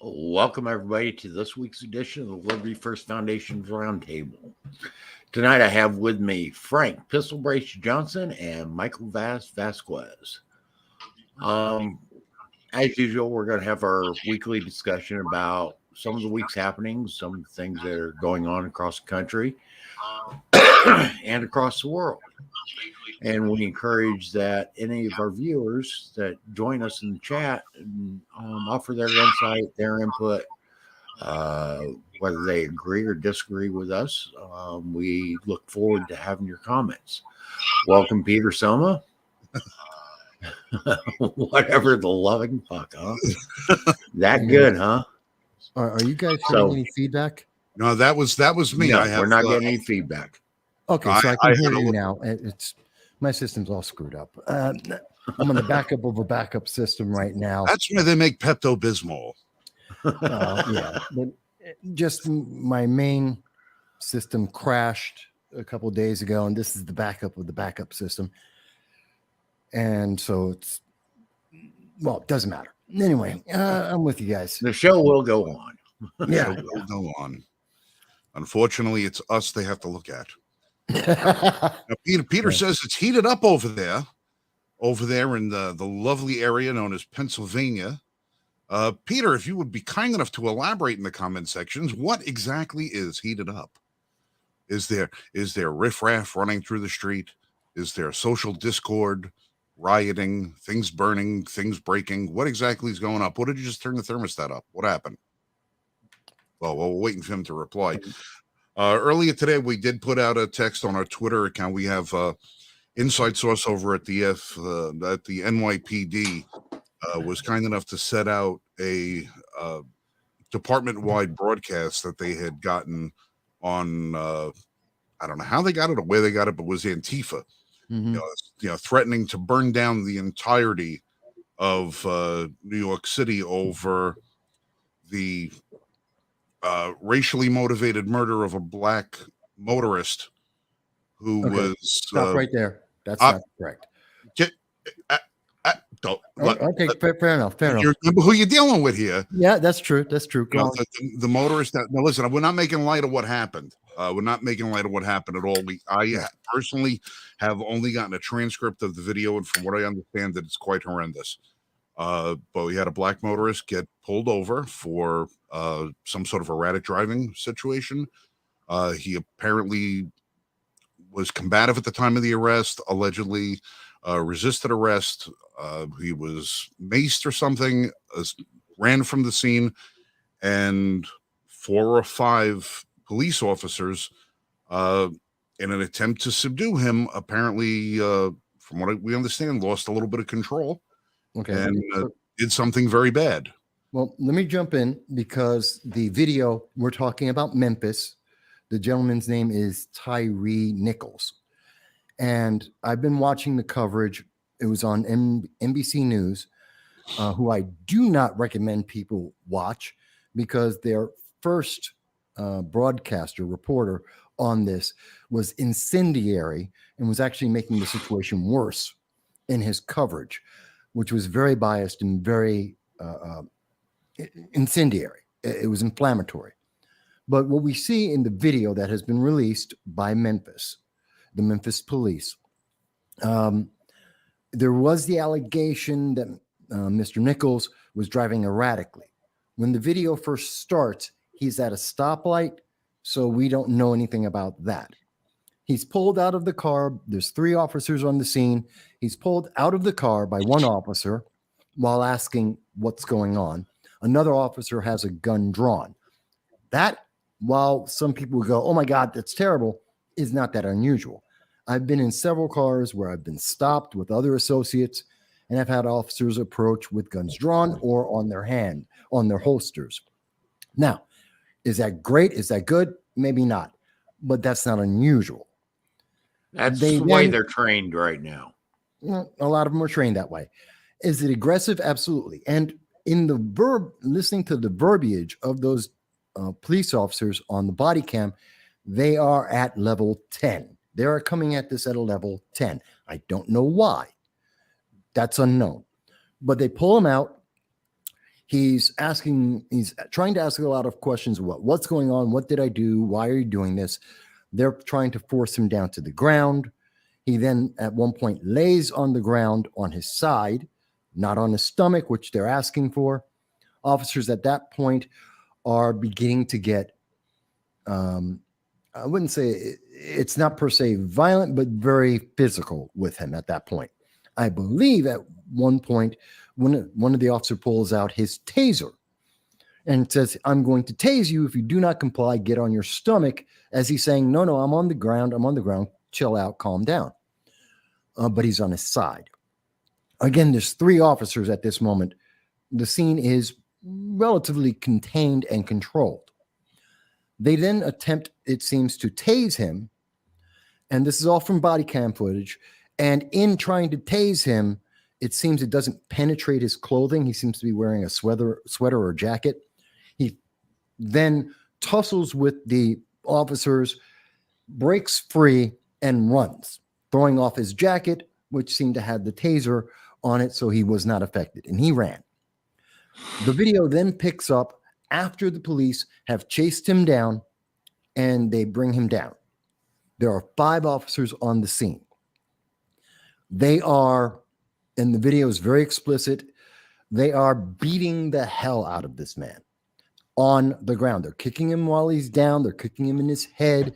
Welcome, everybody, to this week's edition of the Liberty First Foundation's Roundtable. Tonight, I have with me Frank Pistol Brace Johnson and Michael Vasquez. As usual, we're going to have our weekly discussion about some of the week's happenings, some of the things that are going on across the country and across the world. And we encourage that any of our viewers that join us in the chat offer their insight, their input, whether they agree or disagree with us. We look forward to having your comments. Welcome, Peter Soma. Whatever the loving fuck, huh? That good, huh? Are you guys getting any feedback? No, that was me. No, we're not getting any feedback. Okay, so I can hear you now. It's my system's all screwed up. I'm on the backup of a backup system right now. That's why they make Pepto-Bismol. Yeah, but just my main system crashed a couple of days ago, and this is the backup of the backup system. And so it doesn't matter. Anyway, I'm with you guys. The show will go on. Yeah, it will go on. Unfortunately, it's us they have to look at. Now, Peter says it's heated up over there in the lovely area known as Pennsylvania. Peter, if you would be kind enough to elaborate in the comment sections, what exactly is heated up? Is there riffraff running through the street? Is there social discord, rioting, things burning, things breaking? What exactly is going up? What did you just turn the thermostat up? What happened? Well, we're waiting for him to reply. Earlier today, we did put out a text on our Twitter account. We have inside source over at the NYPD was kind enough to set out a department-wide broadcast that they had gotten on. I don't know how they got it or where they got it, but it was Antifa, threatening to burn down the entirety of New York City over the racially motivated murder of a black motorist who was stop right there. That's not correct. Okay, fair enough. You remember who you're dealing with here. Yeah, that's true. The motorist now listen, we're not making light of what happened. We're not making light of what happened at all. I personally have only gotten a transcript of the video, and from what I understand, that it's quite horrendous. But we had a black motorist get pulled over for some sort of erratic driving situation. He apparently was combative at the time of the arrest, allegedly resisted arrest. He was maced or something, ran from the scene, and 4 or 5 police officers, in an attempt to subdue him, apparently, from what we understand, lost a little bit of control. Okay, and did something very bad. Well, let me jump in because the video we're talking about Memphis. The gentleman's name is Tyree Nichols, and I've been watching the coverage. It was on NBC News, who I do not recommend people watch because their first broadcaster reporter on this was incendiary and was actually making the situation worse in his coverage, which was very biased and very incendiary. It was inflammatory. But what we see in the video that has been released by Memphis, the Memphis police, there was the allegation that Mr. Nichols was driving erratically. When the video first starts, he's at a stoplight, so we don't know anything about that. He's pulled out of the car. There's 3 officers on the scene. He's pulled out of the car by one officer while asking what's going on. Another officer has a gun drawn. That, while some people would go, oh my God, that's terrible, is not that unusual. I've been in several cars where I've been stopped with other associates, and I've had officers approach with guns drawn or on their holsters. Now, is that great? Is that good? Maybe not, but that's not unusual. That's the way they're trained right now. A lot of them are trained that way. Is it aggressive? Absolutely. And in the listening to the verbiage of those police officers on the body cam, they are at level 10. They are coming at this at a level 10. I don't know why. That's unknown. But they pull him out. He's trying to ask a lot of questions. What's going on? What did I do? Why are you doing this? They're trying to force him down to the ground. He then at one point lays on the ground on his side, not on his stomach, which they're asking for. Officers at that point are beginning to get, I wouldn't say it's not per se violent, but very physical with him at that point. I believe at one point, when one of the officers pulls out his taser and says, "I'm going to tase you. If you do not comply, get on your stomach," as he's saying, no, I'm on the ground. I'm on the ground. Chill out, calm down. But he's on his side. Again, there's 3 officers at this moment. The scene is relatively contained and controlled. They then attempt, it seems, to tase him. And this is all from body cam footage. And in trying to tase him, it seems it doesn't penetrate his clothing. He seems to be wearing a sweater or jacket. He then tussles with the officers, breaks free, and runs, throwing off his jacket, which seemed to have the taser on it, so he was not affected, and he ran. The video then picks up after the police have chased him down, and they bring him down. There are 5 officers on the scene. They are, and the video is very explicit, they are beating the hell out of this man on the ground. They're kicking him while he's down. They're kicking him in his head.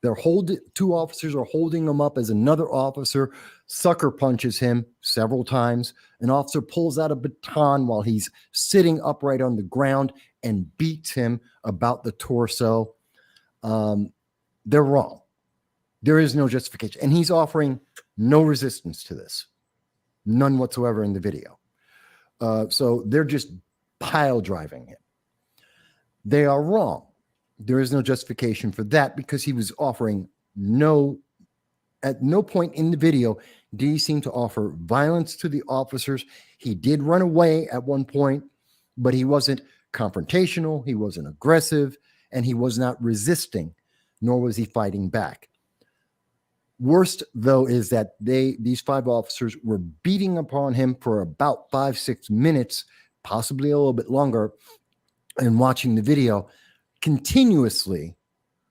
2 officers are holding him up as another officer sucker punches him several times. An officer pulls out a baton while he's sitting upright on the ground and beats him about the torso. They're wrong. There is no justification. And he's offering no resistance to this. None whatsoever in the video. So they're just pile driving him. They are wrong. There is no justification for that because he was offering at no point in the video did he seem to offer violence to the officers. He did run away at one point, but he wasn't confrontational. He wasn't aggressive, and he was not resisting, nor was he fighting back. Worst, though, is that these 5 officers were beating upon him for about 5-6 minutes, possibly a little bit longer, and watching the video continuously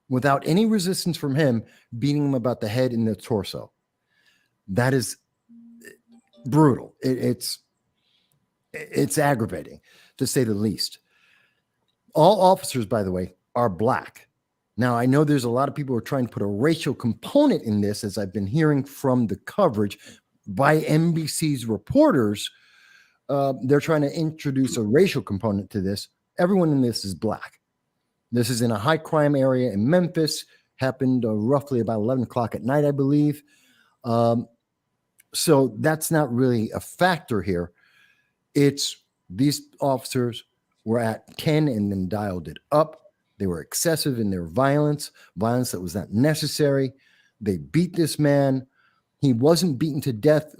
without any resistance from him, beating him about the head and the torso. That is brutal. It's aggravating, to say the least. All officers, by the way, are black. Now, I know there's a lot of people who are trying to put a racial component in this, as I've been hearing from the coverage by NBC's reporters. They're trying to introduce a racial component to this. Everyone in this is black. This is in a high crime area in Memphis. Happened roughly about 11 o'clock at night, I believe. So that's not really a factor here. It's these officers were at 10 and then dialed it up. They were excessive in their violence that was not necessary. They beat this man. He wasn't beaten to death.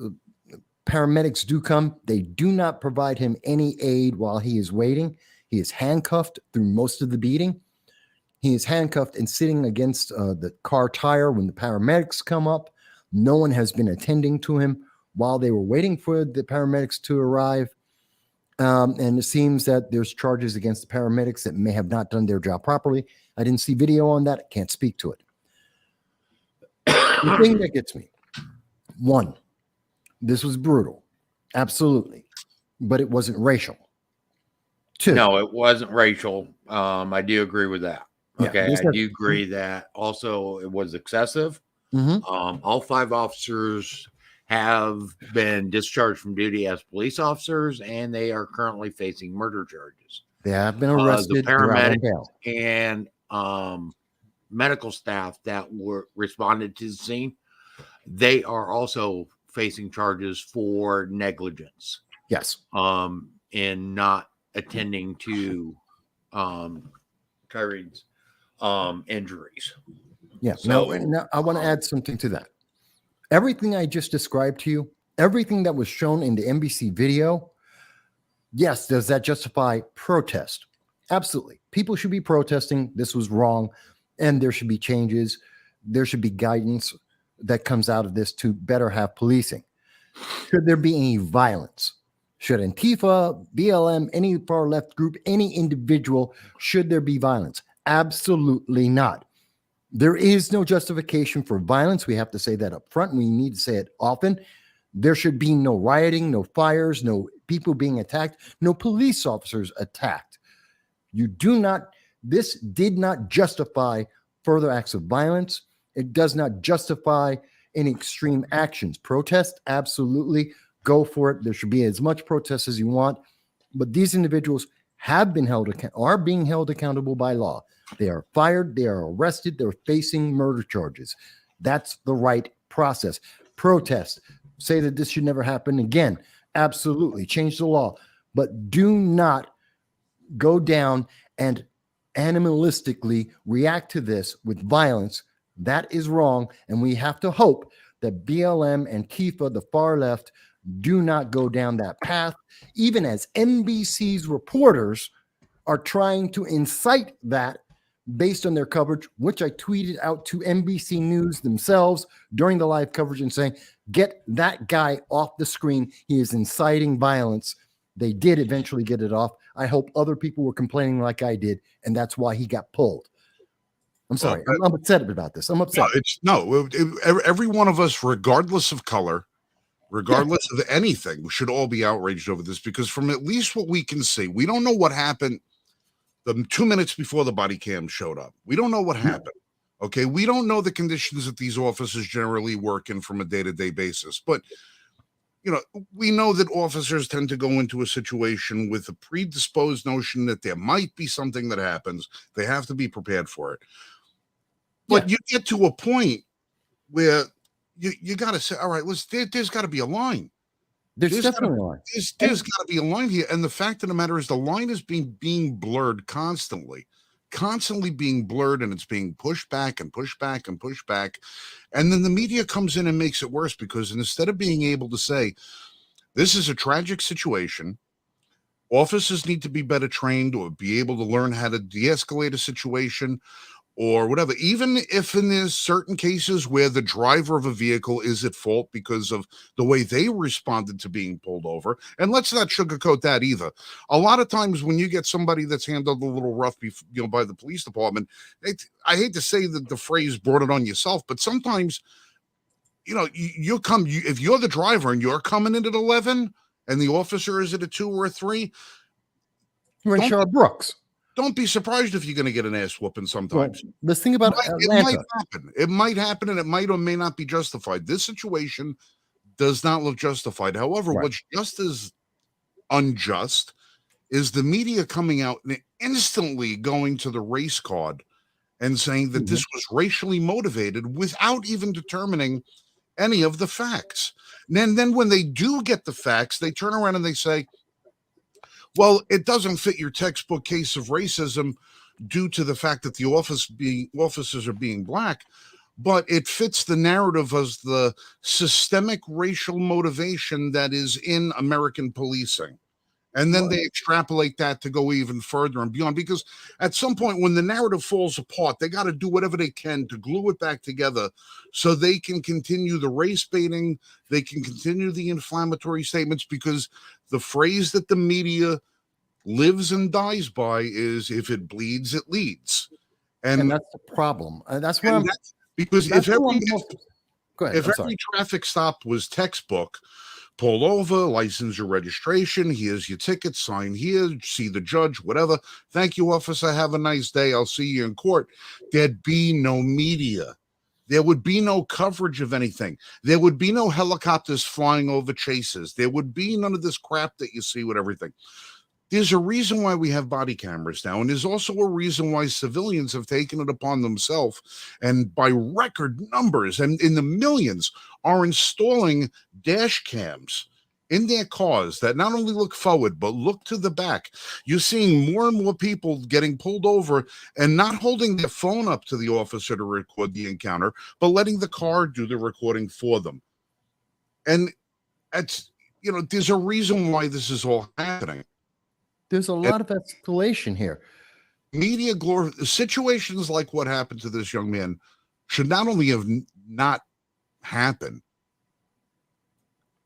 Paramedics do come. They do not provide him any aid while he is waiting. He is handcuffed through most of the beating. He is handcuffed and sitting against the car tire when the paramedics come up. No one has been attending to him while they were waiting for the paramedics to arrive. And it seems that there's charges against the paramedics that may have not done their job properly. I didn't see video on that. I can't speak to it. The thing that gets me, 1, this was brutal. Absolutely. But it wasn't racial. 2. No, it wasn't racial. I do agree with that. Okay. I do agree that also it was excessive. All 5 officers have been discharged from duty as police officers, and they are currently facing murder charges. They have been arrested. The paramedics and medical staff that responded to the scene, they are also facing charges for negligence. Yes. In not attending to Kyrene's injuries. Yeah. So, now I want to add something to that. Everything I just described to you, everything that was shown in the NBC video, yes, does that justify protest? Absolutely. People should be protesting. This was wrong, and there should be changes. There should be guidance that comes out of this to better have policing. Should there be any violence? Should Antifa, BLM, any far left group, any individual, should there be violence? Absolutely not. There is no justification for violence. We have to say that up front. We need to say it often. There should be no rioting, no fires, no people being attacked, no police officers attacked. This did not justify further acts of violence. It does not justify any extreme actions. Protest, absolutely. Go for it. There should be as much protest as you want. But these individuals have been are being held accountable by law. They are fired. They are arrested. They're facing murder charges. That's the right process. Protest. Say that this should never happen again. Absolutely. Change the law. But do not go down and animalistically react to this with violence. That is wrong. And we have to hope that BLM and Tifa, the far left, do not go down that path, even as NBC's reporters are trying to incite that based on their coverage, which I tweeted out to NBC News themselves during the live coverage and saying, get that guy off the screen. He is inciting violence. They did eventually get it off. I hope other people were complaining like I did, and that's why he got pulled. I'm sorry. I'm upset about this. I'm upset. Every one of us, regardless of color, regardless of anything, we should all be outraged over this, because from at least what we can see, we don't know what happened the 2 minutes before the body cam showed up. We don't know what happened. Okay. We don't know the conditions that these officers generally work in from a day-to-day basis, but we know that officers tend to go into a situation with a predisposed notion that there might be something that happens. They have to be prepared for it. But you get to a point where you got to say, all right, there's got to be a line. There's definitely a line. There's got to be a line here. And the fact of the matter is the line is being blurred constantly being blurred, and it's being pushed back and pushed back and pushed back. And then the media comes in and makes it worse, because instead of being able to say, this is a tragic situation, officers need to be better trained or be able to learn how to de-escalate a situation or whatever, even if in there's certain cases where the driver of a vehicle is at fault because of the way they responded to being pulled over. And let's not sugarcoat that either. A lot of times when you get somebody that's handled a little rough, by the police department, I hate to say that the phrase brought it on yourself, but sometimes, if you're the driver and you're coming in at 11 and the officer is at a 2 or a 3, you're in Sharp Brooks. Don't be surprised if you're going to get an ass whooping sometimes. Well, let's think about Atlanta. It might happen. It might happen, and it might or may not be justified. This situation does not look justified. However, what's just as unjust is the media coming out and instantly going to the race card and saying that this was racially motivated without even determining any of the facts. And then when they do get the facts, they turn around and they say, well, it doesn't fit your textbook case of racism due to the fact that the officers are being black, but it fits the narrative as the systemic racial motivation that is in American policing. And then they extrapolate that to go even further and beyond, because at some point when the narrative falls apart, they got to do whatever they can to glue it back together so they can continue the race baiting, they can continue the inflammatory statements, because the phrase that the media lives and dies by is, if it bleeds, it leads. And that's the problem. That's what because if every traffic stop was textbook, pull over, license your registration, here's your ticket, sign here, see the judge, whatever. Thank you, officer. Have a nice day. I'll see you in court. There'd be no media. There would be no coverage of anything. There would be no helicopters flying over chases. There would be none of this crap that you see with everything. There's a reason why we have body cameras now, and there's also a reason why civilians have taken it upon themselves, and by record numbers and in the millions, are installing dash cams in their cars that not only look forward, but look to the back. You're seeing more and more people getting pulled over and not holding their phone up to the officer to record the encounter, but letting the car do the recording for them. And there's a reason why this is all happening. There's a lot of escalation here. Media situations like what happened to this young man should not only have not happened,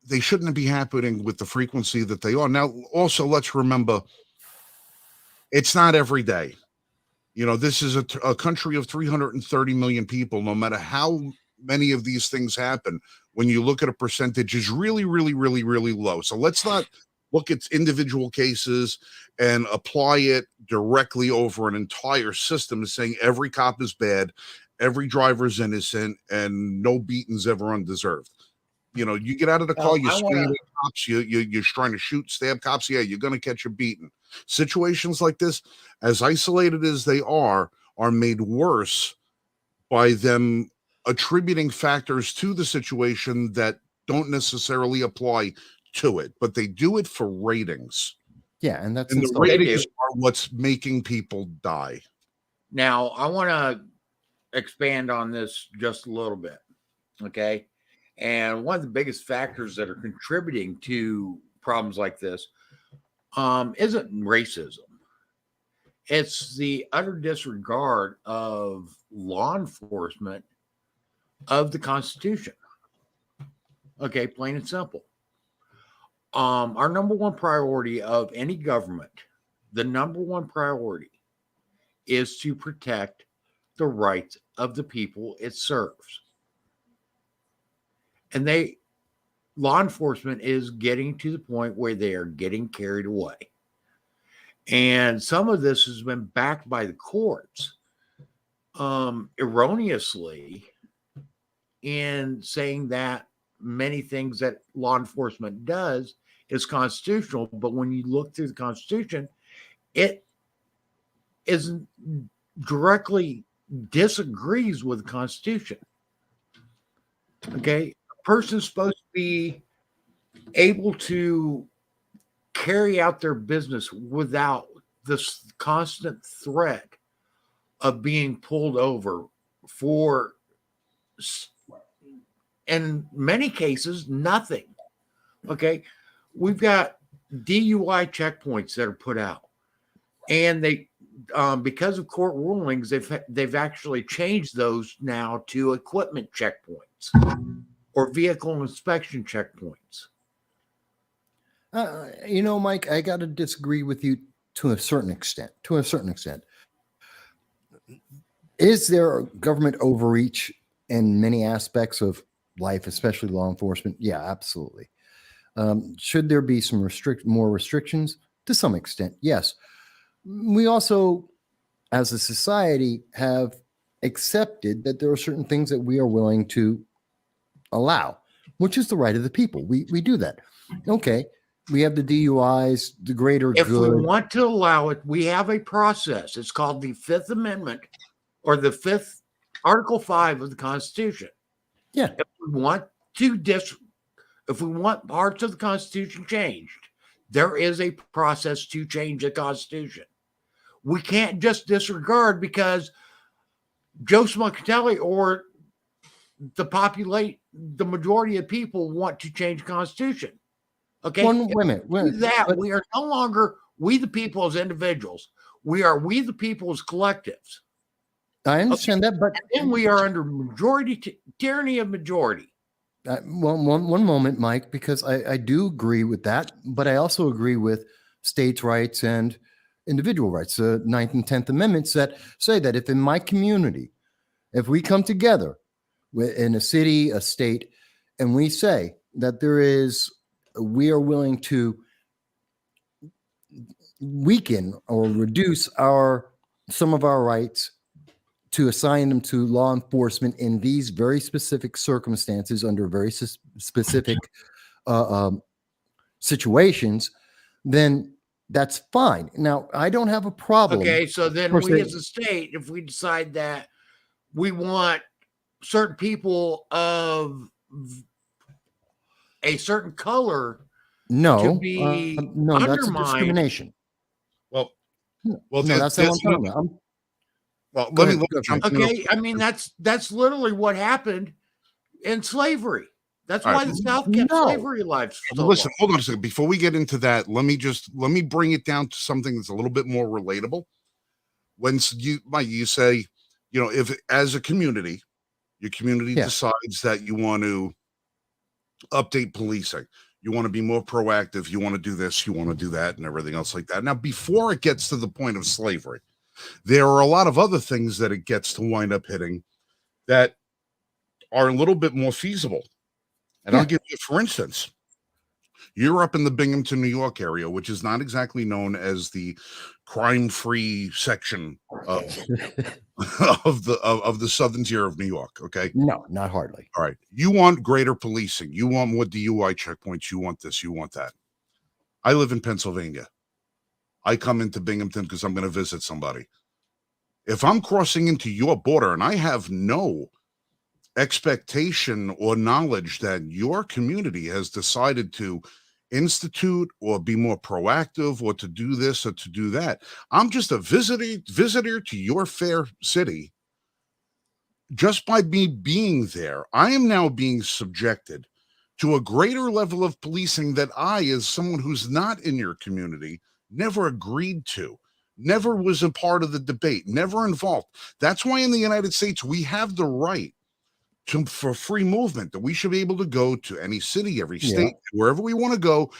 they shouldn't be happening with the frequency that they are. Now, also, let's remember, it's not every day. You know, this is a country of 330 million people. No matter how many of these things happen, when you look at a percentage, is really, really, really, really low. So let's not look at individual cases and apply it directly over an entire system, saying every cop is bad, every driver's innocent, and no beating's ever undeserved. You know, you get out of the car, you I scream want at cops, you're trying to shoot, stab cops. Yeah, you're going to catch a beating. Situations like this, as isolated as they are made worse by them attributing factors to the situation that don't necessarily apply to it, but they do it for ratings. Yeah, and that's And the installed. They ratings do. are what's making people die. Now, I want to expand on this just a little bit. Okay. And one of the biggest factors that are contributing to problems like this isn't racism. It's the utter disregard of law enforcement of the Constitution. Okay, plain and simple. Our number one priority of any government, the number one priority is to protect the rights of the people it serves. And law enforcement is getting to the point where they are getting carried away. And some of this has been backed by the courts erroneously in saying that many things that law enforcement does is constitutional. But when you look through the Constitution, it isn't directly disagrees with the Constitution. Okay. A person's supposed to be able to carry out their business without this constant threat of being pulled over for, in many cases, nothing. Okay. We've got DUI checkpoints that are put out, and they, because of court rulings, they've actually changed those now to equipment checkpoints or vehicle inspection checkpoints. Mike, I got to disagree with you to a certain extent. Is there a government overreach in many aspects of life, especially law enforcement? Yeah, absolutely. Should there be some more restrictions? To some extent, yes. We also, as a society, have accepted that there are certain things that we are willing to allow, which is the right of the people. We do that. Okay. We have the DUIs, the greater If good. we want to allow it, we have a process. It's called the Fifth Amendment, or the Fifth Article 5 of the Constitution. Yeah. If we want parts of the Constitution changed, there is a process to change the Constitution. We can't just disregard because Joe Smuckatelli or the majority of people want to change the Constitution. Okay. We are no longer we the people as individuals. We are we the people as collectives. I understand that, but then we are under tyranny of majority. One moment, Mike, because I do agree with that, but I also agree with states' rights and individual rights. The 9th and 10th Amendments that say that if in my community, if we come together in a city, a state, and we say that we are willing to weaken or reduce some of our rights to assign them to law enforcement in these very specific circumstances under very specific situations, then that's fine. Now, I don't have a problem. Okay, so then we as a state, if we decide that we want certain people of a certain color to be undermined. That's a discrimination. Well, that's what I'm talking about. Well, let me jump in. Okay, I mean that's literally what happened in slavery. That's why the South kept slavery alive. Listen, hold on a second. Before we get into that, let me bring it down to something that's a little bit more relatable. When you say, if as a community, your community decides that you want to update policing. You want to be more proactive. You want to do this. You want to do that, and everything else like that. Now, before it gets to the point of slavery, there are a lot of other things that it gets to wind up hitting that are a little bit more feasible. And I'll give you, for instance, you're up in the Binghamton, New York area, which is not exactly known as the crime-free section of of the southern tier of New York. Okay, No, not hardly. all right. You want greater policing. You want more DUI checkpoints. You want this. You want that. I live in Pennsylvania. I come into Binghamton because I'm going to visit somebody. If I'm crossing into your border and I have no expectation or knowledge that your community has decided to institute or be more proactive or to do this or to do that, I'm just a visitor to your fair city. Just by me being there, I am now being subjected to a greater level of policing that I, as someone who's not in your community, never agreed to, never was a part of the debate, never involved. That's why in the United States, we have the right for free movement, that we should be able to go to any city, every state, wherever we want to go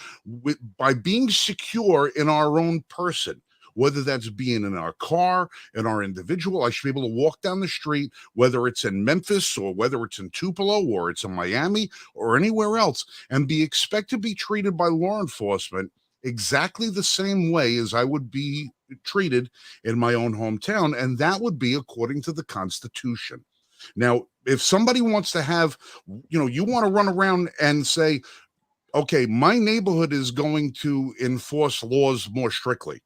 by being secure in our own person, whether that's being in our car, in our individual. I should be able to walk down the street, whether it's in Memphis or whether it's in Tupelo or it's in Miami or anywhere else, and be expected to be treated by law enforcement exactly the same way as I would be treated in my own hometown. And that would be according to the Constitution. Now, if somebody wants to have, you want to run around and say, okay, my neighborhood is going to enforce laws more strictly,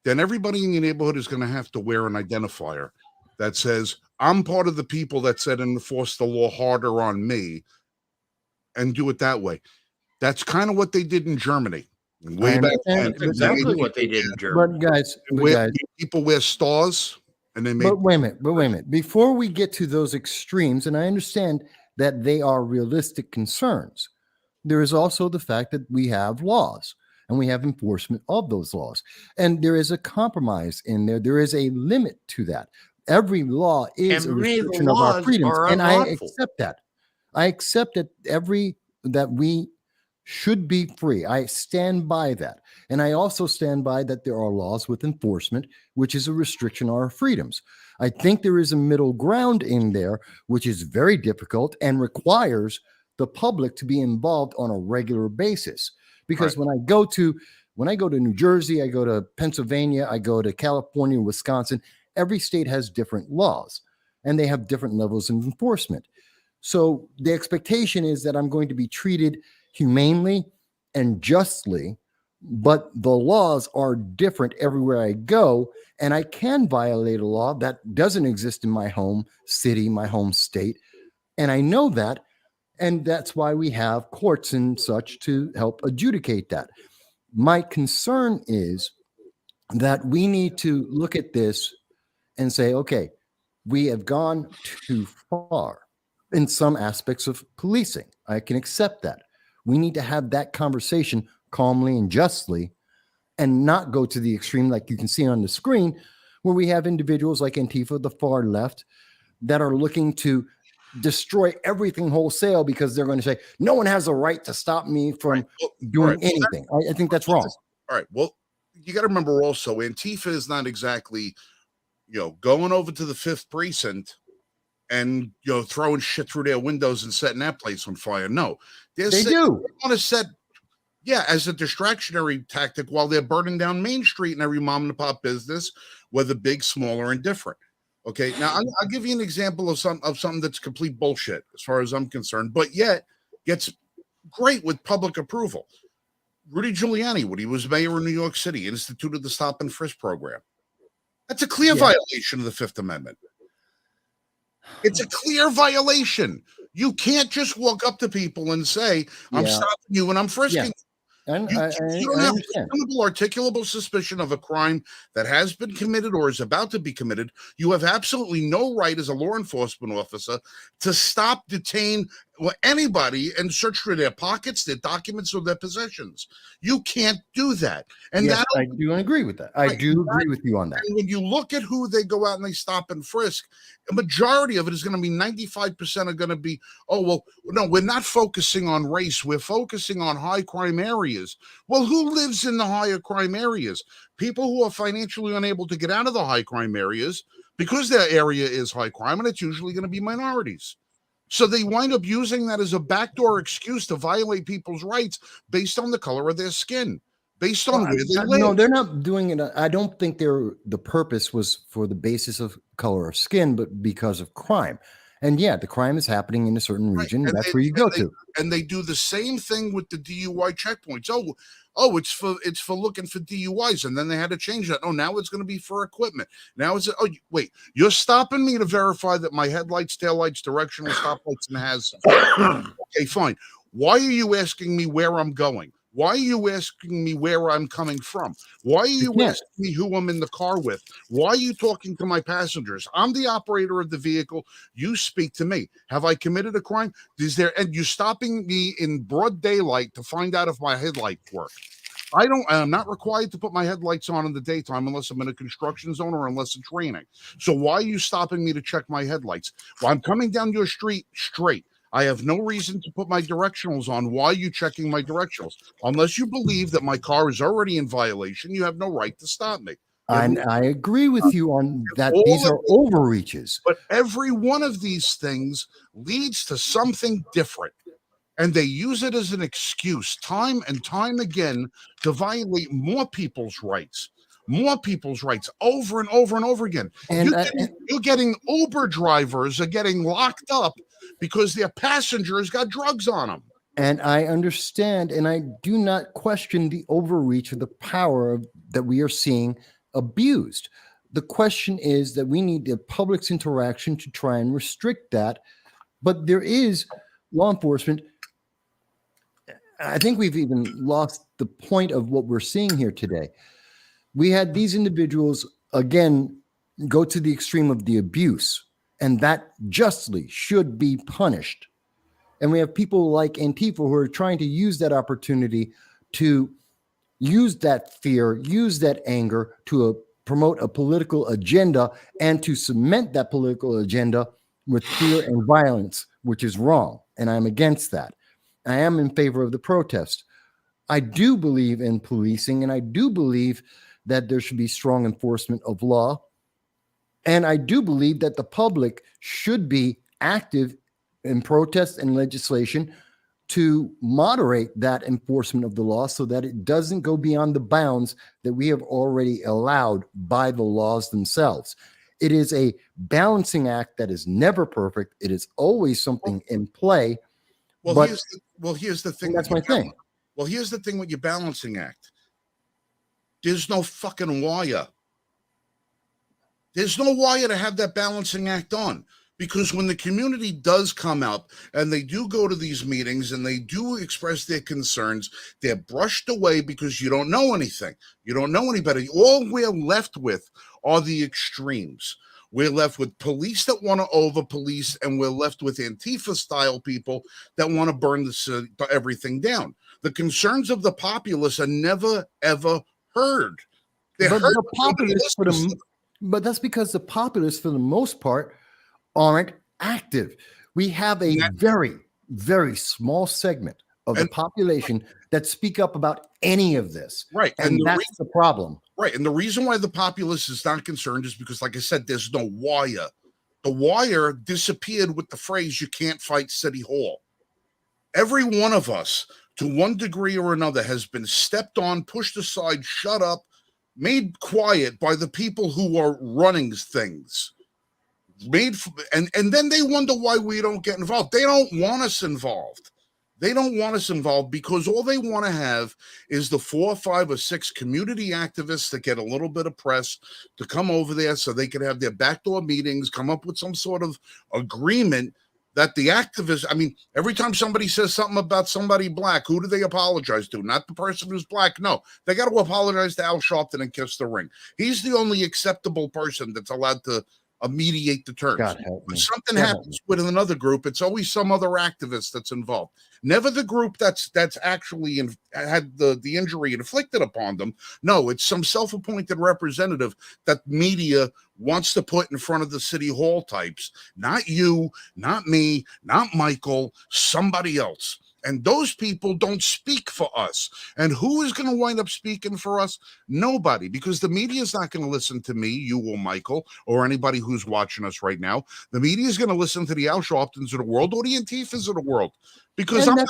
then everybody in your neighborhood is going to have to wear an identifier that says, I'm part of the people that said enforce the law harder on me, and do it that way. That's kind of what they did in Germany. Way back then. That's exactly what they did in Germany. But guys, people wear stars. And they made, but wait a minute. Before we get to those extremes, and I understand that they are realistic concerns, there is also the fact that we have laws and we have enforcement of those laws. And there is a compromise in there. There is a limit to that. Every law is a restriction of our freedoms. And I accept that. I accept that we should be free. I stand by that. And I also stand by that there are laws with enforcement, which is a restriction on our freedoms. I think there is a middle ground in there, which is very difficult and requires the public to be involved on a regular basis. Because when I go to New Jersey, I go to Pennsylvania, I go to California, Wisconsin, every state has different laws and they have different levels of enforcement. So the expectation is that I'm going to be treated humanely and justly, but the laws are different everywhere I go, and I can violate a law that doesn't exist in my home city, my home state, and I know that, and that's why we have courts and such to help adjudicate that. My concern is that we need to look at this and say, okay, we have gone too far in some aspects of policing. I can accept that. We need to have that conversation calmly and justly and not go to the extreme like you can see on the screen, where we have individuals like Antifa, the far left, that are looking to destroy everything wholesale because they're going to say, no one has a right to stop me from doing anything. I think that's wrong. All right. Well, you got to remember also, Antifa is not exactly, going over to the 5th precinct and throwing shit through their windows and setting that place on fire. No, they do want to set, as a distractionary tactic while they're burning down Main Street and every mom and pop business, whether big, small, or indifferent. Okay, now I'll give you an example of something that's complete bullshit as far as I'm concerned, but yet gets great with public approval. Rudy Giuliani, when he was mayor of New York City, instituted the stop and frisk program. That's a clear violation of the 5th Amendment. It's a clear violation. You can't just walk up to people and say, I'm stopping you and I'm frisking you. And you don't have reasonable, articulable suspicion of a crime that has been committed or is about to be committed. You have absolutely no right as a law enforcement officer to stop, detain, anybody and search for their pockets, their documents, or their possessions. You can't do that. And Yes, that I do agree with that. I Right, do agree with you on that. and when you look at who they go out and they stop and frisk, a majority of it is going to be 95% are going to be, oh, well, no, we're not focusing on race. We're focusing on high crime areas. Well, who lives in the higher crime areas? People who are financially unable to get out of the high crime areas because their area is high crime, and it's usually going to be minorities. So they wind up using that as a backdoor excuse to violate people's rights based on the color of their skin, based on where they live. No, they're not doing it. I don't think the purpose was for the basis of color of skin, but because of crime. And yeah, the crime is happening in a certain region. And That's where you go to. And they do the same thing with the DUI checkpoints. It's for looking for DUIs, and then they had to change that. Oh, now it's going to be for equipment. Now it's wait, you're stopping me to verify that my headlights, taillights, directional stoplights, and has. Okay, fine. Why are you asking me where I'm going? Why are you asking me where I'm coming from? Why are you asking me who I'm in the car with? Why are you talking to my passengers? I'm the operator of the vehicle. You speak to me. Have I committed a crime? And you're stopping me in broad daylight to find out if my headlights work. I'm not required to put my headlights on in the daytime unless I'm in a construction zone or unless it's raining. So why are you stopping me to check my headlights? Well, I'm coming down your street straight. I have no reason to put my directionals on. Why are you checking my directionals? Unless you believe that my car is already in violation, you have no right to stop me. And I agree with you on that. These are overreaches. But every one of these things leads to something different. And they use it as an excuse time and time again to violate more people's rights over and over and over again. And you're getting Uber drivers are getting locked up because their passengers got drugs on them. And I understand, and I do not question the overreach of the power that we are seeing abused. The question is that we need the public's interaction to try and restrict that. But there is law enforcement. I think we've even lost the point of what we're seeing here today. We had these individuals, again, go to the extreme of the abuse, and that justly should be punished. And we have people like Antifa who are trying to use that opportunity to use that fear, use that anger to promote a political agenda and to cement that political agenda with fear and violence, which is wrong. And I'm against that. I am in favor of the protest. I do believe in policing, and I do believe that there should be strong enforcement of law. And I do believe that the public should be active in protest and legislation to moderate that enforcement of the law so that it doesn't go beyond the bounds that we have already allowed by the laws themselves. It is a balancing act that is never perfect. It is always something in play. Here's the thing. That's my thing. Well, here's the thing with your balancing act. There's no fucking wire. There's no wire to have that balancing act on. Because when the community does come up and they do go to these meetings and they do express their concerns, they're brushed away because you don't know anything. You don't know any better. All we're left with are the extremes. We're left with police that want to over-police, and we're left with Antifa-style people that want to burn everything down. The concerns of the populace are never, ever heard. But that's because the populace, for the most part, aren't active. We have a very, very small segment of the population that speak up about any of this. Right. And that's the problem. Right. And the reason why the populace is not concerned is because, like I said, there's no wire. The wire disappeared with the phrase, "You can't fight City Hall." Every one of us, to one degree or another, has been stepped on, pushed aside, shut up, made quiet by the people who are running things. And then they wonder why we don't get involved. They don't want us involved. They don't want us involved because all they want to have is the 4, 5, or 6 community activists that get a little bit of press to come over there so they can have their backdoor meetings, come up with some sort of agreement that the activists, I mean, every time somebody says something about somebody black, who do they apologize to? Not the person who's black. No, they got to apologize to Al Sharpton and kiss the ring. He's the only acceptable person that's allowed to mediate the terms. God help When me. something God help happens with another group, it's always some other activist that's involved. Never the group that's actually had the injury inflicted upon them. No, it's some self-appointed representative that media wants to put in front of the city hall types. Not you, not me, not Michael, somebody else. And those people don't speak for us. And who is going to wind up speaking for us? Nobody, because the media is not going to listen to me, you or Michael, or anybody who's watching us right now. The media is going to listen to the Al Sharptons of the world or the Antifas of the world, because And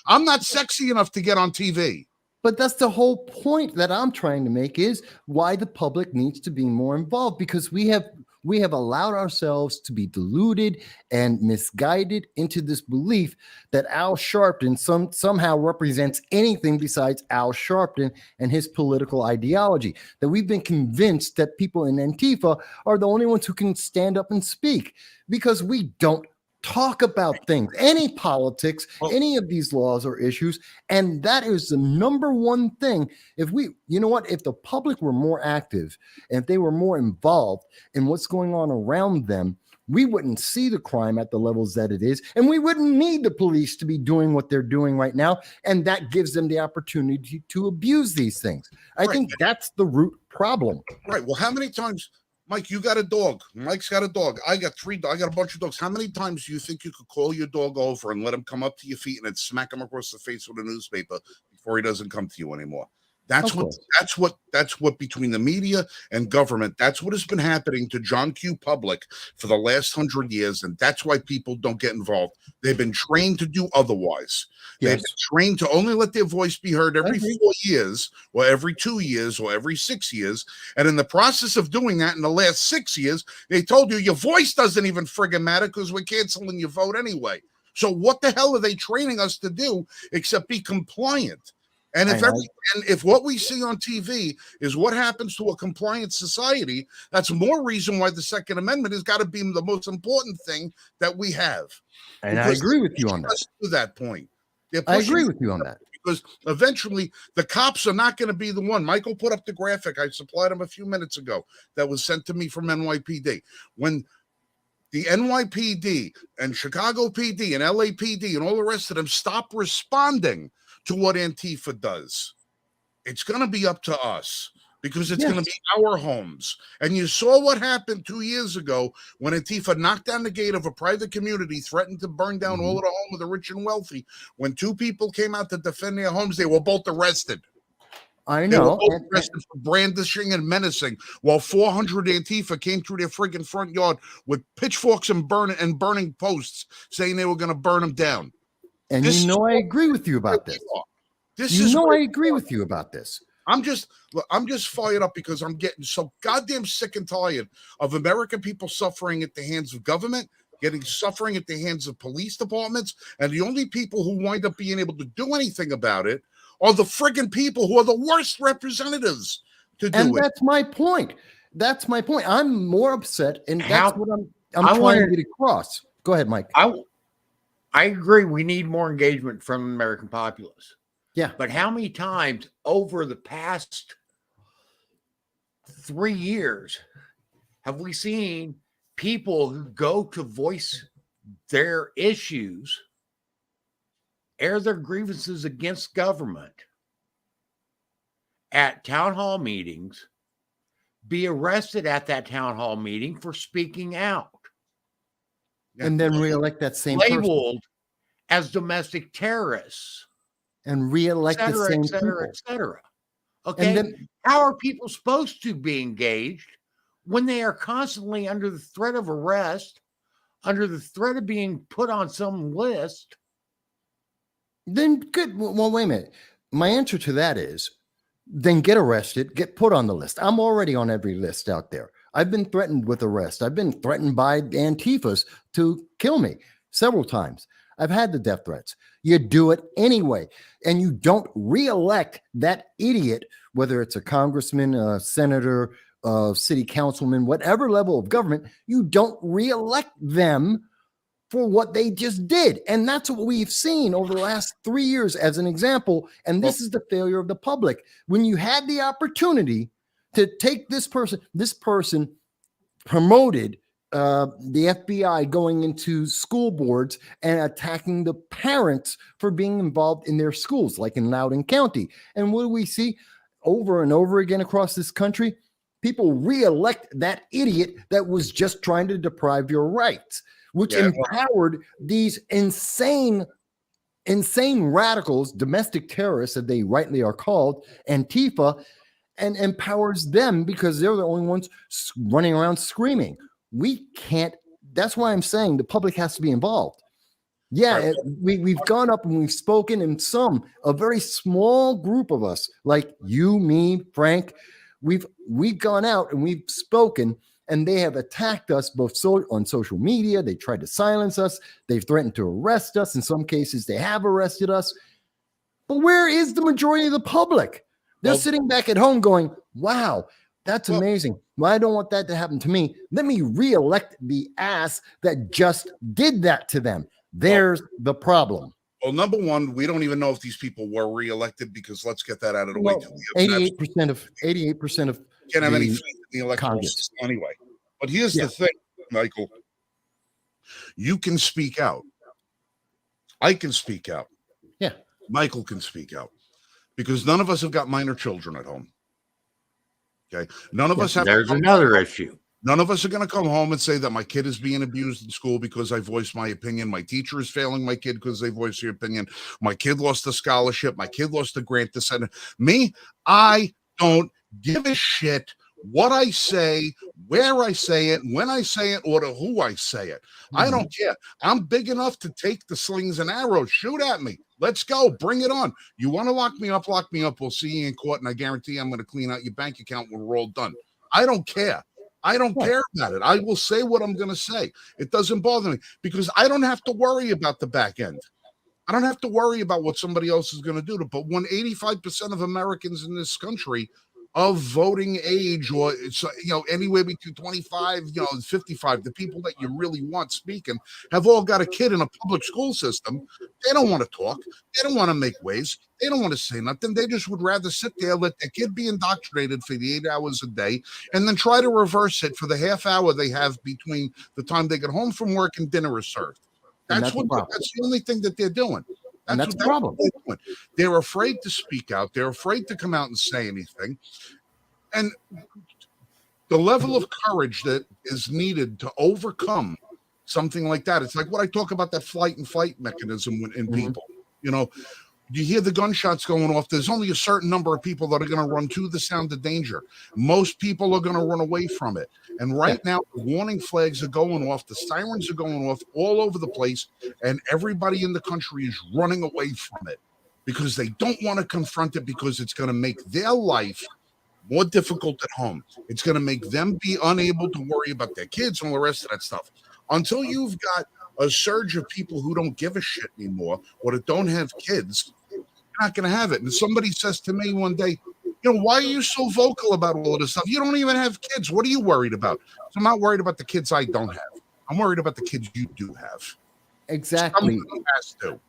I'm not sexy enough to get on TV. But that's the whole point that I'm trying to make, is why the public needs to be more involved, because we have allowed ourselves to be deluded and misguided into this belief that Al Sharpton somehow represents anything besides Al Sharpton and his political ideology. That we've been convinced that people in Antifa are the only ones who can stand up and speak, because we don't talk about things, any politics, any of these laws or issues. And that is the number one thing. If the public were more active, and if they were more involved in what's going on around them, we wouldn't see the crime at the levels that it is. And we wouldn't need the police to be doing what they're doing right now. And that gives them the opportunity to abuse these things. I think that's the root problem. Right. Well, how many times, Mike, you got a dog. Mike's got a dog. I got I got a bunch of dogs. How many times do you think you could call your dog over and let him come up to your feet and then smack him across the face with a newspaper before he doesn't come to you anymore? That's what between the media and government, that's what has been happening to John Q. Public for the last 100 years. And that's why people don't get involved. They've been trained to do otherwise. Yes. They've been trained to only let their voice be heard every 4 years or every 2 years or every 6 years. And in the process of doing that in the last 6 years, they told you your voice doesn't even friggin' matter because we're canceling your vote anyway. So what the hell are they training us to do except be compliant? And if what we see on TV is what happens to a compliant society, that's more reason why the Second Amendment has got to be the most important thing that we have. And I agree with you on that. To that point, I agree with you on that. Because eventually the cops are not going to be the one. Michael put up the graphic. I supplied him a few minutes ago that was sent to me from NYPD. When the NYPD and Chicago PD and LAPD and all the rest of them stop responding to what Antifa does, it's going to be up to us, because it's going to be our homes. And you saw what happened 2 years ago when Antifa knocked down the gate of a private community, threatened to burn down all of the homes of the rich and wealthy. When 2 people came out to defend their homes, they were both arrested. I know. They were both arrested for brandishing and menacing, while 400 Antifa came through their friggin' front yard with pitchforks and burning posts, saying they were going to burn them down. And I agree with you about this. I agree with you about this. I'm just fired up because I'm getting so goddamn sick and tired of American people suffering at the hands of government, suffering at the hands of police departments, and the only people who wind up being able to do anything about it are the friggin' people who are the worst representatives to do it. And that's my point. I'm more upset, and that's what I'm trying to get across. Go ahead, Mike. I agree. We need more engagement from the American populace. Yeah. But how many times over the past 3 years have we seen people who go to voice their issues, air their grievances against government at town hall meetings, be arrested at that town hall meeting for speaking out? And then reelect that same labeled as domestic terrorists, and reelect the same people, etc. Okay, how are people supposed to be engaged when they are constantly under the threat of arrest, under the threat of being put on some list? Then good. Well, wait a minute. My answer to that is, then get arrested, get put on the list. I'm already on every list out there. I've been threatened with arrest. I've been threatened by Antifas to kill me several times. I've had the death threats. You do it anyway. And you don't reelect that idiot, whether it's a congressman, a senator, a city councilman, whatever level of government, you don't reelect them for what they just did. And that's what we've seen over the last 3 years as an example. And this is the failure of the public. When you had the opportunity to take this person promoted the FBI going into school boards and attacking the parents for being involved in their schools, like in Loudoun County. And what do we see over and over again across this country? People re-elect that idiot that was just trying to deprive your rights, which empowered these insane radicals, domestic terrorists, as they rightly are called, Antifa, and empowers them because they're the only ones running around screaming. We can't. That's why I'm saying the public has to be involved. Yeah, we've gone up and we've spoken, and a very small group of us, like you, me, Frank, we've gone out and we've spoken, and they have attacked us both on social media. They tried to silence us. They've threatened to arrest us. In some cases, they have arrested us. But where is the majority of the public? They're sitting back at home going, wow, that's amazing. Well, I don't want that to happen to me. Let me reelect the ass that just did that to them. There's the problem. Well, number one, we don't even know if these people were reelected, because let's get that out of the way. 88% of can't have any faith in the electoral system anyway. But here's the thing, Michael. You can speak out. I can speak out. Yeah. Michael can speak out, because none of us have got minor children at home. Okay. None of us have. There's another issue. None of us are going to come home and say that my kid is being abused in school because I voiced my opinion. My teacher is failing my kid because they voiced their opinion. My kid lost a scholarship. My kid lost a grant to send. Me, I don't give a shit what I say, where I say it, when I say it, or to who I say it. I don't care. I'm big enough to take the slings and arrows. Shoot at me. Let's go. Bring it on. You want to lock me up? Lock me up. We'll see you in court, and I guarantee I'm going to clean out your bank account when we're all done. I don't care. I don't care about it. I will say what I'm going to say. It doesn't bother me, because I don't have to worry about the back end. I don't have to worry about what somebody else is going to do. But when 85% of Americans in this country of voting age, or it's, anywhere between 25, and 55, the people that you really want speaking have all got a kid in a public school system. They don't want to talk. They don't want to make waves. They don't want to say nothing. They just would rather sit there, let their kid be indoctrinated for the 8 hours a day, and then try to reverse it for the half hour they have between the time they get home from work and dinner is served. That's the only thing that they're doing. That's the problem. They're afraid to speak out. They're afraid to come out and say anything. And the level of courage that is needed to overcome something like that, it's like what I talk about, that flight and fight mechanism in people. You hear the gunshots going off. There's only a certain number of people that are going to run to the sound of danger. Most people are going to run away from it. And right now, the warning flags are going off. The sirens are going off all over the place. And everybody in the country is running away from it because they don't want to confront it, because it's going to make their life more difficult at home. It's going to make them be unable to worry about their kids and all the rest of that stuff. Until you've got a surge of people who don't give a shit anymore, or that don't have kids, you're not going to have it. And somebody says to me one day, why are you so vocal about all of this stuff? You don't even have kids. What are you worried about? So I'm not worried about the kids I don't have. I'm worried about the kids you do have. Exactly. Somebody has to.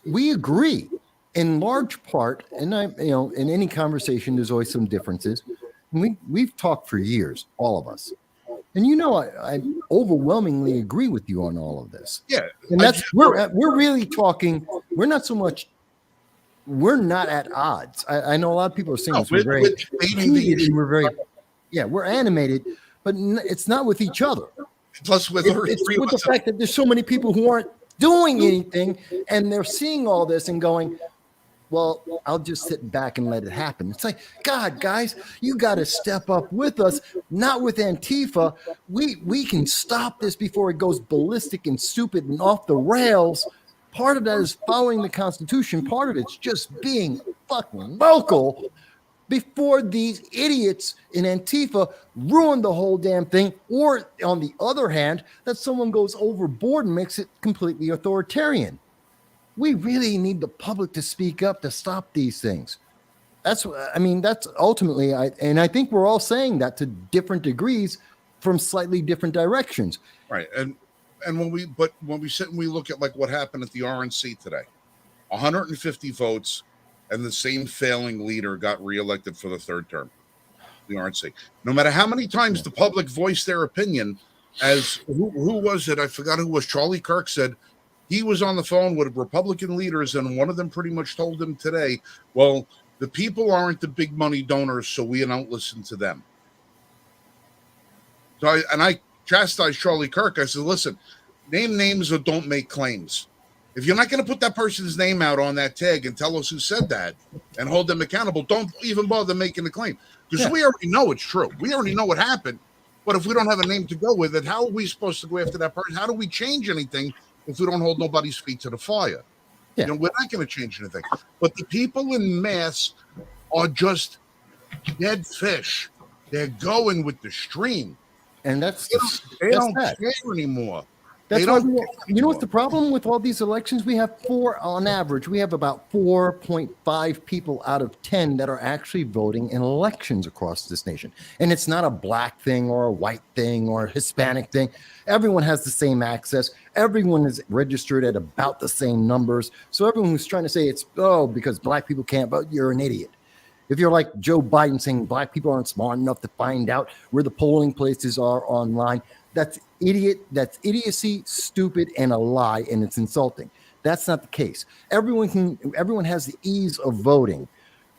We agree in large part, and in any conversation, there's always some differences. We've talked for years, all of us. And I overwhelmingly agree with you on all of this. Yeah, and we're really talking. We're not so much. We're not at odds. I know a lot of people are saying we're very heated and we're very, we're animated, but it's not with each other. Plus, with the fact that there's so many people who aren't doing anything, and they're seeing all this and going, well, I'll just sit back and let it happen. It's like, God, guys, you got to step up with us, not with Antifa. We can stop this before it goes ballistic and stupid and off the rails. Part of that is following the Constitution. Part of it's just being fucking vocal before these idiots in Antifa ruin the whole damn thing. Or on the other hand, that someone goes overboard and makes it completely authoritarian. We really need the public to speak up to stop these things. That's ultimately, I think we're all saying that to different degrees from slightly different directions. Right. And when we sit and we look at like what happened at the RNC today, 150 votes, and the same failing leader got reelected for the third term. we aren't safe. No matter how many times the public voiced their opinion, as who was it? I forgot who was. Charlie Kirk said he was on the phone with Republican leaders, and one of them pretty much told him today, well, the people aren't the big money donors, so we don't listen to them. So I chastised Charlie Kirk. I said, listen, name names or don't make claims. If you're not going to put that person's name out on that tag and tell us who said that and hold them accountable, don't even bother making the claim. Because we already know it's true. We already know what happened. But if we don't have a name to go with it, how are we supposed to go after that person? How do we change anything if we don't hold nobody's feet to the fire? Yeah. We're not going to change anything. But the people in mass are just dead fish. They're going with the stream. And that's They don't care anymore. That's why you know what's the problem with all these elections? We have on average, we have about 4.5 people out of 10 that are actually voting in elections across this nation. And it's not a black thing or a white thing or a Hispanic thing. Everyone has the same access. Everyone is registered at about the same numbers. So everyone who's trying to say because black people can't vote, you're an idiot. If you're like Joe Biden saying black people aren't smart enough to find out where the polling places are online, that's idiocy, stupid, and a lie, and it's insulting. That's not the case. Everyone has the ease of voting,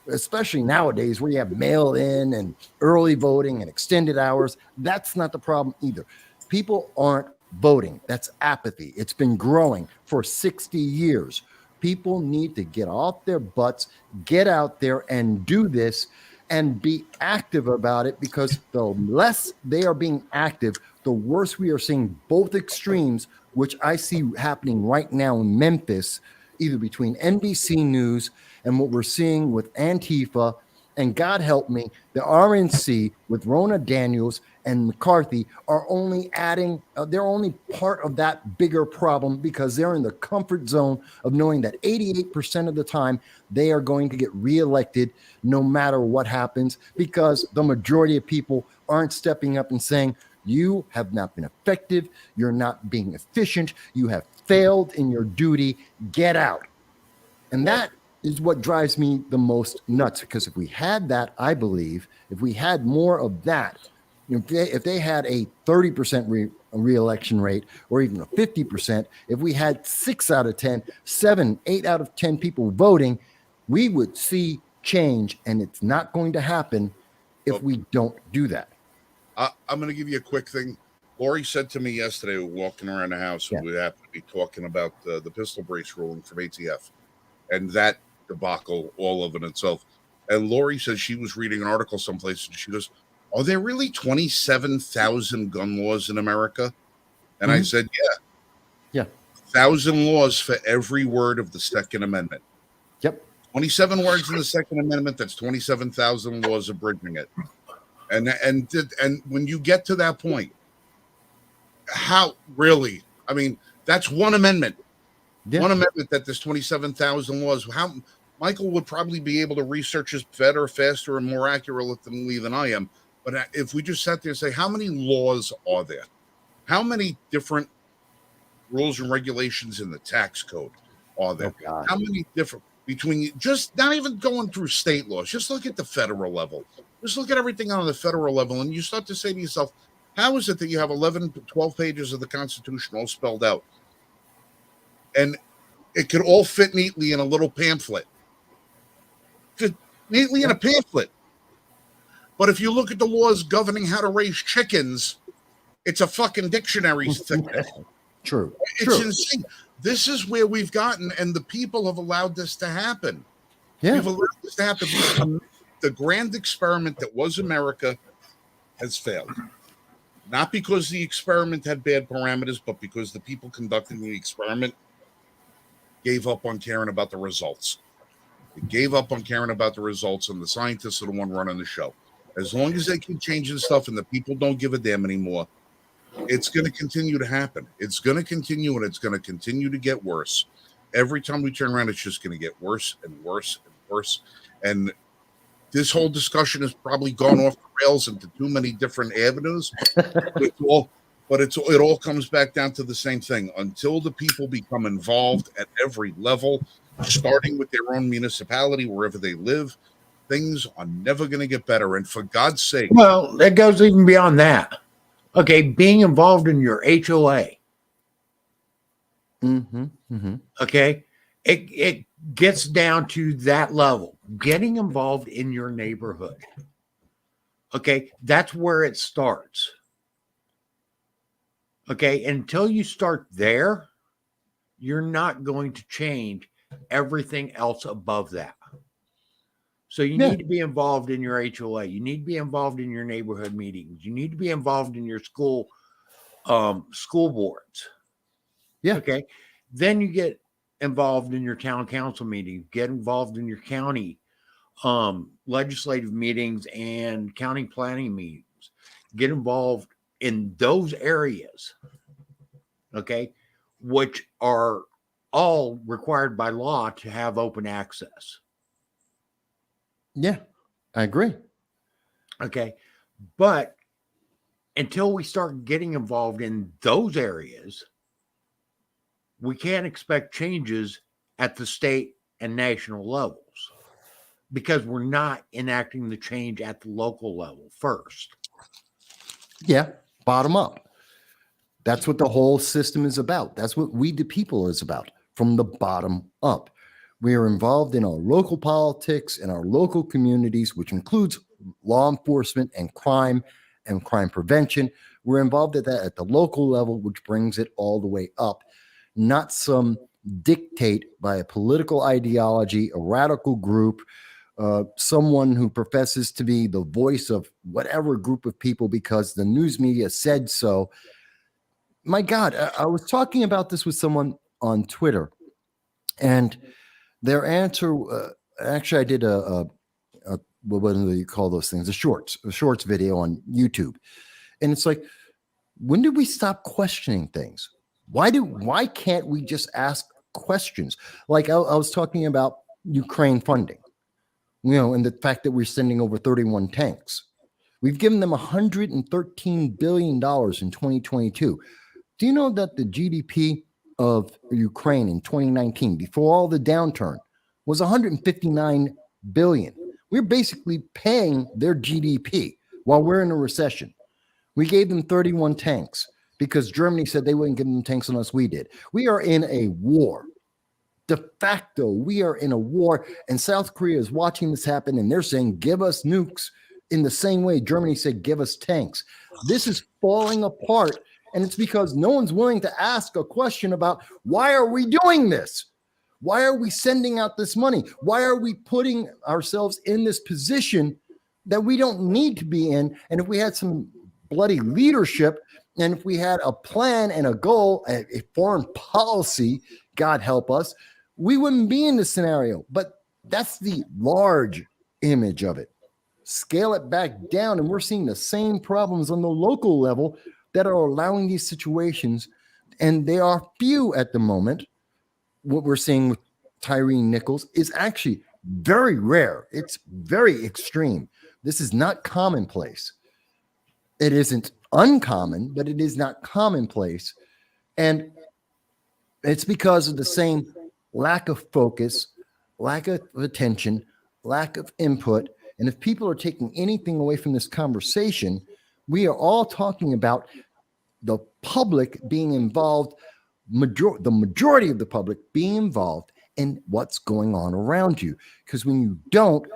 especially nowadays where you have mail-in and early voting and extended hours. That's not the problem either. People aren't voting. That's apathy. It's been growing for 60 years. People need to get off their butts, get out there and do this and be active about it, because the less they are being active, the worse we are seeing both extremes, which I see happening right now in Memphis, either between NBC News and what we're seeing with Antifa, and God help me, the RNC with Ronna Daniels and McCarthy are only adding, they're only part of that bigger problem, because they're in the comfort zone of knowing that 88% of the time they are going to get reelected no matter what happens, because the majority of people aren't stepping up and saying, you have not been effective, you're not being efficient, you have failed in your duty, get out. And that is what drives me the most nuts, because if we had that, I believe, if we had more of that, if they had a 30% re-election rate, or even a 50%, if we had 6 out of 10, 7, 8 out of 10 people voting, we would see change, and it's not going to happen if we don't do that. I'm going to give you a quick thing. Lori said to me yesterday, walking around the house, we happened to be talking about the pistol brace ruling from ATF and that debacle all of it itself. And Lori says she was reading an article someplace, and she goes, are there really 27,000 gun laws in America? And I said, yeah. 1,000 laws for every word of the Second Amendment. Yep. 27 words in the Second Amendment, that's 27,000 laws abridging it. And when you get to that point, how really? I mean, that's one amendment. Yeah. One amendment that there's 27,000 laws. How Michael would probably be able to research this better, faster, and more accurately than I am. But if we just sat there and say, how many laws are there? How many different rules and regulations in the tax code are there? Oh, how many different, between just not even going through state laws, just look at the federal level. Just look at everything on the federal level, and you start to say to yourself, how is it that you have 11, 12 pages of the Constitution all spelled out? And it could all fit neatly in a little pamphlet. Fit neatly in a pamphlet. But if you look at the laws governing how to raise chickens, it's a fucking dictionary thing. True. It's insane. This is where we've gotten, and the people have allowed this to happen. Yeah. We've allowed this to happen. The grand experiment that was America has failed. Not because the experiment had bad parameters, but because the people conducting the experiment gave up on caring about the results. They gave up on caring about the results, and the scientists are the one running the show. As long as they keep changing stuff and the people don't give a damn anymore, it's going to continue to happen. It's going to continue, and it's going to continue to get worse. Every time we turn around, it's just going to get worse and worse and worse. And this whole discussion has probably gone off the rails into too many different avenues. It all comes back down to the same thing. Until the people become involved at every level, starting with their own municipality, wherever they live, things are never going to get better. And for God's sake, Well, that goes even beyond that. Okay, being involved in your HOA. Okay, it gets down to that level. Getting involved in your neighborhood. Okay, that's where it starts. Okay, until you start there, you're not going to change everything else above that. So you Yeah. need to be involved in your HOA. You need to be involved in your neighborhood meetings. You need to be involved in your school boards. Yeah. Okay. Then you get involved in your town council meetings, get involved in your county legislative meetings and county planning meetings. Get involved in those areas. Okay. Which are all required by law to have open access. Yeah, I agree. Okay. But until we start getting involved in those areas, we can't expect changes at the state and national levels because we're not enacting the change at the local level first. Yeah, bottom up. That's what the whole system is about. That's what We the People is about, from the bottom up. We are involved in our local politics and our local communities, which includes law enforcement and crime prevention. We're involved at that at the local level, which brings it all the way up, not some dictate by a political ideology, a radical group, someone who professes to be the voice of whatever group of people because the news media said so. My God, I was talking about this with someone on Twitter, and their answer, actually, I did a what do you call those things? A shorts video on YouTube. And it's like, when did we stop questioning things? Why can't we just ask questions? Like I was talking about Ukraine funding, and the fact that we're sending over 31 tanks. We've given them $113 billion in 2022. Do you know that the GDP of Ukraine in 2019, before all the downturn, was 159 billion? We're basically paying their GDP while we're in a recession. We gave them 31 tanks because Germany said they wouldn't give them tanks unless we did. We are in a war. De facto, we are in a war, and South Korea is watching this happen, and they're saying, give us nukes in the same way Germany said, give us tanks. This is falling apart, and it's because no one's willing to ask a question about, why are we doing this? Why are we sending out this money? Why are we putting ourselves in this position that we don't need to be in? And if we had some bloody leadership, and if we had a plan and a goal, a foreign policy, God help us, we wouldn't be in this scenario. But that's the large image of it. Scale it back down, and we're seeing the same problems on the local level that are allowing these situations, and they are few at the moment. What we're seeing with Tyree Nichols is actually very rare. It's very extreme. This is not commonplace. It isn't uncommon, but it is not commonplace. And it's because of the same lack of focus, lack of attention, lack of input. And if people are taking anything away from this conversation, we are all talking about the public being involved, the majority of the public being involved in what's going on around you. Because when you don't,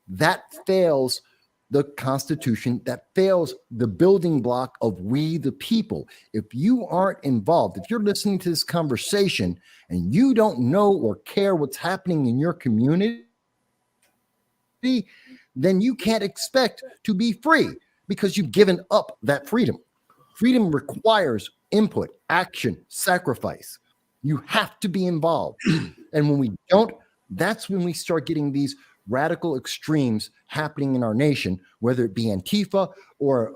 that fails the Constitution, that fails the building block of we the people. If you aren't involved, if you're listening to this conversation and you don't know or care what's happening in your community, then you can't expect to be free because you've given up that freedom. Freedom requires input, action, sacrifice. You have to be involved. And when we don't, that's when we start getting these radical extremes happening in our nation, whether it be Antifa or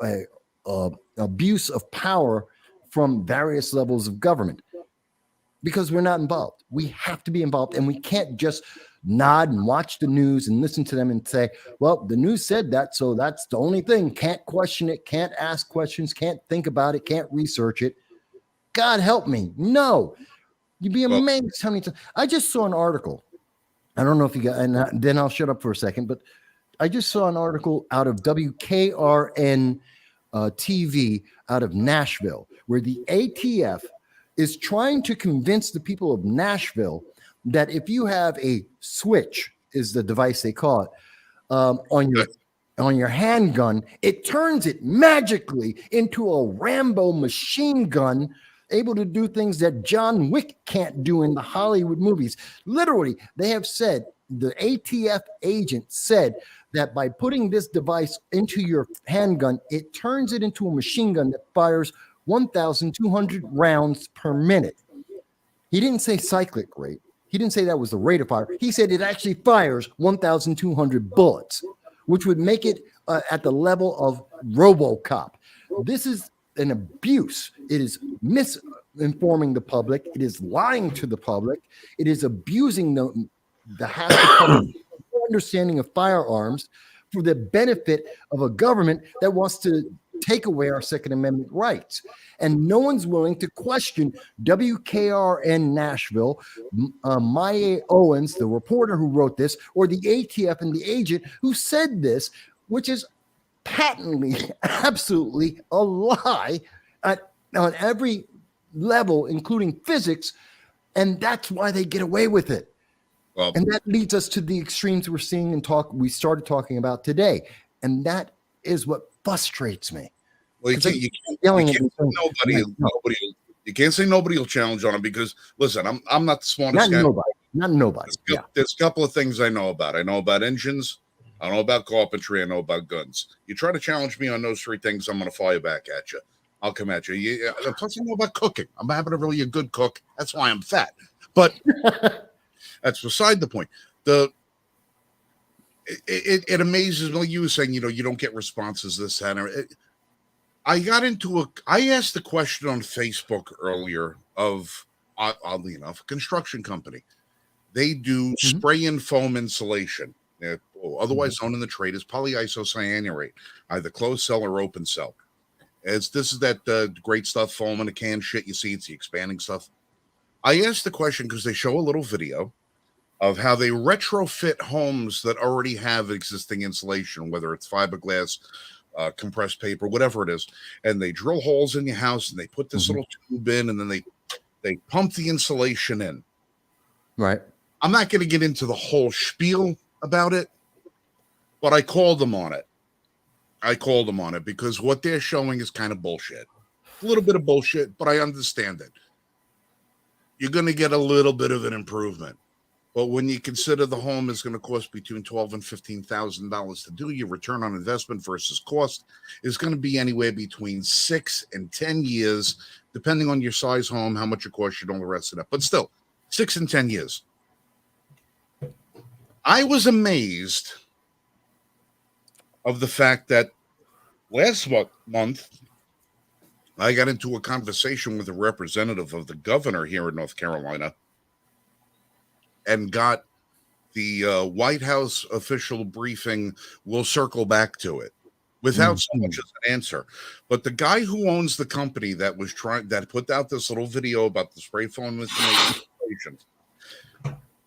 abuse of power from various levels of government, because we're not involved. We have to be involved, and we can't just nod and watch the news and listen to them and say, well, the news said that, so that's the only thing. Can't question it, can't ask questions, can't think about it, can't research it. God help me. No. You'd be amazed how many times. I just saw an article. I don't know if you got, and then I'll shut up for a second, but I just saw an article out of WKRN TV out of Nashville, where the ATF is trying to convince the people of Nashville that if you have a switch, is the device they call it, on your handgun, it turns it magically into a Rambo machine gun, able to do things that John Wick can't do in the Hollywood movies. Literally, they have said, the ATF agent said that by putting this device into your handgun, it turns it into a machine gun that fires 1,200 rounds per minute. He didn't say cyclic rate. He didn't say that was the rate of fire. He said it actually fires 1,200 bullets, which would make it at the level of RoboCop. This is an abuse. It is misinforming the public. It is lying to the public. It is abusing the half the public understanding of firearms for the benefit of a government that wants to take away our Second Amendment rights. And no one's willing to question WKRN Nashville, Maya Owens, the reporter who wrote this, or the ATF and the agent who said this, which is patently, absolutely a lie on every level, including physics. And that's why they get away with it. Well, And that leads us to the extremes we're seeing and we started talking about today. And that is what frustrates me. well, you It's like can't, you can't, yelling you at me can't saying, you can't say nobody will challenge on it because listen, I'm not the smartest guy. not nobody. Yeah. There's a couple of things I know about. I know about engines. I know about carpentry. I know about guns. You try to challenge me on those three things, I'm going to fire back at you. I'll come at you. Plus, I know about cooking. I'm having a really a good cook. That's why I'm fat. But that's beside the point. It amazes me. Like you were saying, you don't get responses this and I asked the question on Facebook earlier of, oddly enough, a construction company. They do spray and foam insulation, otherwise known in the trade as polyisocyanurate, either closed cell or open cell. This is that great stuff, foam in a can shit you see. It's the expanding stuff. I asked the question because they show a little video of how they retrofit homes that already have existing insulation, whether it's fiberglass, compressed paper, whatever it is, and they drill holes in your house and they put this little tube in and then they pump the insulation in. Right. I'm not going to get into the whole spiel about it, but I called them on it. Because what they're showing is kind of bullshit. A little bit of bullshit, but I understand it. You're going to get a little bit of an improvement. But when you consider the home is going to cost between $12,000 and $15,000 to do, your return on investment versus cost is going to be anywhere between 6 and 10 years, depending on your size home, how much it costs you, and all the rest of that. But still, 6 and 10 years. I was amazed of the fact that last month, I got into a conversation with a representative of the governor here in North Carolina and got the White House official briefing. We'll circle back to it without so much as an answer. But the guy who owns the company that put out this little video about the spray foam installation,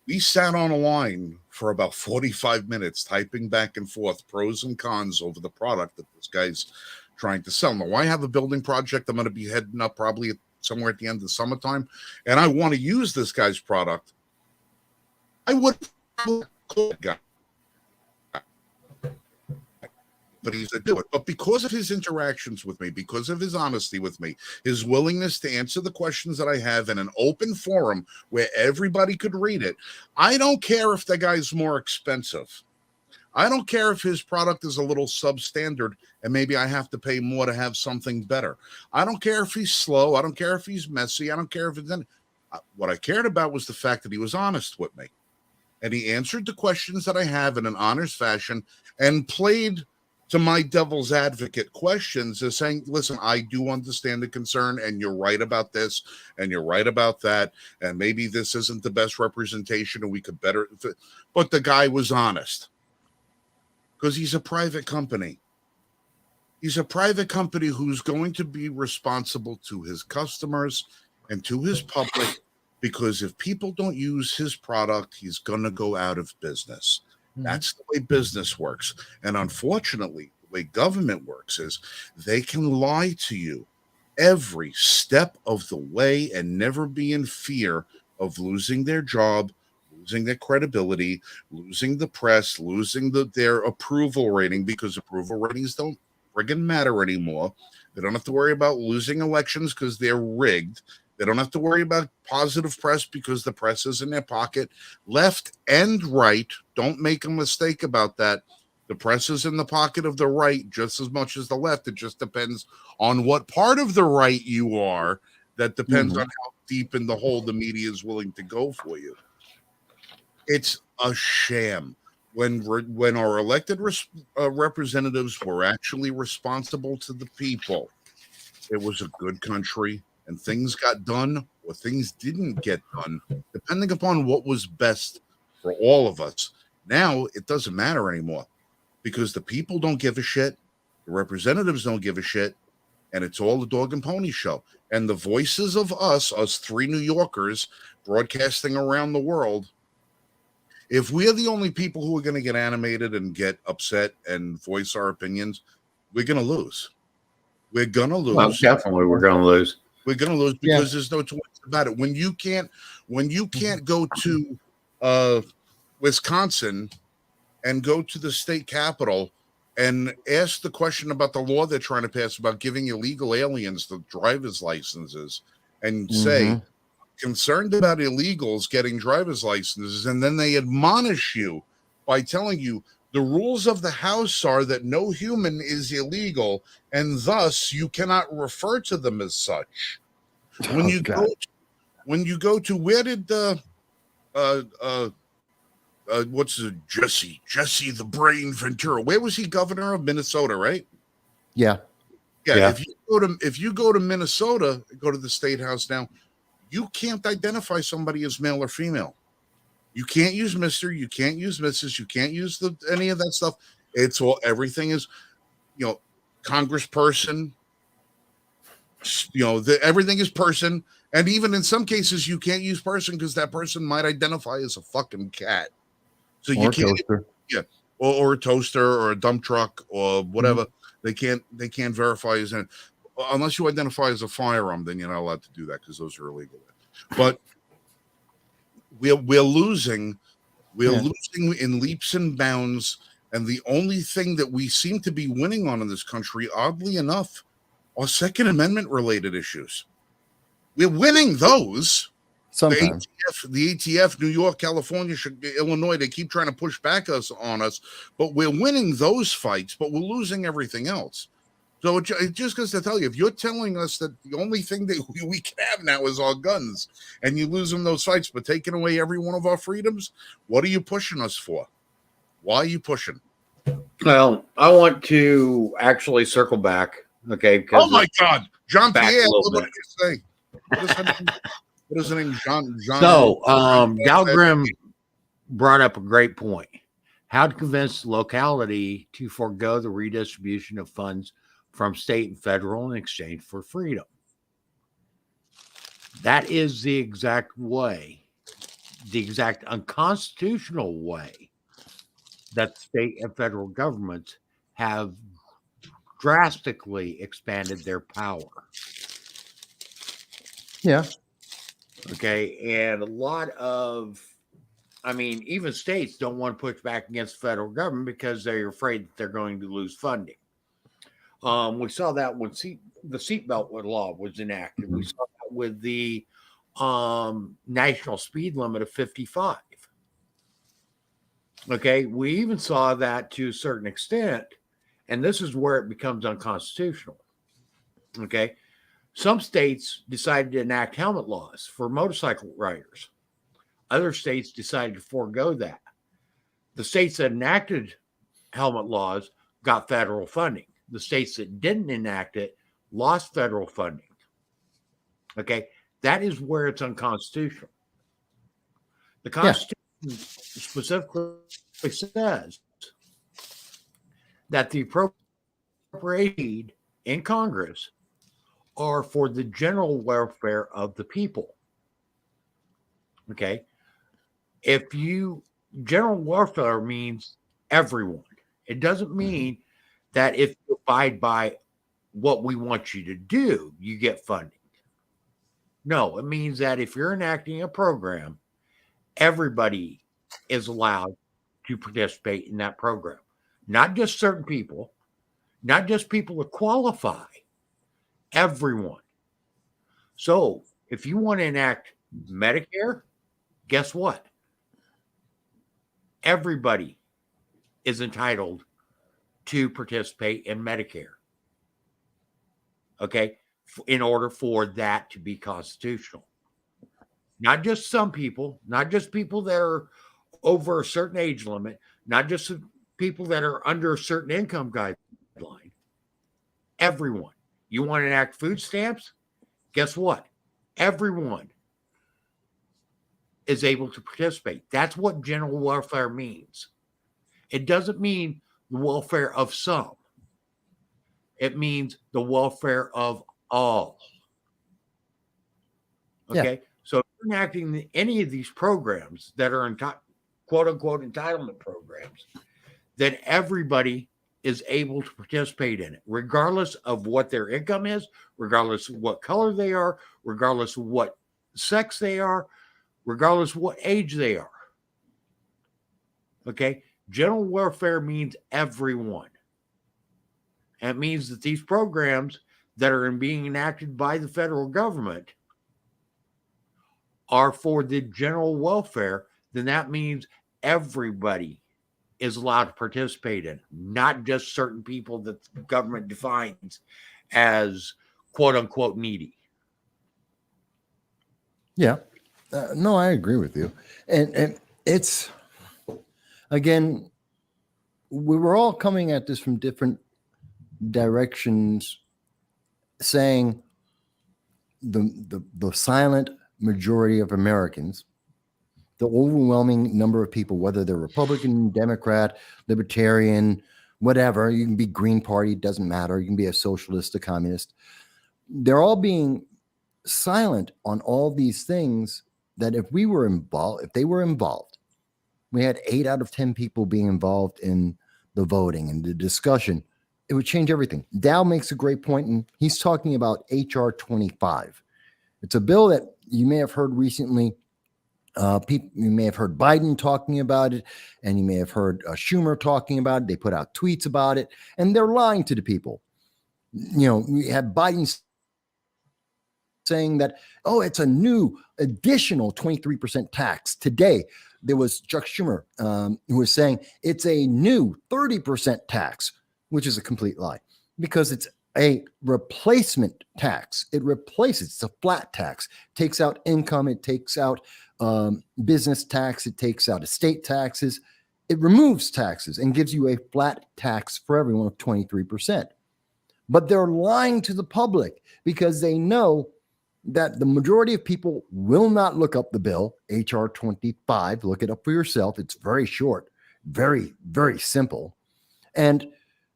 we sat on a line for about 45 minutes typing back and forth pros and cons over the product that this guy's trying to sell. Now, I have a building project I'm going to be heading up probably somewhere at the end of the summertime, and I want to use this guy's product. I would guy, but he's to do it. But because of his interactions with me, because of his honesty with me, his willingness to answer the questions that I have in an open forum where everybody could read it, I don't care if the guy's more expensive. I don't care if his product is a little substandard and maybe I have to pay more to have something better. I don't care if he's slow. I don't care if he's messy. I don't care if it's what I cared about was the fact that he was honest with me. And he answered the questions that I have in an honest fashion and played to my devil's advocate questions as saying, listen, I do understand the concern and you're right about this and you're right about that. And maybe this isn't the best representation and we could better. But the guy was honest because he's a private company. He's a private company who's going to be responsible to his customers and to his public. Because if people don't use his product, he's going to go out of business. That's the way business works. And unfortunately, the way government works is they can lie to you every step of the way and never be in fear of losing their job, losing their credibility, losing the press, losing their approval rating, because approval ratings don't friggin' matter anymore. They don't have to worry about losing elections because they're rigged. They don't have to worry about positive press because the press is in their pocket. Left and right, don't make a mistake about that. The press is in the pocket of the right just as much as the left. It just depends on what part of the right you are. That depends on how deep in the hole the media is willing to go for you. It's a sham. When our elected representatives were actually responsible to the people, it was a good country, and things got done or things didn't get done, depending upon what was best for all of us. Now it doesn't matter anymore because the people don't give a shit, the representatives don't give a shit, and it's all the dog and pony show. And the voices of us three New Yorkers broadcasting around the world, if we're the only people who are going to get animated and get upset and voice our opinions, we're going to lose. We're going to lose. Well, definitely, we're going to lose. We're going to lose because there's no choice about it. When you can't go to Wisconsin and go to the state capitol and ask the question about the law they're trying to pass about giving illegal aliens the driver's licenses and say, concerned about illegals getting driver's licenses, and then they admonish you by telling you the rules of the house are that no human is illegal and thus you cannot refer to them as such. When you go to where did the what's the Jesse the Brain Ventura, where was he governor of Minnesota, right? Yeah. If you go to Minnesota, go to the state house now, you can't identify somebody as male or female. You can't use Mr. You can't use Mrs. You can't use any of that stuff. It's all, everything is, congressperson, everything is person. And even in some cases, you can't use person because that person might identify as a fucking cat. So you can't, or a toaster or a dump truck or whatever. They can't verify as an, unless you identify as a firearm, then you're not allowed to do that because those are illegal. But we're losing in leaps and bounds, and the only thing that we seem to be winning on in this country, oddly enough, are Second Amendment related issues. We're winning those. Sometimes the ATF, New York, California, Illinois, they keep trying to push back on us, but we're winning those fights, but we're losing everything else. So it just goes to tell you, if you're telling us that the only thing that we can have now is our guns, and you lose in those fights, but taking away every one of our freedoms, what are you pushing us for? Why are you pushing? Well, I want to actually circle back. Okay. Oh my God, John Pierre, what did you say? What is the name? John. So, Dalgrim brought up a great point. How to convince the locality to forego the redistribution of funds from state and federal in exchange for freedom. That is the exact way, the exact unconstitutional way that state and federal governments have drastically expanded their power. Yeah. Okay. And a lot of, even states don't want to push back against the federal government because they're afraid that they're going to lose funding. We saw that when the seatbelt law was enacted. We saw that with the national speed limit of 55. Okay. We even saw that to a certain extent, and this is where it becomes unconstitutional. Okay. Some states decided to enact helmet laws for motorcycle riders. Other states decided to forego that. The states that enacted helmet laws got federal funding. The states that didn't enact it lost federal funding. Okay, that is where it's unconstitutional. The Constitution specifically says that the appropriated in Congress are for the general welfare of the people. Okay, if you general welfare means everyone. It doesn't mean that if you abide by what we want you to do, you get funding. No, it means that if you're enacting a program, everybody is allowed to participate in that program, not just certain people, not just people that qualify, everyone. So if you want to enact Medicare, guess what? Everybody is entitled to participate in Medicare. Okay. In order for that to be constitutional, not just some people, not just people that are over a certain age limit, not just people that are under a certain income guideline, everyone. You want to enact food stamps? Guess what? Everyone is able to participate. That's what general welfare means. It doesn't mean the welfare of some, it means the welfare of all. Okay. Yeah. So if you're enacting any of these programs that are quote unquote entitlement programs, then everybody is able to participate in it, regardless of what their income is, regardless of what color they are, regardless of what sex they are, regardless of what age they are. Okay. General welfare means everyone. And it means that these programs that are being enacted by the federal government are for the general welfare. Then that means everybody is allowed to participate in, not just certain people that the government defines as quote unquote needy. Yeah. No, I agree with you. And it's, again, we were all coming at this from different directions, saying the silent majority of Americans, the overwhelming number of people, whether they're Republican, Democrat, Libertarian, whatever, you can be Green Party, it doesn't matter. You can be a socialist, a communist. They're all being silent on all these things that if we were involved, if they were involved, we had 8 out of 10 people being involved in the voting and the discussion, it would change everything. Dow makes a great point, and he's talking about HR 25. It's a bill that you may have heard recently. You may have heard Biden talking about it, and you may have heard Schumer talking about it. They put out tweets about it, and they're lying to the people. You know, we have Biden saying that, oh, it's a new additional 23% tax. Today, there was Chuck Schumer who was saying it's a new 30% tax, which is a complete lie because it's a replacement tax. It replaces, it's a flat tax, takes out income, it takes out business tax, it takes out estate taxes, it removes taxes and gives you a flat tax for everyone of 23%. But they're lying to the public because they know that the majority of people will not look up the bill, HR 25. Look it up for yourself. It's very short, very, very simple. And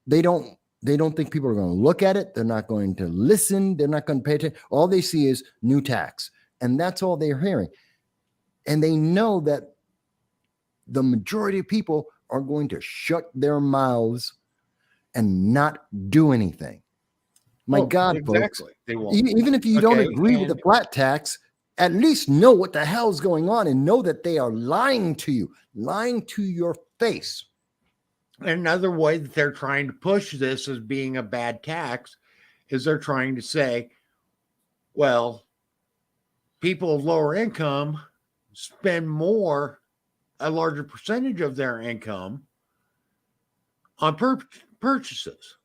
they don't think people are going to look at it. They're not going to listen. They're not going to pay attention. All they see is new tax. And that's all they're hearing. And they know that the majority of people are going to shut their mouths and not do anything. My God, exactly. Folks, even if you don't agree with the flat tax, at least know what the hell is going on and know that they are lying to you, lying to your face. Another way that they're trying to push this as being a bad tax is they're trying to say, well, people of lower income spend a larger percentage of their income on purchases,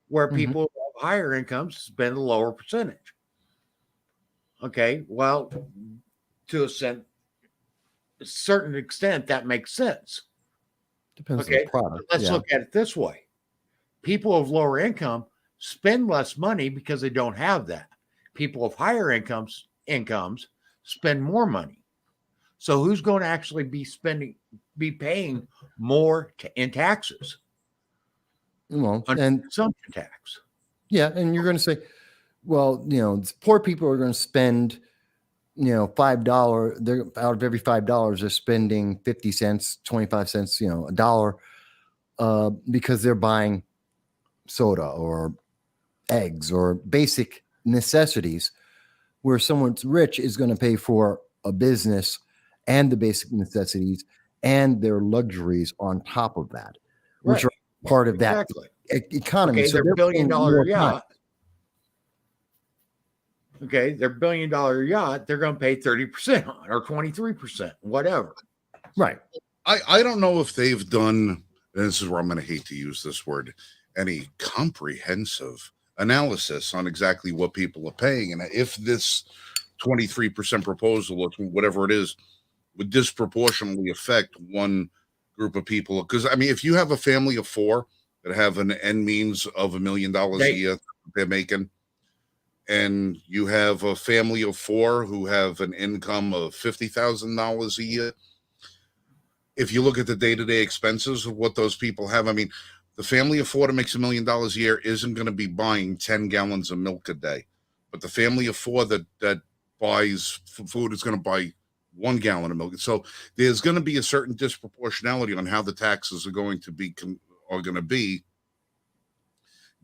where people of higher incomes spend a lower percentage. Okay, well, to a certain extent, that makes sense. Depends on the product. Let's look at it this way. People of lower income spend less money because they don't have that. People of higher incomes spend more money. So who's going to actually be paying more in taxes? Well, and consumption tax. Yeah, and you're going to say, well, poor people are going to spend $5, they're out of every $5, they're spending 50 cents, 25 cents, a dollar, because they're buying soda or eggs or basic necessities, where someone's rich is going to pay for a business and the basic necessities and their luxuries on top of that, which Right. are part of Exactly. that economy. Okay, So their they're billion paying dollar more time. yacht. Okay, their $1 billion yacht, they're going to pay 30% on or 23%, whatever. Right. I don't know if they've done, and this is where I'm going to hate to use this word, any comprehensive analysis on exactly what people are paying. And if this 23% proposal, or whatever it is, would disproportionately affect one group of people. Because, I mean, if you have a family of four that have an end means of $1 million a year they're making, and you have a family of four who have an income of $50,000 a year, if you look at the day-to-day expenses of what those people have, I mean, the family of four that makes $1 million a year isn't going to be buying 10 gallons of milk a day, but the family of four that buys food is going to buy 1 gallon of milk. So there's going to be a certain disproportionality on how the taxes are going to be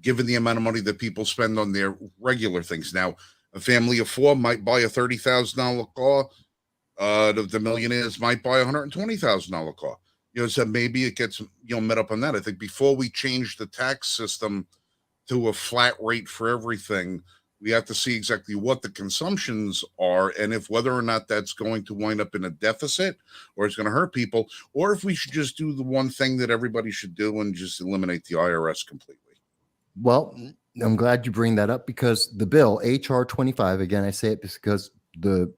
given the amount of money that people spend on their regular things. Now, a family of four might buy a $30,000 car. The millionaires might buy $120,000 car. So maybe it gets met up on that. I think before we change the tax system to a flat rate for everything, we have to see exactly what the consumptions are, and if whether or not that's going to wind up in a deficit or it's going to hurt people, or if we should just do the one thing that everybody should do and just eliminate the IRS completely. Well, I'm glad you bring that up, because the bill, HR 25, again, I say it because the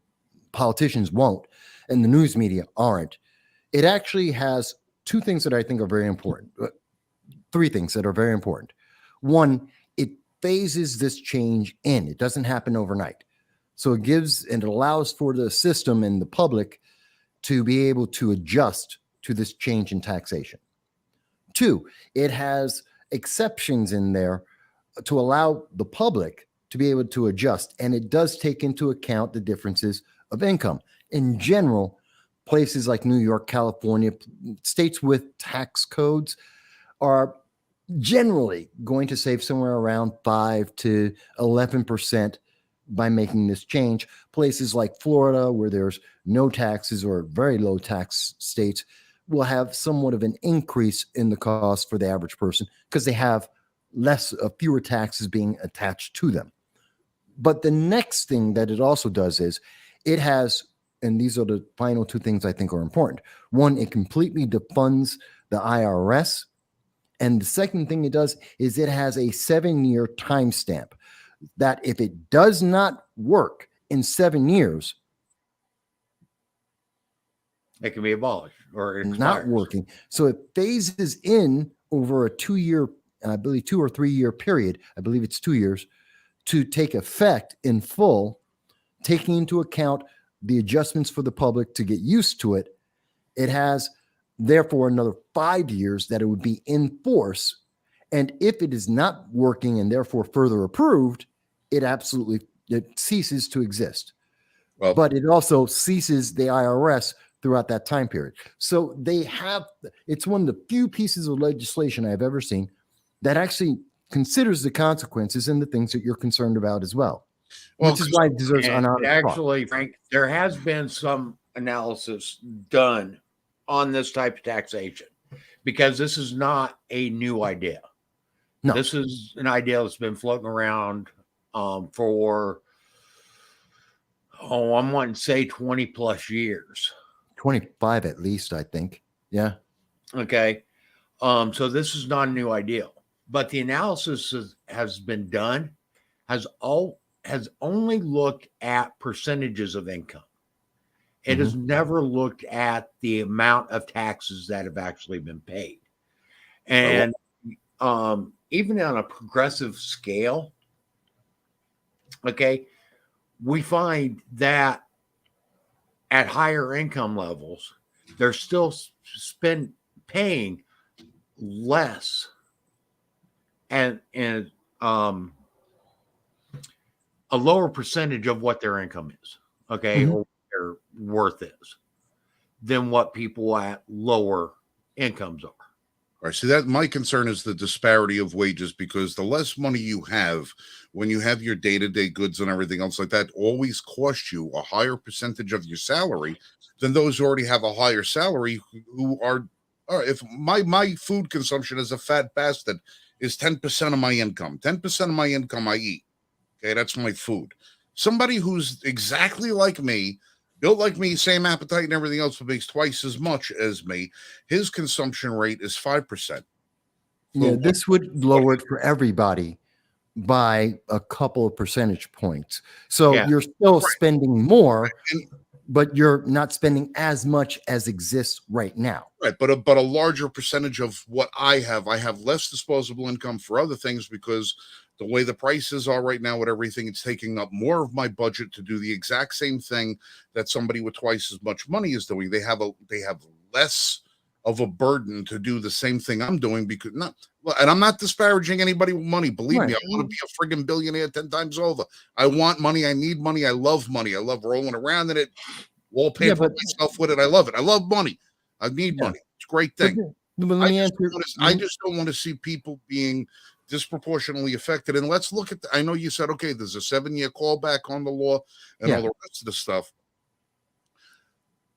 politicians won't and the news media aren't. It actually has two things that I think are very important. Three things that are very important. One, it phases this change in. It doesn't happen overnight. So it gives and it allows for the system and the public to be able to adjust to this change in taxation. Two, it has exceptions in there to allow the public to be able to adjust. And it does take into account the differences of income. In general, places like New York, California, states with tax codes are generally going to save somewhere around 5 to 11% by making this change. Places like Florida, where there's no taxes or very low tax states, will have somewhat of an increase in the cost for the average person because they have fewer taxes being attached to them. But the next thing that it also does is it has, and these are the final two things I think are important. One, it completely defunds the IRS. And the second thing it does is it has a 7-year timestamp that if it does not work in 7 years, it can be abolished or expires. Not working. So it phases in over a 2-year, I believe 2 or 3 year period. I believe it's 2 years to take effect in full, taking into account the adjustments for the public to get used to it. It has therefore another 5 years that it would be in force. And if it is not working and therefore further approved, it ceases to exist. Well, but it also ceases the IRS throughout that time period. So it's one of the few pieces of legislation I've ever seen that actually considers the consequences and the things that you're concerned about as well. Which is why it deserves an honest actually, Frank, there has been some analysis done on this type of taxation because this is not a new idea. No. This is an idea that's been floating around for, I'm wanting to say 20 plus years. 25 at least, I think. Yeah. Okay. So this is not a new idea, but the analysis has been done, has only looked at percentages of income. It has never looked at the amount of taxes that have actually been paid. And even on a progressive scale, okay, we find that at higher income levels, they're still paying less and a lower percentage of what their income is. okay, Mhm. or what their worth is, than what people at lower incomes are. All right. See, that my concern is the disparity of wages, because the less money you have when you have your day-to-day goods and everything else like that always cost you a higher percentage of your salary than those who already have a higher salary, who are if my food consumption as a fat bastard is 10% of my income. 10% of my income I eat. Okay, that's my food. Somebody who's exactly like me, built like me, same appetite and everything else, but makes twice as much as me, his consumption rate is 5%. Yeah, this would lower it for everybody by a couple of percentage points. So Yeah. you're still Right. spending more, And, but you're not spending as much as exists right now. right, but a larger percentage of what I have less disposable income for other things, because the way the prices are right now with everything, it's taking up more of my budget to do the exact same thing that somebody with twice as much money is doing. They have less of a burden to do the same thing I'm doing, because not well, and I'm not disparaging anybody with money. Believe me, Right. I want to be a friggin' billionaire 10 times over. I want money, I need money, I love money. I love rolling around in it, Yeah, wallpaper but myself with it. I love it. I love money. I need yeah, money. It's a great but, thing. but let me answer. I just don't want to see people being disproportionately affected. And let's look at I know you said, okay, there's a 7-year callback on the law and all Yeah, the rest of the stuff.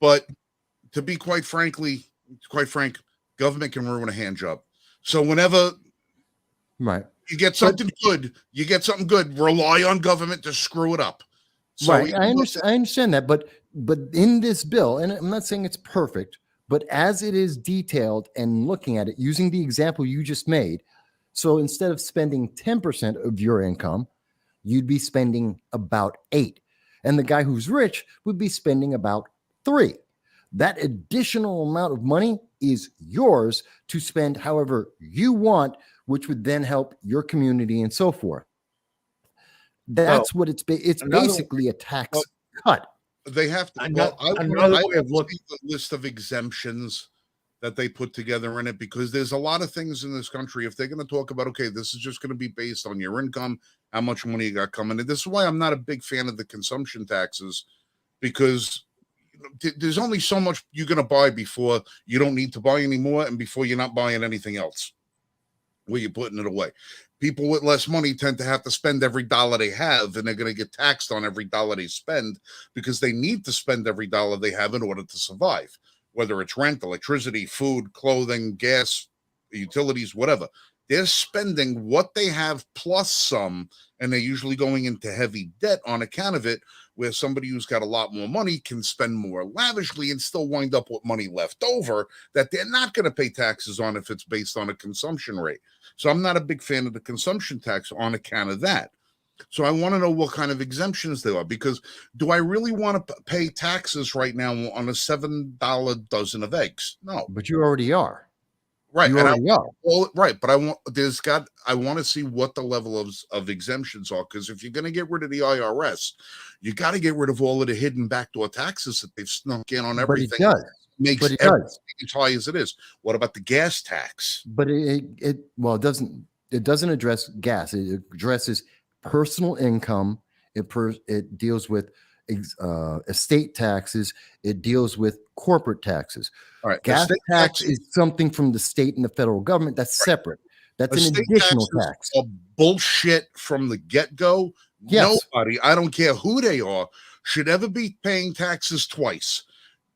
But to be quite frank, government can ruin a hand job. So whenever right. you get But something good, rely on government to screw it up. So right, I understand that, but in this bill, and I'm not saying it's perfect, but as it is detailed and looking at it using the example you just made, so instead of spending 10% of your income, you'd be spending about 8, and the guy who's rich would be spending about 3. That additional amount of money is yours to spend however you want, which would then help your community and so forth. So That's what it's another basically a well, tax cut. they have to. another, Well, I another way want of to looking. see the list of exemptions that they put together in it, because there's a lot of things in this country. If they're going to talk about, okay, this is just going to be based on your income, how much money you got coming in. This is why I'm not a big fan of the consumption taxes, because there's only so much you're going to buy before you don't need to buy anymore, and before you're not buying anything else, where you're putting it away. People with less money tend to have to spend every dollar they have, and they're going to get taxed on every dollar they spend, because they need to spend every dollar they have in order to survive, whether it's rent, electricity, food, clothing, gas, utilities, whatever. They're spending what they have plus some, and they're usually going into heavy debt on account of it, where somebody who's got a lot more money can spend more lavishly and still wind up with money left over that they're not going to pay taxes on if it's based on a consumption rate. So I'm not a big fan of the consumption tax on account of that. So I want to know what kind of exemptions there are, because do I really want to pay taxes right now on a $7 dozen of eggs? No. But you already are. Right. You And already are. right, but I want to see what the level of exemptions are, because if you're going to get rid of the IRS, you got to get rid of all of the hidden backdoor taxes that they've snuck in on But it everything. does. Makes But it everything does. as high as it is. What about the gas tax? But it doesn't address gas. It addresses personal income. It deals with estate taxes. It deals with corporate taxes. All right, Gas estate tax taxes, is something from the state and the federal government. That's separate. That's an estate additional taxes tax. are bullshit from the get-go. Yes. Nobody, I don't care who they are, should ever be paying taxes twice.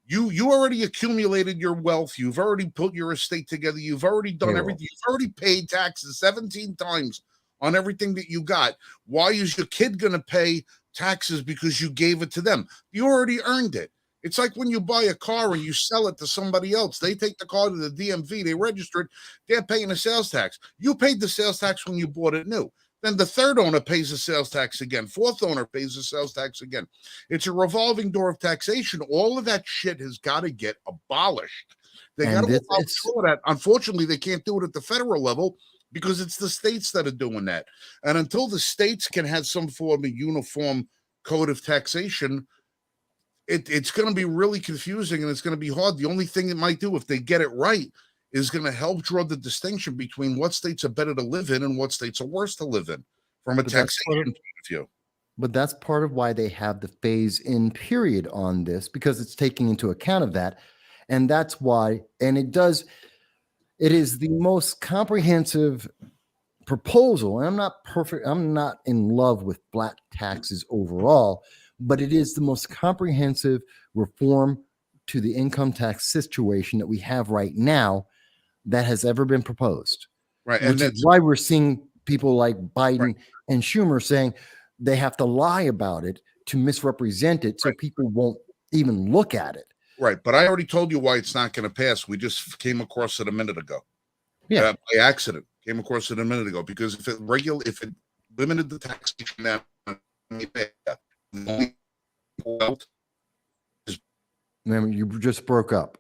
You already accumulated your wealth. You've already put your estate together. You've already done Payroll. everything. You've already paid taxes 17 times on everything that you got. Why is your kid going to pay taxes because you gave it to them? You already earned it. It's like when you buy a car and you sell it to somebody else. They take the car to the DMV, they register it, they're paying a sales tax. You paid the sales tax when you bought it new. Then the third owner pays the sales tax again. Fourth owner pays the sales tax again. It's a revolving door of taxation. All of that shit has got to get abolished. They got to abolish all of that. Unfortunately, they can't do it at the federal level because it's the states that are doing that. And until the states can have some form of uniform code of taxation, it's going to be really confusing, and it's going to be hard. The only thing it might do, if they get it right, is going to help draw the distinction between what states are better to live in and what states are worse to live in from a But that's taxation point of view. But that's part of why they have the phase in period on this, because it's taking into account of that. And that's why, and it is the most comprehensive proposal. And I'm not in love with flat taxes overall, but it is the most comprehensive reform to the income tax situation that we have right now that has ever been proposed. Right. And Which is that's why we're seeing people like Biden right. and Schumer saying they have to lie about it to misrepresent it so Right. people won't even look at it. Right. But I already told you why it's not going to pass. We just came across it a minute ago. Yeah. By accident. Came across it a minute ago because if it limited the taxation now, Remember, you just broke up.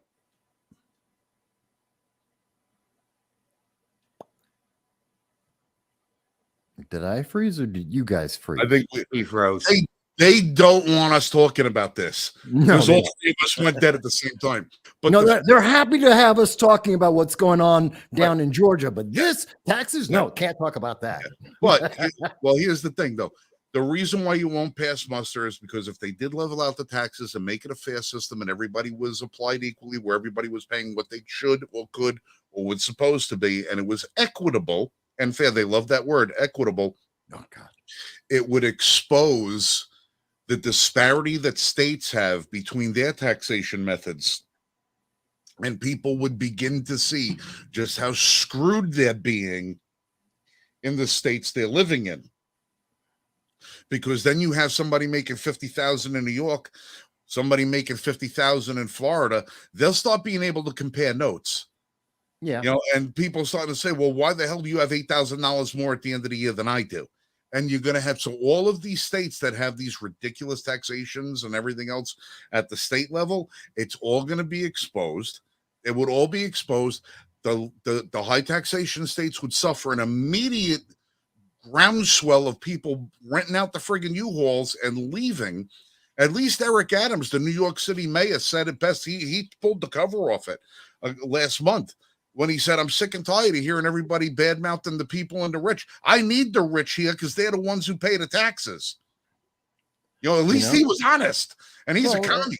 Did I freeze or did you guys freeze? I think He froze. they don't want us talking about this No, because they all don't. three of us went dead at the same time. But No, they're happy to have us talking about what's going on down in Georgia, but this taxes, no, can't talk about that. But well, here's the thing though. The reason why you won't pass muster is because if they did level out the taxes and make it a fair system and everybody was applied equally, where everybody was paying what they should or could or was supposed to be, and it was equitable and fair, they love that word, equitable. Oh God. It would expose the disparity that states have between their taxation methods. And people would begin to see just how screwed they're being in the states they're living in. Because then you have somebody making 50,000 in New York, somebody making 50,000 in Florida, they'll start being able to compare notes. Yeah. You know, and people starting to say, well, why the hell do you have $8,000 more at the end of the year than I do? And you're going to have, so all of these states that have these ridiculous taxations and everything else at the state level, it's all going to be exposed. It would all be exposed. The high taxation states would suffer an immediate groundswell of people renting out the friggin' U-Hauls and leaving. At least Eric Adams, the New York City mayor, said it best. He pulled the cover off it last month when he said, I'm sick and tired of hearing everybody bad-mouthing the people and the rich. I need the rich here because they're the ones who pay the taxes. You know, at least he was honest, and he's a commie.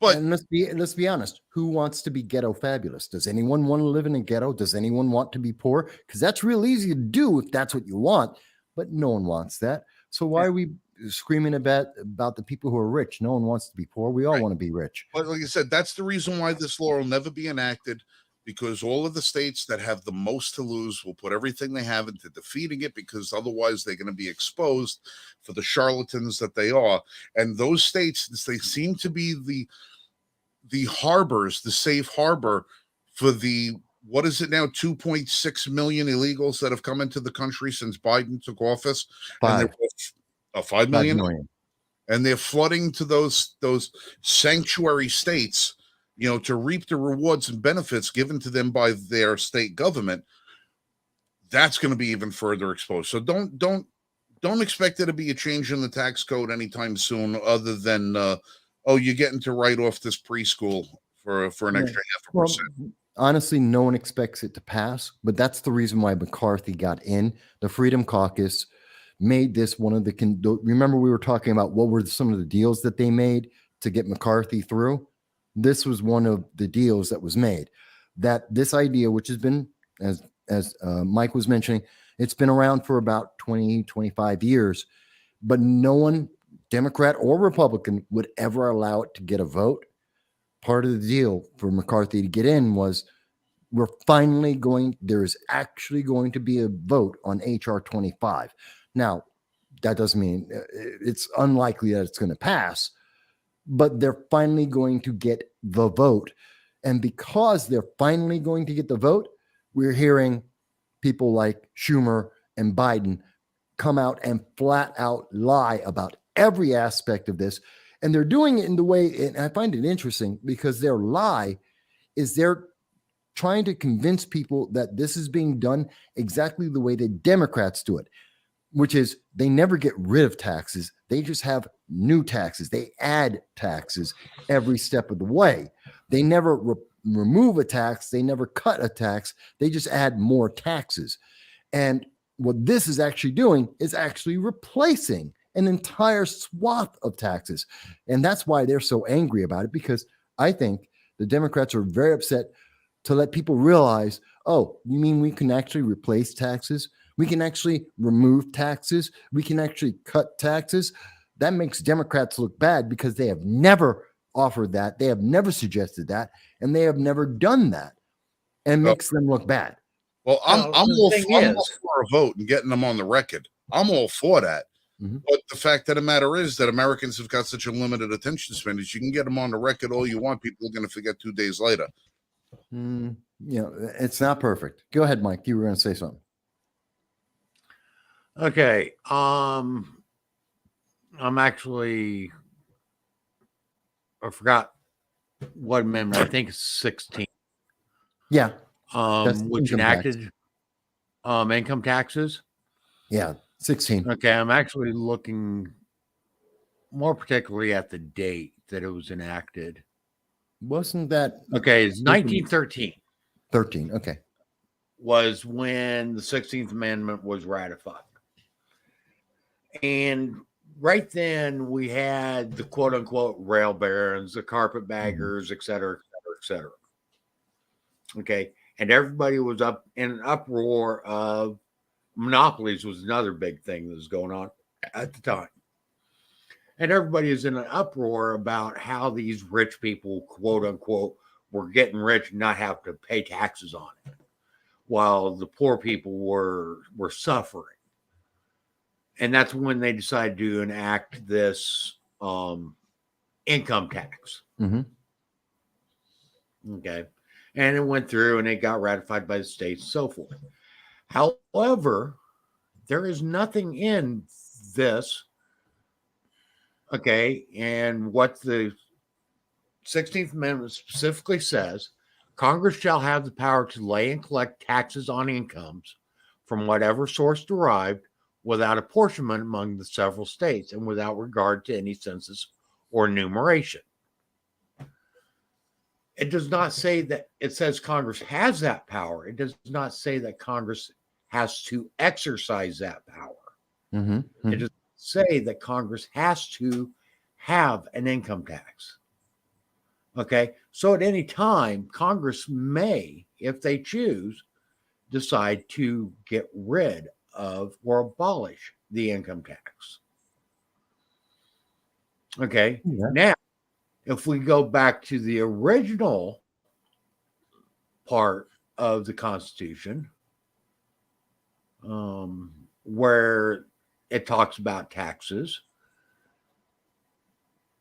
But and let's be honest. Who wants to be ghetto fabulous? Does anyone want to live in a ghetto? Does anyone want to be poor? Because that's real easy to do if that's what you want. But no one wants that. So why are we screaming about the people who are rich? No one wants to be poor. We all want to be rich. But like I said, that's the reason why this law will never be enacted, because all of the states that have the most to lose will put everything they have into defeating it, because otherwise they're going to be exposed for the charlatans that they are. And those states, they seem to be the harbors, the safe harbor for the, what is it now, 2.6 million illegals that have come into the country since Biden took office. 5 million. 5 million. And they're flooding to those sanctuary states, you know, to reap the rewards and benefits given to them by their state government. That's going to be even further exposed. So don't expect there to be a change in the tax code anytime soon, other than you're getting to write off this preschool for an extra 0.5%. Honestly, no one expects it to pass, but that's the reason why McCarthy got in. The Freedom Caucus made this one of the, remember we were talking about what were some of the deals that they made to get McCarthy through? This was one of the deals that was made. That this idea, which has been, as Mike was mentioning, it's been around for about 20, 25 years, but no one, Democrat or Republican, would ever allow it to get a vote. Part of the deal for McCarthy to get in was there is actually going to be a vote on HR 25. Now, that doesn't mean it's unlikely that it's going to pass, but they're finally going to get the vote. And because they're finally going to get the vote, we're hearing people like Schumer and Biden come out and flat out lie about every aspect of this. And they're doing it in the way, and I find it interesting because their lie is they're trying to convince people that this is being done exactly the way the Democrats do it, which is they never get rid of taxes. They just have new taxes. They add taxes every step of the way. They never remove a tax. They never cut a tax. They just add more taxes. And what this is actually doing is actually replacing an entire swath of taxes. And that's why they're so angry about it, because I think the Democrats are very upset to let people realize, oh, you mean we can actually replace taxes? We can actually remove taxes. We can actually cut taxes. That makes Democrats look bad because they have never offered that. They have never suggested that. And they have never done that. And Well, makes them look bad. Well, I'm Well, I'm the all, thing I'm all is- for a vote and getting them on the record. I'm all for that. Mhm. But the fact of the matter is that Americans have got such a limited attention span. Is you can get them on the record all you want. People are going to forget 2 days later. It's not perfect. Go ahead, Mike. You were going to say something. Okay. I'm actually, I forgot what amendment. I think it's 16. Yeah. That's Which income tax. enacted income taxes. Yeah. 16. Okay. I'm actually looking more particularly at the date that it was enacted. Wasn't that Okay. It's 1913 13? Okay. was when the 16th Amendment was ratified. And right then we had the quote unquote rail barons, the carpetbaggers, et cetera, et cetera, et cetera. Okay. And everybody was up in an uproar of monopolies was another big thing that was going on at the time. And everybody is in an uproar about how these rich people, quote unquote, were getting rich and not have to pay taxes on it, while the poor people were suffering. And that's when they decided to enact this income tax. Mm-hmm. Okay. And it went through and it got ratified by the states and so forth. However, there is nothing in this. Okay. And what the 16th Amendment specifically says, Congress shall have the power to lay and collect taxes on incomes from whatever source derived without apportionment among the several states and without regard to any census or enumeration. It does not say that. It says Congress has that power. It does not say that Congress has to exercise that power. Mm-hmm. It does say that Congress has to have an income tax. Okay. So at any time, Congress may, if they choose, decide to get rid of or abolish the income tax. Okay. Yeah. Now, if we go back to the original part of the Constitution, where it talks about taxes,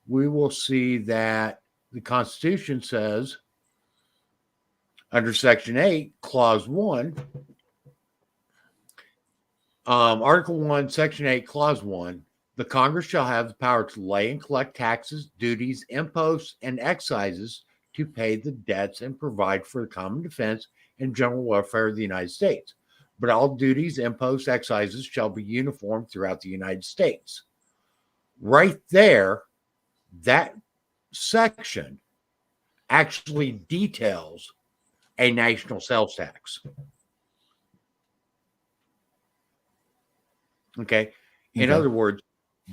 we will see that the Constitution says under Section 8, Clause 1, Article 1, Section 8, Clause 1, the Congress shall have the power to lay and collect taxes, duties, imposts, and excises to pay the debts and provide for the common defense and general welfare of the United States. But all duties, imposts, excises shall be uniform throughout the United States. Right there, that section actually details a national sales tax. Okay. In other words,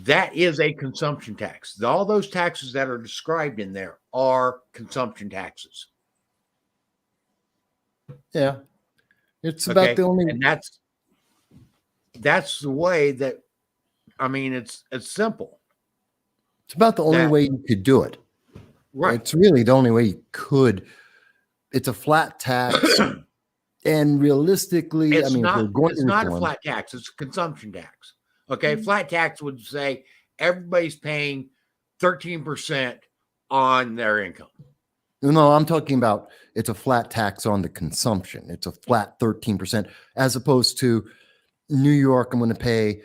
that is a consumption tax. All those taxes that are described in there are consumption taxes. Yeah. It's about the only. And that's the way that, I mean, it's simple. It's about the only way you could do it. Right. It's really the only way you could. It's a flat tax. And realistically, It's I mean, not, if we're going it's to not reform, a flat tax, it's a consumption tax. Okay. Flat tax would say everybody's paying 13% on their income. No, I'm talking about it's a flat tax on the consumption. It's a flat 13%, as opposed to New York. I'm going to pay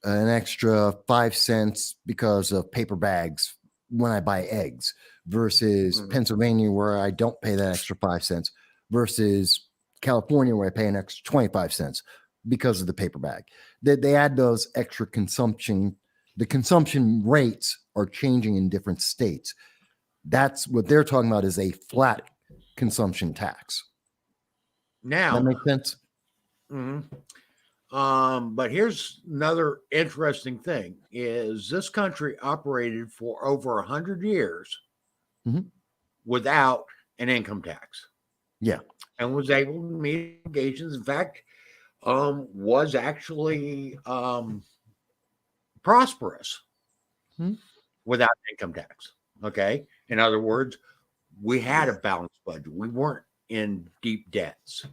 an extra 5 cents because of paper bags when I buy eggs, versus Pennsylvania, where I don't pay that extra 5 cents, versus California, where I pay an extra 25 cents because of the paper bag. They add those extra consumption. The consumption rates are changing in different states. That's what they're talking about, is a flat consumption tax. Now, That makes sense? But here's another interesting thing: is this country operated for over 100 years Mhm. without an income tax Yeah. and was able to meet obligations. In fact, was actually prosperous Hmm. without income tax. Okay. In other words, we had a balanced budget. We weren't in deep debts.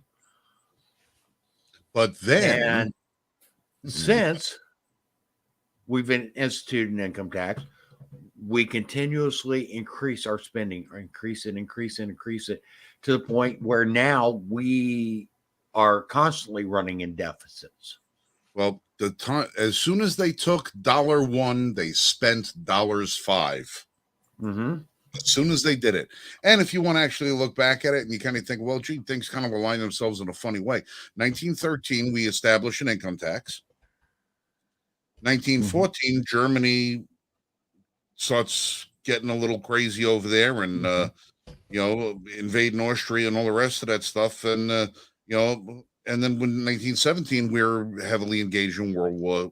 But then, And since we've been instituting income tax, we continuously increase our spending, or increase it to the point where now we are constantly running in deficits. well, the time as soon as they took $1, they spent $5. Mm-hmm. As soon as they did it. And if you want to actually look back at it and you kind of think, well, gee, things kind of align themselves in a funny way. 1913, we established an income tax. 1914, Germany starts getting a little crazy over there and, invading Austria and all the rest of that stuff. And, and then when 1917, we were heavily engaged in World War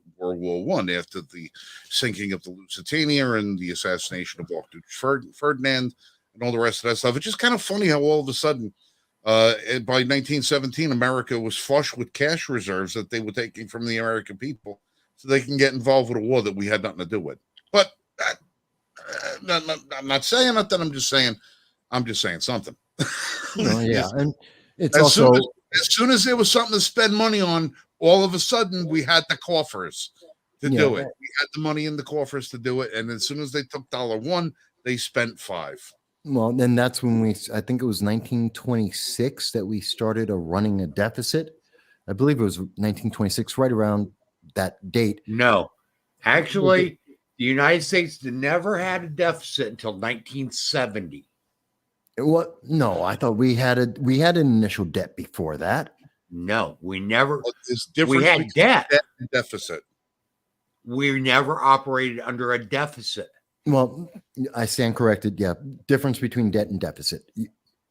I after the sinking of the Lusitania and the assassination of Archduke Ferdinand and all the rest of that stuff. It's just kind of funny how all of a sudden, by 1917, America was flush with cash reserves that they were taking from the American people so they can get involved with a war that we had nothing to do with. But I'm not saying nothing. I'm just saying something. Yeah, and it's As also soon as there was something to spend money on, all of a sudden we had the coffers to do it. We had the money in the coffers to do it, and as soon as they took $1, they spent $5. Well, then that's when I think it was 1926 that we started running a deficit. I believe it was 1926, right around that date. No, actually, the United States never had a deficit until 1970. What? No, I thought we had an initial debt before that. No, we never. There's We difference had between debt. debt and deficit. We never operated under a deficit. Well, I stand corrected. Yeah, difference between debt and deficit.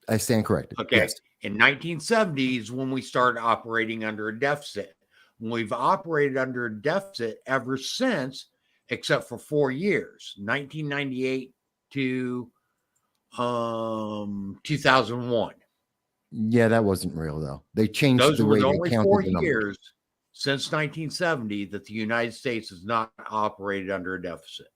I stand corrected. Okay. Yes. In 1970s, when we started operating under a deficit, we've operated under a deficit ever since, except for 4 years, 1998 to 2001. Yeah, that wasn't real though. They changed Those the were way the they only counted 4 the numbers. years since 1970 that the United States has not operated under a deficit.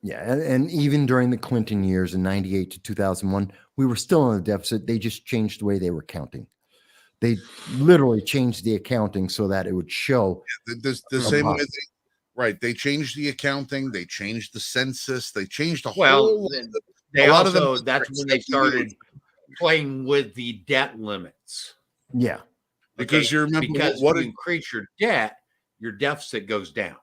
Yeah, and even during the Clinton years in 98 to 2001, we were still in a deficit. They just changed the way they were counting. They literally changed the accounting so that it would show. The same way right. They changed the accounting, they changed the census, they changed the whole they a lot of them also that's when they started playing with the debt limits. Yeah. Because you remember because what you increase your debt, your deficit goes down.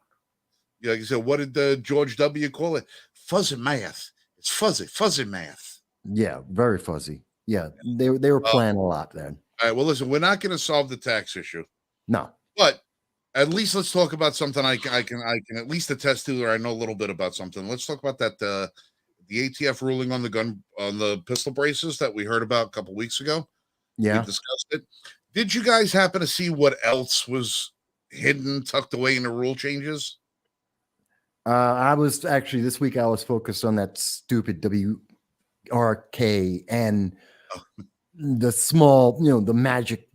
Yeah, like I said, what did George W. call it? Fuzzy math. It's fuzzy math. Yeah, very fuzzy. Yeah, they were playing a lot then. All right, well, listen, we're not going to solve the tax issue. No. But at least let's talk about something I can at least attest to, or I know a little bit about something. Let's talk about that the ATF ruling on the pistol braces that we heard about a couple weeks ago. Yeah. We discussed it. Did you guys happen to see what else was hidden, tucked away in the rule changes? I was actually this week I was focused on that stupid WRK and the small, the magic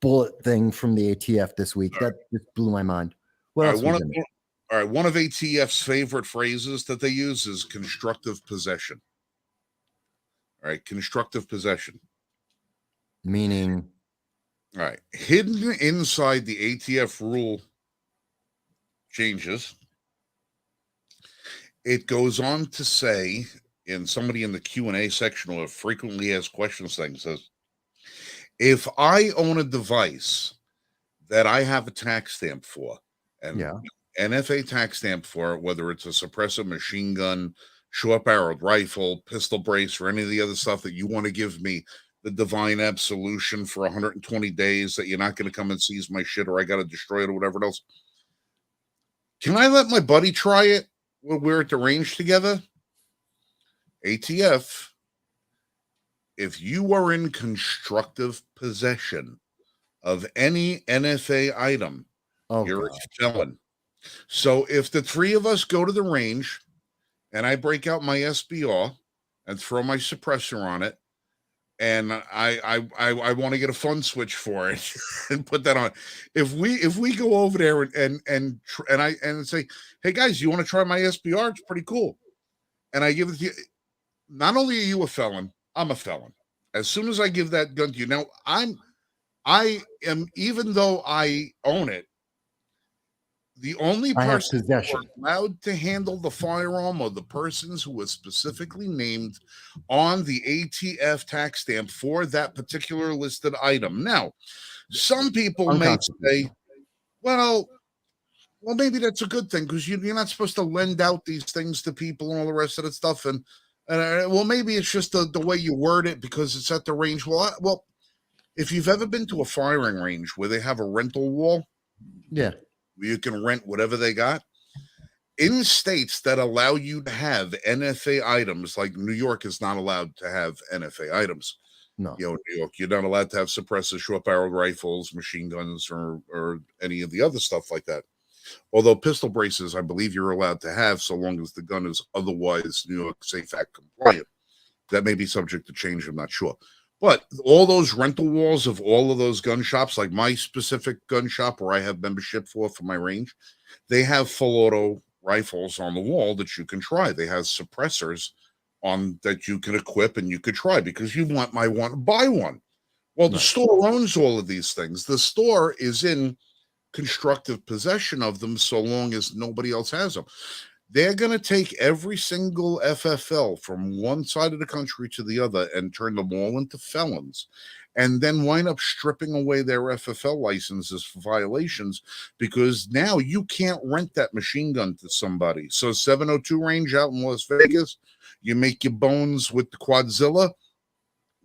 bullet thing from the ATF this week. That just blew my mind. What else was in it? All right, one of ATF's favorite phrases that they use is constructive possession. All right, constructive possession. Meaning? All right, hidden inside the ATF rule changes, it goes on to say, and somebody in the Q&A section or frequently asked questions thing says, if I own a device that I have a tax stamp for, and NFA tax stamp for, whether it's a suppressor, machine gun, short-barreled rifle, pistol brace, or any of the other stuff that you want to give me the divine absolution for 120 days that you're not going to come and seize my shit or I got to destroy it or whatever else. Can I let my buddy try it when we're at the range together? ATF, if you are in constructive possession of any NFA item Oh, You're God. a felon. So if the three of us go to the range and I break out my SBR and throw my suppressor on it, and I want to get a fun switch for it and put that on. If we go over there and say, hey guys, you want to try my SBR? It's pretty cool. And I give it to you. Not only are you a felon, I'm a felon. As soon as I give that gun to you, now I am, even though I own it, the only I have person who possession. are allowed to handle the firearm are the persons who were specifically named on the ATF tax stamp for that particular listed item. Now, some people may say, Unconstitutional. well, maybe that's a good thing because you're not supposed to lend out these things to people and all the rest of the stuff. And well, maybe it's just the way you word it because it's at the range. Well, if you've ever been to a firing range where they have a rental wall, Yeah. where you can rent whatever they got, in states that allow you to have NFA items, like New York is not allowed to have NFA items. No. You know, New York, you're not allowed to have suppressors, short-barreled rifles, machine guns, or any of the other stuff like that. Although pistol braces, I believe you're allowed to have so long as the gun is otherwise New York Safe Act compliant. That may be subject to change, I'm not sure. But all those rental walls of all of those gun shops, like my specific gun shop where I have membership for my range, they have full auto rifles on the wall that you can try. They have suppressors on that you can equip and you could try because you might want to buy one. Well, the Right. store owns all of these things. The store is in constructive possession of them so long as nobody else has them. They're going to take every single FFL from one side of the country to the other and turn them all into felons and then wind up stripping away their FFL licenses for violations because now you can't rent that machine gun to somebody. So 702 range out in Las Vegas, you make your bones with the Quadzilla,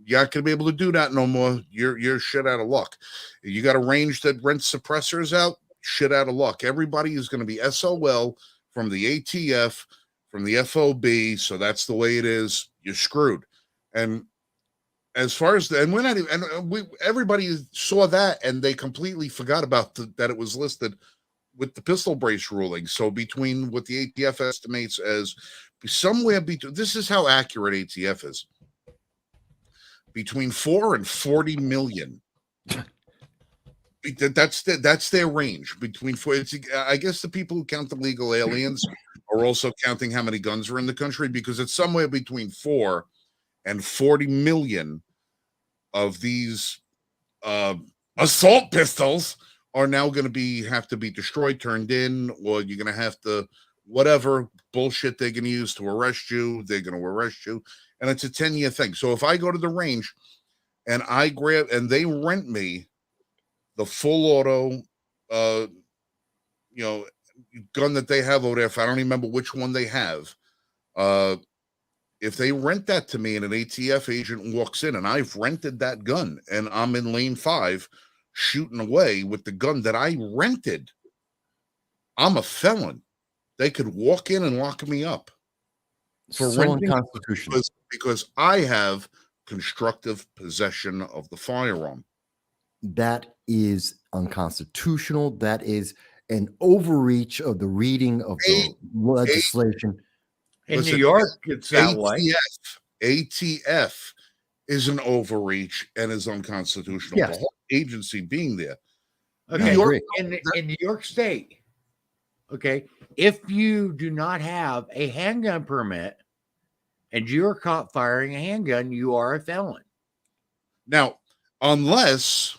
you're not going to be able to do that no more. You're shit out of luck. You got a range that rents suppressors out, shit out of luck. Everybody is going to be SOL from the ATF, from the FOB. So that's the way it is. You're screwed. And as far as and we're not even, and everybody saw that and they completely forgot about that it was listed with the pistol brace ruling. So between what the ATF estimates as somewhere between, this is how accurate ATF is, between 4 and 40 million. That's their range between 4. I guess the people who count the legal aliens are also counting how many guns are in the country because it's somewhere between 4 and 40 million of these assault pistols are now going to have to be destroyed, turned in, or you're going to have to whatever bullshit they're going to use to arrest you. They're going to arrest you, and it's a 10-year thing. So if I go to the range and I grab and they rent me the full auto, gun that they have over there. If I don't remember which one they have, if they rent that to me and an ATF agent walks in and I've rented that gun and I'm in lane 5 shooting away with the gun that I rented, I'm a felon. They could walk in and lock me up for So renting unconstitutional. because I have constructive possession of the firearm. That is unconstitutional. That is an overreach of the reading of the legislation. In Listen, New York, it's that way. ATF is an overreach and is unconstitutional. Yes. The whole agency being there. Okay, I agree. in New York State, okay, if you do not have a handgun permit and you are caught firing a handgun, you are a felon. Now, unless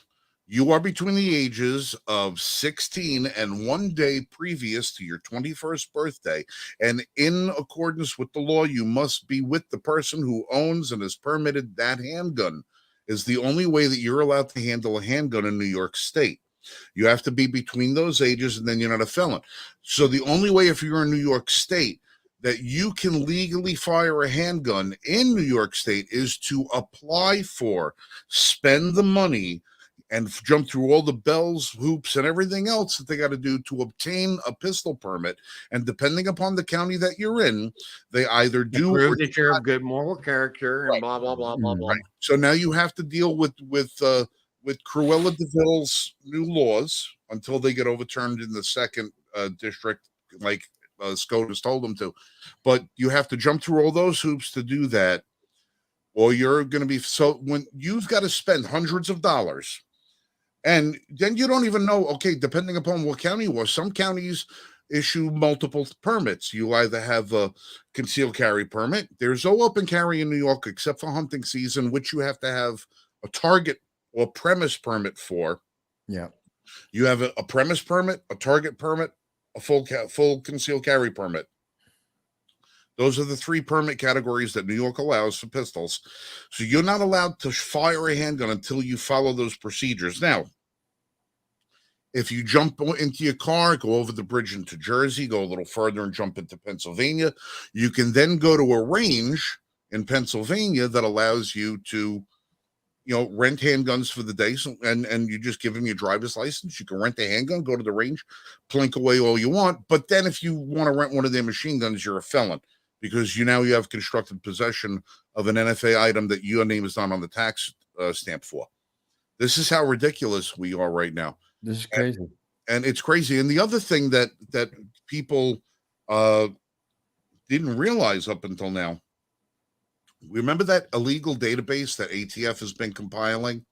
you are between the ages of 16 and 1 day previous to your 21st birthday, and in accordance with the law, you must be with the person who owns and has permitted that handgun, is the only way that you're allowed to handle a handgun in New York State. You have to be between those ages, and then you're not a felon. So the only way, if you're in New York State, that you can legally fire a handgun in New York State is to apply for, spend the money, and jump through all the bells, hoops, and everything else that they got to do to obtain a pistol permit. And depending upon the county that you're in, they either do or prove that you're of good moral character and blah blah blah blah blah. right. So now you have to deal with with Cruella DeVille's new laws until they get overturned in the second district, like SCOTUS told them to. But you have to jump through all those hoops to do that, or you're going to be when you've got to spend hundreds of dollars, and then you don't even know. Okay, depending upon what county you are, some counties issue multiple permits. You either have a concealed carry permit. There's no open carry in New York except for hunting season, which you have to have a target or premise permit for. Yeah. You have a premise permit, a target permit, a full concealed carry permit. Those are the 3 permit categories that New York allows for pistols. So you're not allowed to fire a handgun until you follow those procedures. Now, if you jump into your car, go over the bridge into Jersey, go a little further and jump into Pennsylvania, you can then go to a range in Pennsylvania that allows you to, rent handguns for the day. So, and you just give them your driver's license. You can rent a handgun, go to the range, plink away all you want. But then if you want to rent one of their machine guns, you're a felon because you have constructive possession of an NFA item that your name is not on the tax stamp for. This is how ridiculous we are right now. This is crazy. And it's crazy. And the other thing that people didn't realize up until now, remember that illegal database that ATF has been compiling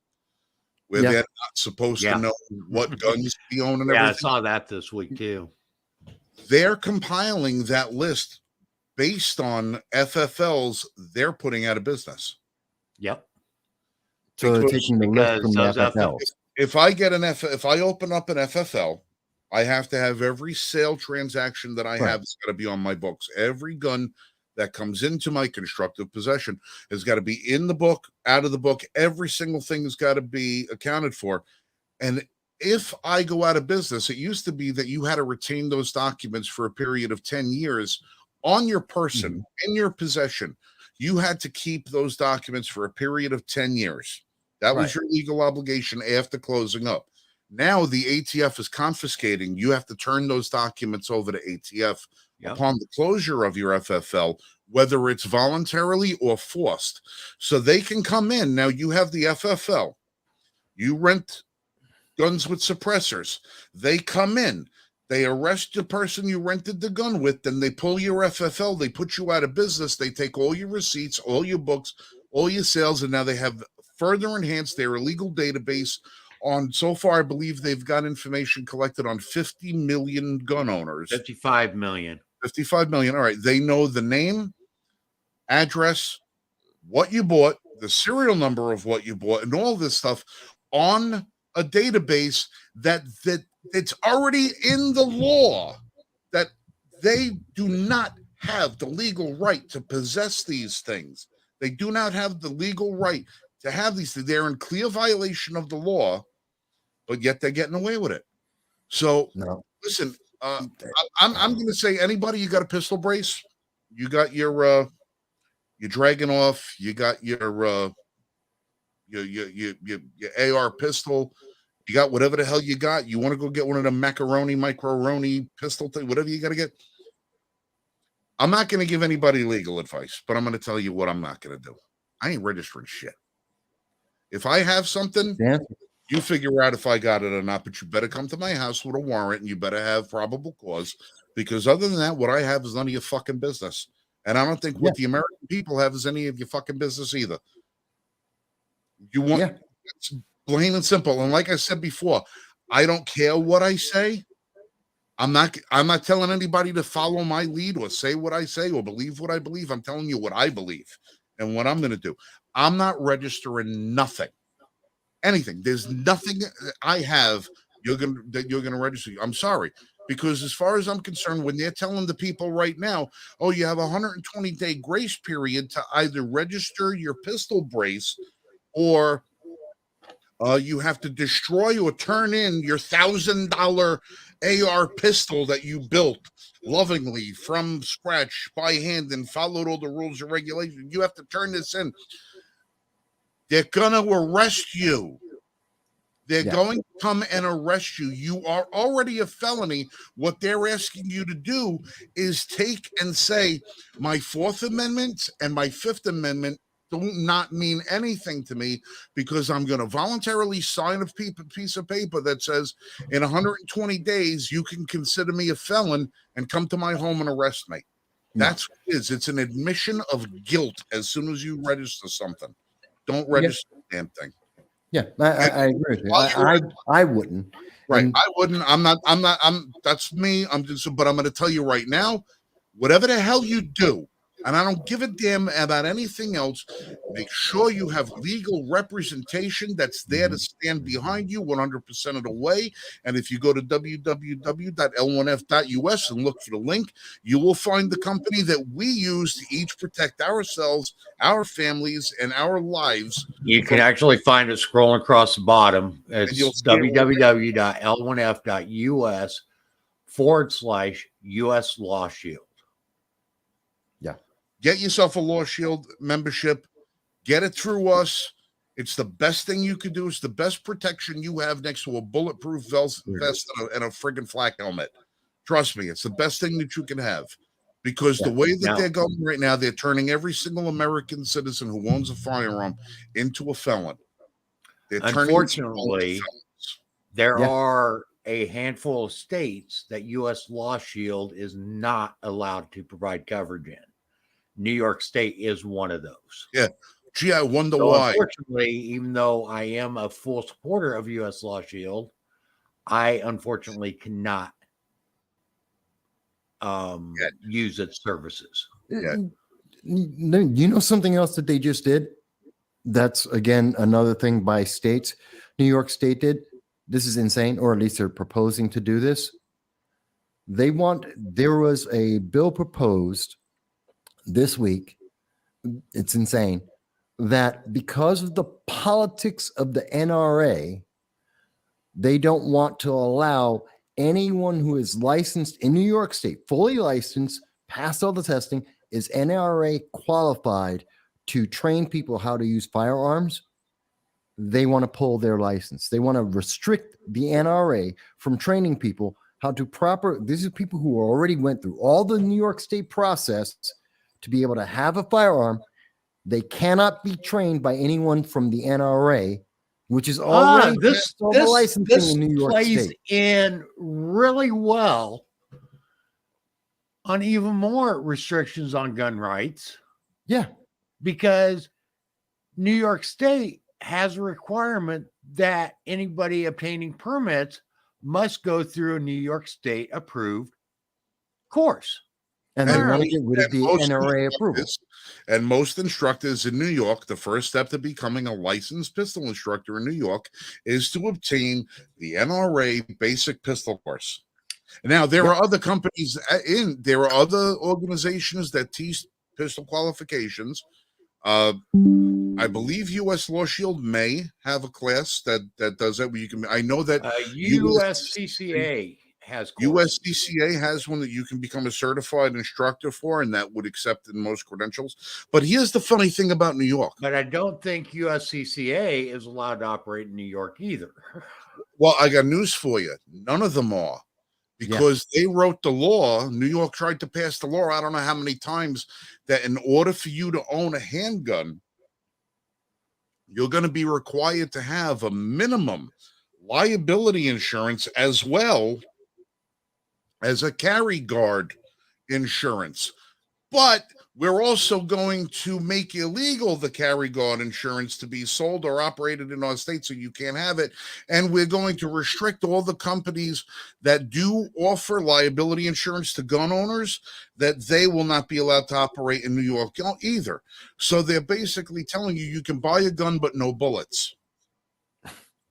where they're not supposed to know what guns you own and everything? I saw that this week too. They're compiling that list based on FFLs they're putting out of business. Yep. So they're taking the list from the FFL. If I open up an FFL, I have to have every sale transaction that I have has got to be on my books. Every gun that comes into my constructive possession has got to be in the book, out of the book. Every single thing has got to be accounted for. And if I go out of business, it used to be that you had to retain those documents for a period of 10 years on your person, in your possession. You had to keep those documents for a period of 10 years. That was your legal obligation after closing up. Now the ATF is confiscating. You have to turn those documents over to ATF upon the closure of your FFL, whether it's voluntarily or forced. So they can come in. Now you have the FFL. You rent guns with suppressors. They come in. They arrest the person you rented the gun with. Then they pull your FFL. They put you out of business. They take all your receipts, all your books, all your sales, and now they have further enhanced their illegal database on, so far, I believe they've got information collected on 50 million gun owners. 55 million. 55 million. All right. They know the name, address, what you bought, the serial number of what you bought, and all this stuff on a database that it's already in the law that they do not have the legal right to possess these things. They do not have the legal right to have these things. They're in clear violation of the law, but yet they're getting away with it. So listen, I'm going to say, anybody, you got a pistol brace, you got your Dragon off, you got your AR pistol, you got whatever the hell you got. You want to go get one of the micro-roni pistol thing, whatever you got to get. I'm not going to give anybody legal advice, but I'm going to tell you what I'm not going to do. I ain't registering shit. If I have something, you figure out if I got it or not, but you better come to my house with a warrant and you better have probable cause, because other than that, what I have is none of your fucking business. And I don't think what the American people have is any of your fucking business either. You want it's plain and simple. And like I said before, I don't care what I say. I'm not telling anybody to follow my lead or say what I say or believe what I believe. I'm telling you what I believe and what I'm going to do. I'm not registering nothing, anything. There's nothing I have that you're gonna register. I'm sorry, because as far as I'm concerned, when they're telling the people right now, oh, you have a 120-day grace period to either register your pistol brace or you have to destroy or turn in your $1,000 AR pistol that you built lovingly from scratch by hand and followed all the rules and regulations. You have to turn this in. They're going to arrest you. They're going to come and arrest you. You are already a felony. What they're asking you to do is take and say, my Fourth Amendment and my Fifth Amendment do not mean anything to me because I'm going to voluntarily sign a piece of paper that says in 120 days you can consider me a felon and come to my home and arrest me. That's what it is. It's an admission of guilt as soon as you register something. Don't register the damn thing. Yeah, I agree with you. I wouldn't. Right. And I wouldn't. That's me. But I'm going to tell you right now, whatever the hell you do, and I don't give a damn about anything else, make sure you have legal representation that's there to stand behind you 100% of the way. And if you go to www.l1f.us and look for the link, you will find the company that we use to each protect ourselves, our families, and our lives. You can actually find it scrolling across the bottom. And you'll It's see it right www.l1f.us/US Law Shield. Get yourself a Law Shield membership. Get it through us. It's the best thing you could do. It's the best protection you have next to a bulletproof vest and a friggin' flak helmet. Trust me, it's the best thing that you can have. Because the way that they're going right now, they're turning every single American citizen who owns a firearm into a felon. Unfortunately, there are a handful of states that U.S. Law Shield is not allowed to provide coverage in. New York State is one of those. Yeah. Gee, I wonder why. Unfortunately, even though I am a full supporter of U.S. Law Shield, I unfortunately cannot use its services. Yeah. You know something else that they just did? That's, again, another thing by states. New York State did. This is insane, or at least they're proposing to do this. There was a bill proposed this week, it's insane, that because of the politics of the NRA, they don't want to allow anyone who is licensed in New York State, fully licensed, passed all the testing, is NRA qualified to train people how to use firearms. They want to pull their license. They want to restrict the NRA from training people how to these are people who already went through all the New York State process to be able to have a firearm. They cannot be trained by anyone from the NRA, which is already this licensing in New York plays State. in really well on even more restrictions on gun rights. Yeah, because New York State has a requirement that anybody obtaining permits must go through a New York State approved course. and they want to get rid of the NRA approval. And most instructors in New York, the first step to becoming a licensed pistol instructor in New York is to obtain the NRA basic pistol course. Now, there are other companies there are other organizations that teach pistol qualifications. I believe U.S. Law Shield may have a class that does that. Where you can. I know that USCCA has courses. USCCA has one that you can become a certified instructor for, and that would accept in most credentials. But here's the funny thing about New York. But I don't think USCCA is allowed to operate in New York either. Well, I got news for you. None of them are. Because they wrote the law. New York tried to pass the law, I don't know how many times, that in order for you to own a handgun, you're going to be required to have a minimum liability insurance as well as a carry guard insurance. But we're also going to make illegal the carry guard insurance to be sold or operated in our state, so you can't have it. And we're going to restrict all the companies that do offer liability insurance to gun owners, that they will not be allowed to operate in New York either. So they're basically telling you can buy a gun, but no bullets.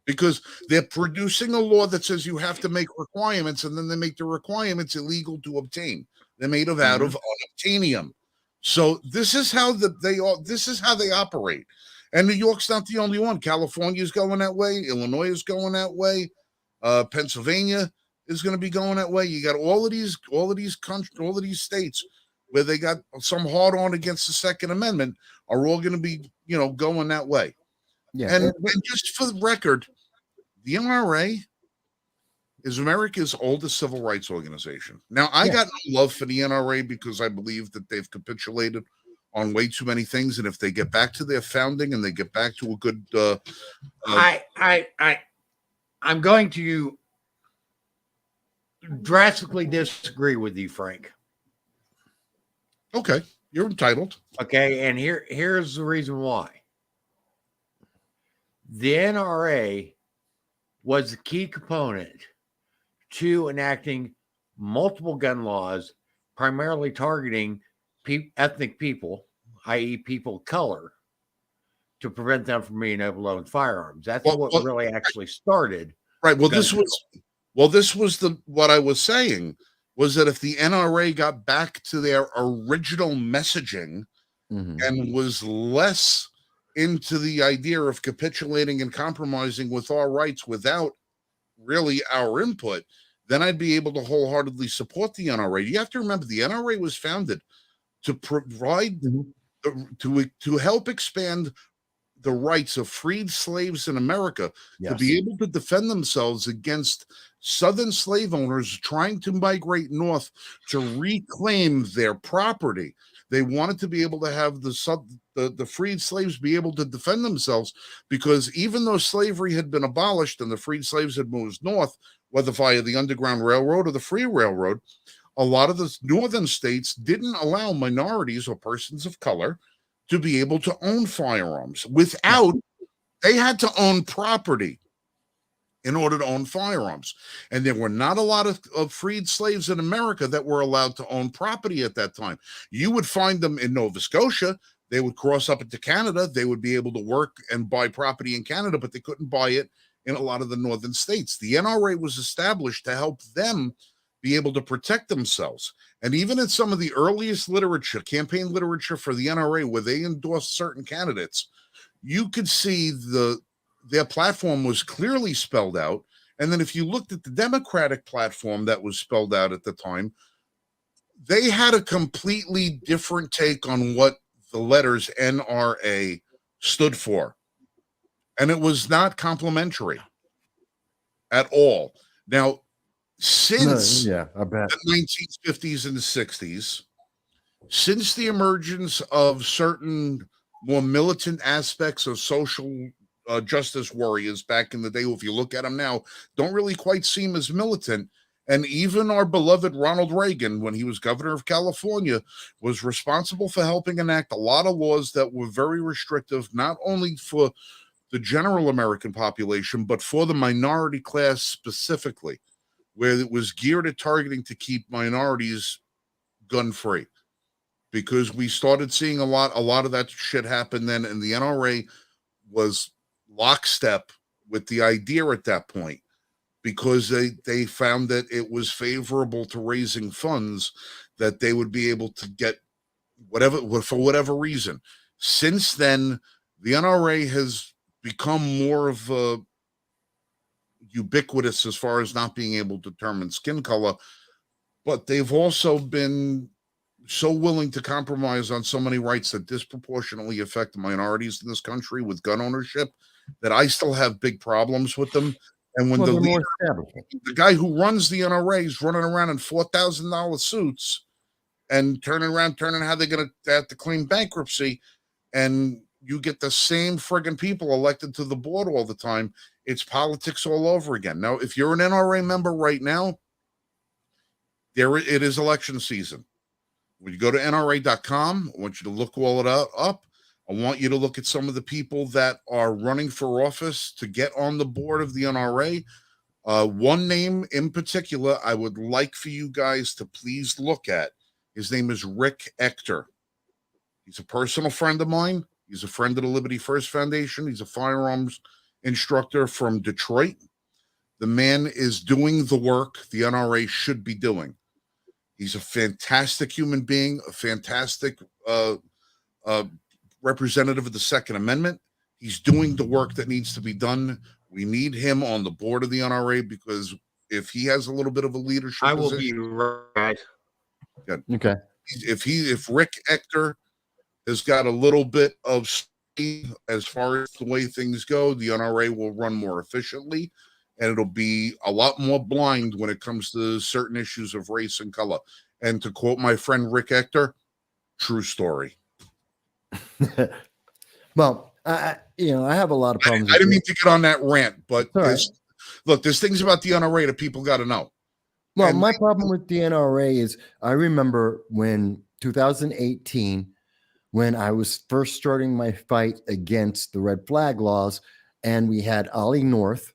Because they're producing a law that says you have to make requirements, and then they make the requirements illegal to obtain. They're made out of unobtainium. So this is how they operate. And New York's not the only one. California is going that way. Illinois is going that way. Pennsylvania is going to be going that way. You got all of these states where they got some hard on against the Second Amendment are all going to be, going that way. Yeah. And just for the record, the NRA is America's oldest civil rights organization. Now, I got no love for the NRA because I believe that they've capitulated on way too many things. And if they get back to their founding and they get back to a good, I'm going to drastically disagree with you, Frank. okay, you're entitled. Okay, and here's the reason why. The NRA was the key component to enacting multiple gun laws, primarily targeting ethnic people, i.e., people of color, to prevent them from being able to own firearms. That's what really actually started. Right. Well, this was what I was saying was that if the NRA got back to their original messaging and was less into the idea of capitulating and compromising with our rights without really our input, then I'd be able to wholeheartedly support the NRA. You have to remember the NRA was founded to provide to help expand the rights of freed slaves in America to be able to defend themselves against Southern slave owners trying to migrate north to reclaim their property. They wanted to be able to have the freed slaves be able to defend themselves, because even though slavery had been abolished and the freed slaves had moved north, whether via the Underground Railroad or the Free Railroad, a lot of the northern states didn't allow minorities or persons of color to be able to own firearms without, they had to own property in order to own firearms. And there were not a lot of freed slaves in America that were allowed to own property at that time. You would find them in Nova Scotia. They would cross up into Canada. They would be able to work and buy property in Canada, but they couldn't buy it in a lot of the northern states. The NRA was established to help them be able to protect themselves. And even in some of the earliest literature, campaign literature for the NRA, where they endorsed certain candidates, you could see their platform was clearly spelled out. And then if you looked at the Democratic platform that was spelled out at the time, they had a completely different take on what the letters NRA stood for. And it was not complimentary at all. Now, since I bet. the 1950s and the 60s, since the emergence of certain more militant aspects of social justice warriors back in the day, if you look at them now, don't really quite seem as militant. And even our beloved Ronald Reagan, when he was governor of California, was responsible for helping enact a lot of laws that were very restrictive, not only for the general American population, but for the minority class specifically, where it was geared at targeting to keep minorities gun-free. Because we started seeing a lot of that shit happen then, and the NRA was lockstep with the idea at that point, because they found that it was favorable to raising funds, that they would be able to get whatever, for whatever reason. Since then, the NRA has become more of a ubiquitous as far as not being able to determine skin color, but they've also been so willing to compromise on so many rights that disproportionately affect the minorities in this country with gun ownership, that I still have big problems with them. And when the guy who runs the NRA is running around in $4,000 suits and turning how they're going to have to claim bankruptcy, and you get the same friggin' people elected to the board all the time, it's politics all over again. Now, if you're an NRA member right now, it is election season. When you go to NRA.com, I want you to look all it up. I want you to look at some of the people that are running for office to get on the board of the NRA. One name in particular I would like for you guys to please look at. His name is Rick Ector. He's a personal friend of mine. He's a friend of the Liberty First Foundation. He's a firearms instructor from Detroit. The man is doing the work the NRA should be doing. He's a fantastic human being, a fantastic representative of the Second Amendment. He's doing the work that needs to be done. We need him on the board of the NRA, because if he has a little bit of a leadership I will position, be right. Good. Okay. If Rick Ector has got a little bit of speed as far as the way things go, the NRA will run more efficiently, and it'll be a lot more blind when it comes to certain issues of race and color. And to quote my friend Rick Ector, true story. Well, I have a lot of problems. I didn't mean to get on that rant, but All right. there's things about the NRA that people got to know. Well, And- my problem with the NRA is I remember when 2018, when I was first starting my fight against the red flag laws, and we had Ollie North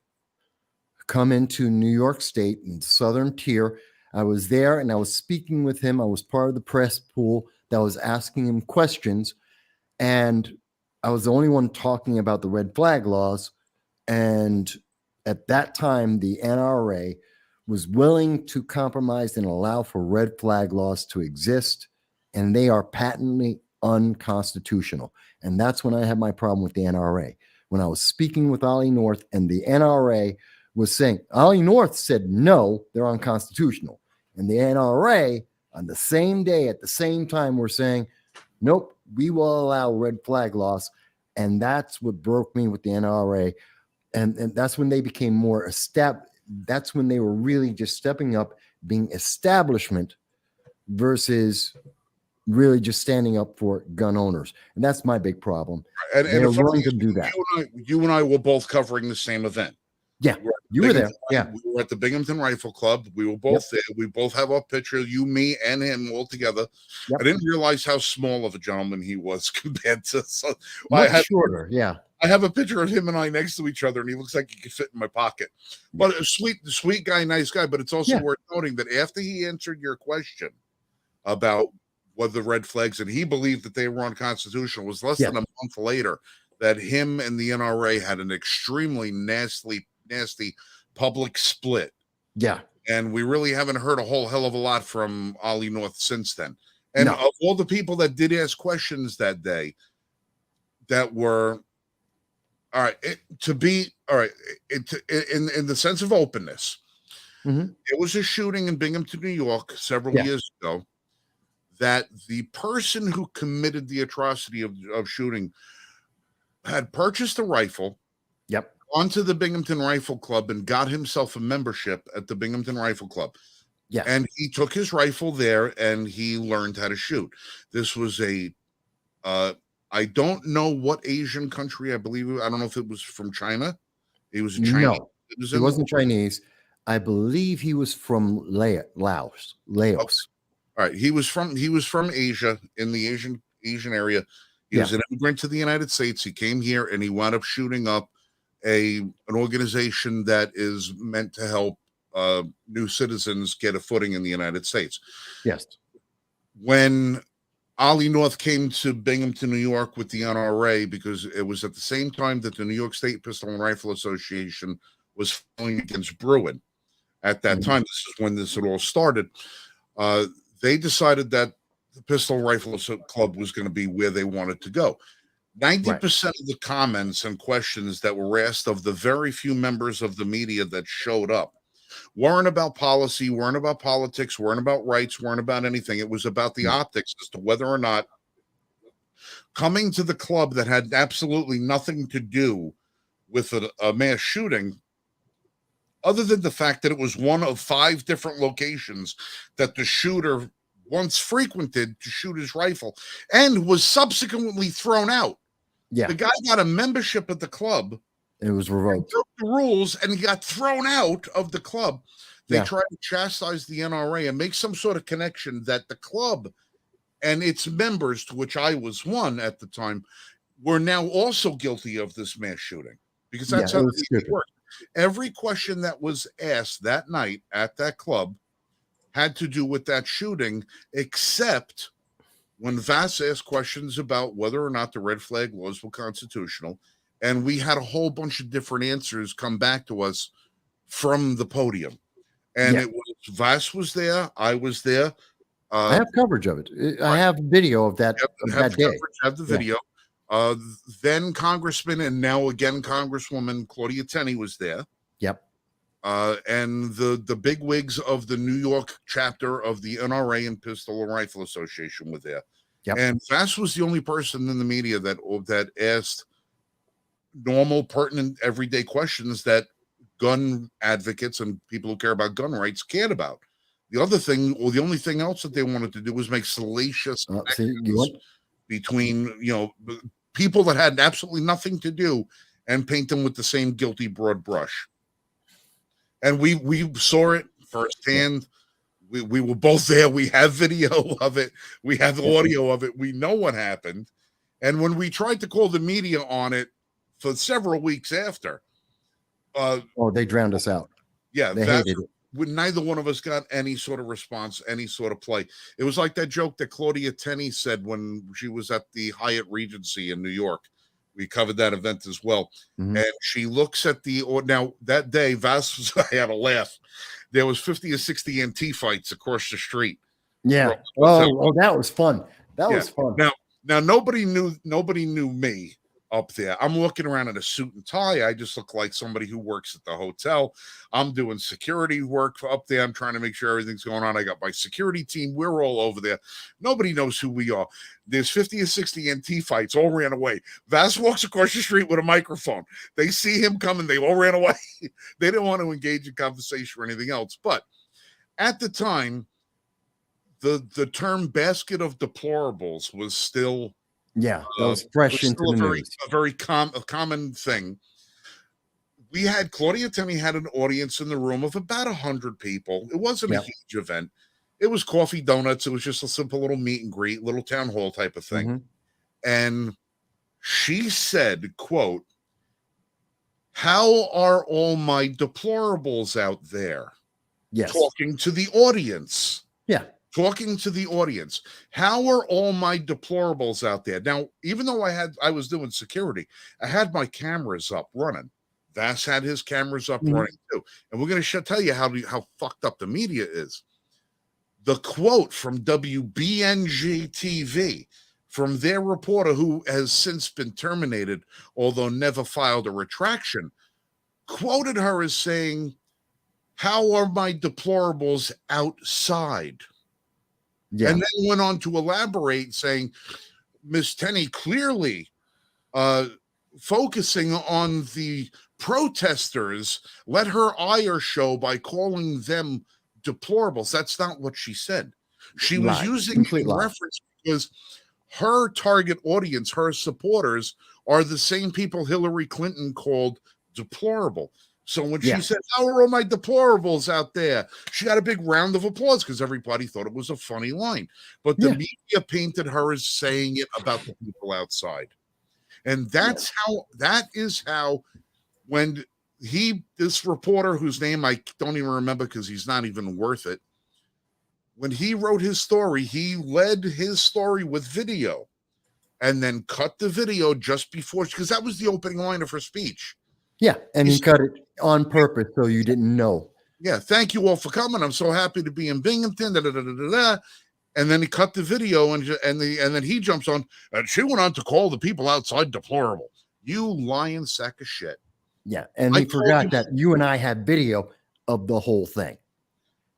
come into New York State in Southern Tier. I was there and I was speaking with him. I was part of the press pool that was asking him questions. And I was the only one talking about the red flag laws. And at that time, the NRA was willing to compromise and allow for red flag laws to exist. And they are patently unconstitutional. And that's when I had my problem with the NRA. When I was speaking with Ollie North and the NRA was saying, Ollie North said, no, they're unconstitutional. And the NRA on the same day, at the same time, were saying, nope, we will allow red flag laws. And that's what broke me with the NRA. And that's when they became more established. That's when they were really just stepping up, being establishment versus really just standing up for gun owners. And that's my big problem. And they're the funny willing thing to is, do that. You and I were both covering the same event. Yeah, you were there. Yeah, we were at the Binghamton Rifle Club. We were both there. We both have our picture, you, me, and him all together. Yep. I didn't realize how small of a gentleman he was compared to. So much shorter. Yeah, I have a picture of him and I next to each other, and he looks like he could fit in my pocket. But a sweet guy, nice guy. But it's also worth noting that after he answered your question about what the red flags, and he believed that they were unconstitutional, it was less than a month later that him and the NRA had an extremely nasty public split. Yeah. And we really haven't heard a whole hell of a lot from Ollie North since then. And of all the people that did ask questions that day, that were all right, in the sense of openness, it was a shooting in Binghamton, New York, several years ago, that the person who committed the atrocity of shooting had purchased a rifle, onto the Binghamton Rifle Club, and got himself a membership at the Binghamton Rifle Club. Yeah. And he took his rifle there and he learned how to shoot. This was I don't know what Asian country, I don't know if it was from China. He was a Chinese. No, he wasn't Chinese. I believe he was from Laos. Okay. All right. He was from Asia, in the Asian area. He was an immigrant to the United States. He came here and he wound up shooting up an organization that is meant to help new citizens get a footing in the United States. Yes. When Ollie North came to Binghamton, New York with the NRA, because it was at the same time that the New York State Pistol and Rifle Association was fighting against Bruin. At that time, this is when this had all started. They decided that the Pistol and Rifle Club was going to be where they wanted to go. 90% of the comments and questions that were asked of the very few members of the media that showed up weren't about policy, weren't about politics, weren't about rights, weren't about anything. It was about the optics as to whether or not coming to the club that had absolutely nothing to do with a mass shooting, other than the fact that it was one of 5 different locations that the shooter once frequented to shoot his rifle and was subsequently thrown out. Yeah. The guy got a membership at the club. It was revoked. Broke the rules and he got thrown out of the club. They tried to chastise the NRA and make some sort of connection that the club and its members, to which I was one at the time, were now also guilty of this mass shooting. Because that's how it worked. Every question that was asked that night at that club had to do with that shooting, except when Vass asked questions about whether or not the red flag laws were constitutional, and we had a whole bunch of different answers come back to us from the podium. And it was Vass was there, I was there. I have coverage of it. I have video of that that day. Have the video. Then Congressman and now again Congresswoman Claudia Tenney was there. Yep. And the big wigs of the New York chapter of the NRA and Pistol and Rifle Association were there. Yep. And Vass was the only person in the media that asked normal, pertinent, everyday questions that gun advocates and people who care about gun rights cared about. The other thing, or the only thing else that they wanted to do was make salacious between people that had absolutely nothing to do and paint them with the same guilty broad brush. And we saw it firsthand. We were both there. We have video of it. We have the audio of it. We know what happened. And when we tried to call the media on it for several weeks after, they drowned us out. Yeah, they hated it. Neither one of us got any sort of response, any sort of play. It was like that joke that Claudia Tenney said when she was at the Hyatt Regency in New York. We covered that event as well. Mm-hmm. And she looks at now that day, Vass was, I had a laugh. There was 50 or 60 Antifites across the street. Yeah. Oh, that was fun. That was fun. Now nobody knew me up there. I'm walking around in a suit and tie. I just look like somebody who works at the hotel. I'm doing security work up there. I'm trying to make sure everything's going on. I got my security team. We're all over there. Nobody knows who we are. There's 50 or 60 Antifites, all ran away. Vass walks across the street with a microphone. They see him coming. They all ran away. They didn't want to engage in conversation or anything else. But at the time, the term basket of deplorables was still that was fresh into the news. A very common thing. We had Claudia Tenney had an audience in the room of about 100 people. It wasn't a huge event. It was coffee, donuts. It was just a simple little meet and greet, little town hall type of thing. Mm-hmm. And she said, quote, "How are all my deplorables out there?" Yes. Talking to the audience. Yeah. Talking to the audience. How are all my deplorables out there? Now, even though I was doing security, I had my cameras up running. Vass had his cameras up running too. And we're going to tell you how fucked up the media is. The quote from WBNG TV from their reporter, who has since been terminated, although never filed a retraction, quoted her as saying, "How are my deplorables outside?" Yeah. And then went on to elaborate, saying, Miss Tenney clearly focusing on the protesters, let her ire show by calling them deplorables. That's not what she said. She was using reference because her target audience, her supporters, are the same people Hillary Clinton called deplorable. So when she said, "How are all my deplorables out there?" she got a big round of applause because everybody thought it was a funny line. But the media painted her as saying it about the people outside. And that is how when this reporter, whose name I don't even remember because he's not even worth it, when he wrote his story, he led his story with video and then cut the video just before, because that was the opening line of her speech. Yeah, and he cut it on purpose so you didn't know. Yeah, thank you all for coming. I'm so happy to be in Binghamton. And then he cut the video, and then he jumps on, and she went on to call the people outside deplorable. You lying sack of shit. Yeah, and he forgot that you and I had video of the whole thing.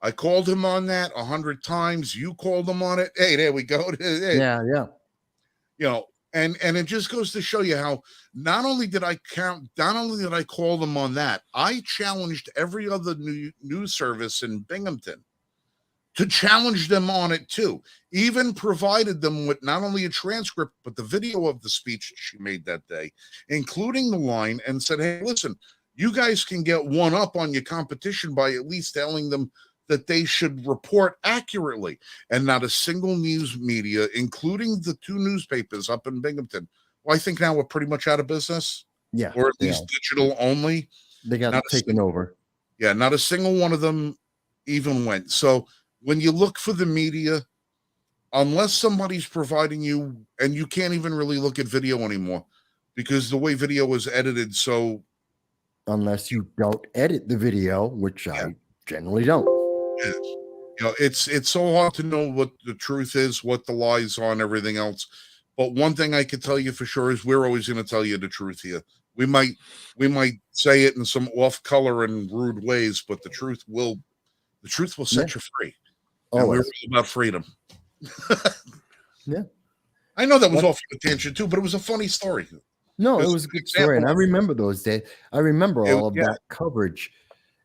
I called him on that 100 times. You called him on it. Hey, there we go. Hey. Yeah. You know, and it just goes to show you how not only did I call them on that, I challenged every other news service in Binghamton to challenge them on it too. Even provided them with not only a transcript, but the video of the speech she made that day, including the line, and said, "Hey, listen, you guys can get one up on your competition by at least telling them that they should report accurately." And not a single news media, including the 2 newspapers up in Binghamton, well, I think now we're pretty much out of business. Yeah. Or at least digital only. They got taken over. Yeah, not a single one of them even went. So when you look for the media, unless somebody's providing you, and you can't even really look at video anymore because the way video is edited. So unless you don't edit the video, which I generally don't. You know, it's so hard to know what the truth is, what the lies are, and everything else. But one thing I can tell you for sure is we're always going to tell you the truth here. We might say it in some off color and rude ways, but the truth will set you free. And we're all about freedom. Yeah. I know that was off your attention too, but it was a funny story. No, it was a good story. And I remember those days. I remember all of that coverage.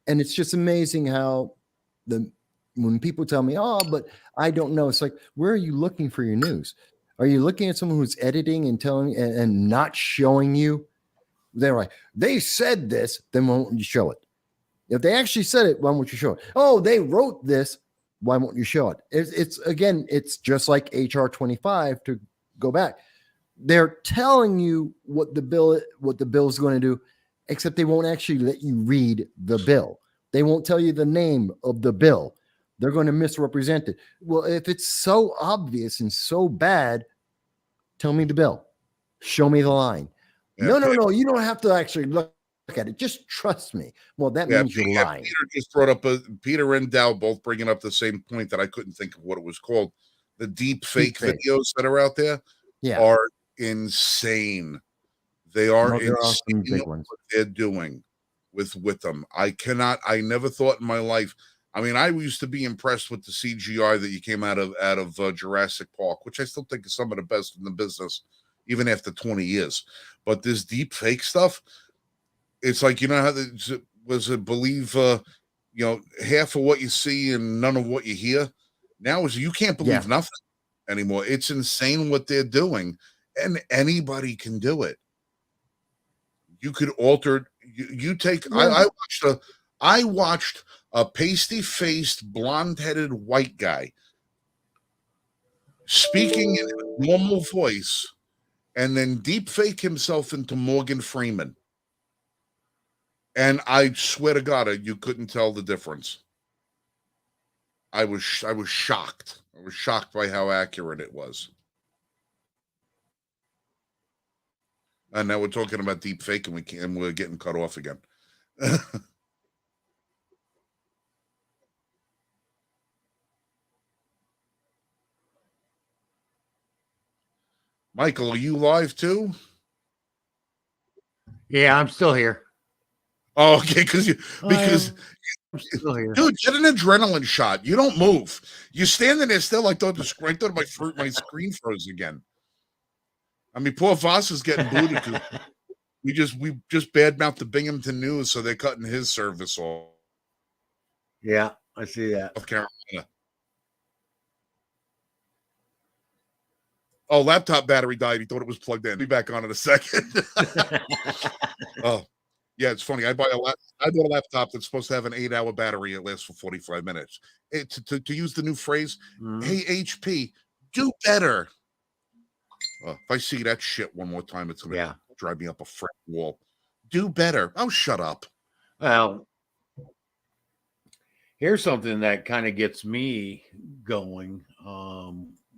And it's just amazing how when people tell me, "Oh, but I don't know," it's like, where are you looking for your news? Are you looking at someone who's editing and telling and not showing you? They're like, they said this, then why won't you show it? If they actually said it, why won't you show it? Oh, they wrote this, why won't you show it? It's again, it's just like HR 25 to go back. They're telling you what the bill is going to do, except they won't actually let you read the bill. They won't tell you the name of the bill. They're going to misrepresent it. Well, if it's so obvious and so bad, tell me the bill. Show me the line. Yeah, No. You don't have to actually look at it. Just trust me. Well, that means you're lying. Peter just brought up Peter and Dow both bringing up the same point that I couldn't think of what it was called. The deep fake videos that are out there are insane. They are insane big ones. what they're doing with them. I never thought in my life. I mean, I used to be impressed with the CGI that you came out of Jurassic Park, which I still think is some of the best in the business, even after 20 years. But this deep fake stuff, it's like, you know how believe half of what you see and none of what you hear. Now is you can't believe nothing anymore. It's insane what they're doing, and anybody can do it. You could alter. You take. Yeah. I watched a pasty-faced, blonde-headed white guy speaking in a normal voice, and then deep fake himself into Morgan Freeman. And I swear to God, you couldn't tell the difference. I was shocked. I was shocked by how accurate it was. And now we're talking about deep fake, and we're getting cut off again. Michael, are you live too? Yeah, I'm still here. Oh, okay, because I'm still here. Dude, get an adrenaline shot. You don't move. You're standing there still. I thought my screen froze again. I mean, poor Voss is getting booted because we just badmouthed the Binghamton News, so they're cutting his service off. Yeah, I see that. North Carolina. Oh, laptop battery died. He thought it was plugged in. Be back on in a second. Oh, yeah, it's funny. I bought a laptop that's supposed to have an 8-hour battery. It lasts for 45 minutes. To use the new phrase, hey, HP, do better. If I see that shit one more time, it's going to drive me up a frick wall. Do better. Oh, shut up. Well, here's something that kind of gets me going.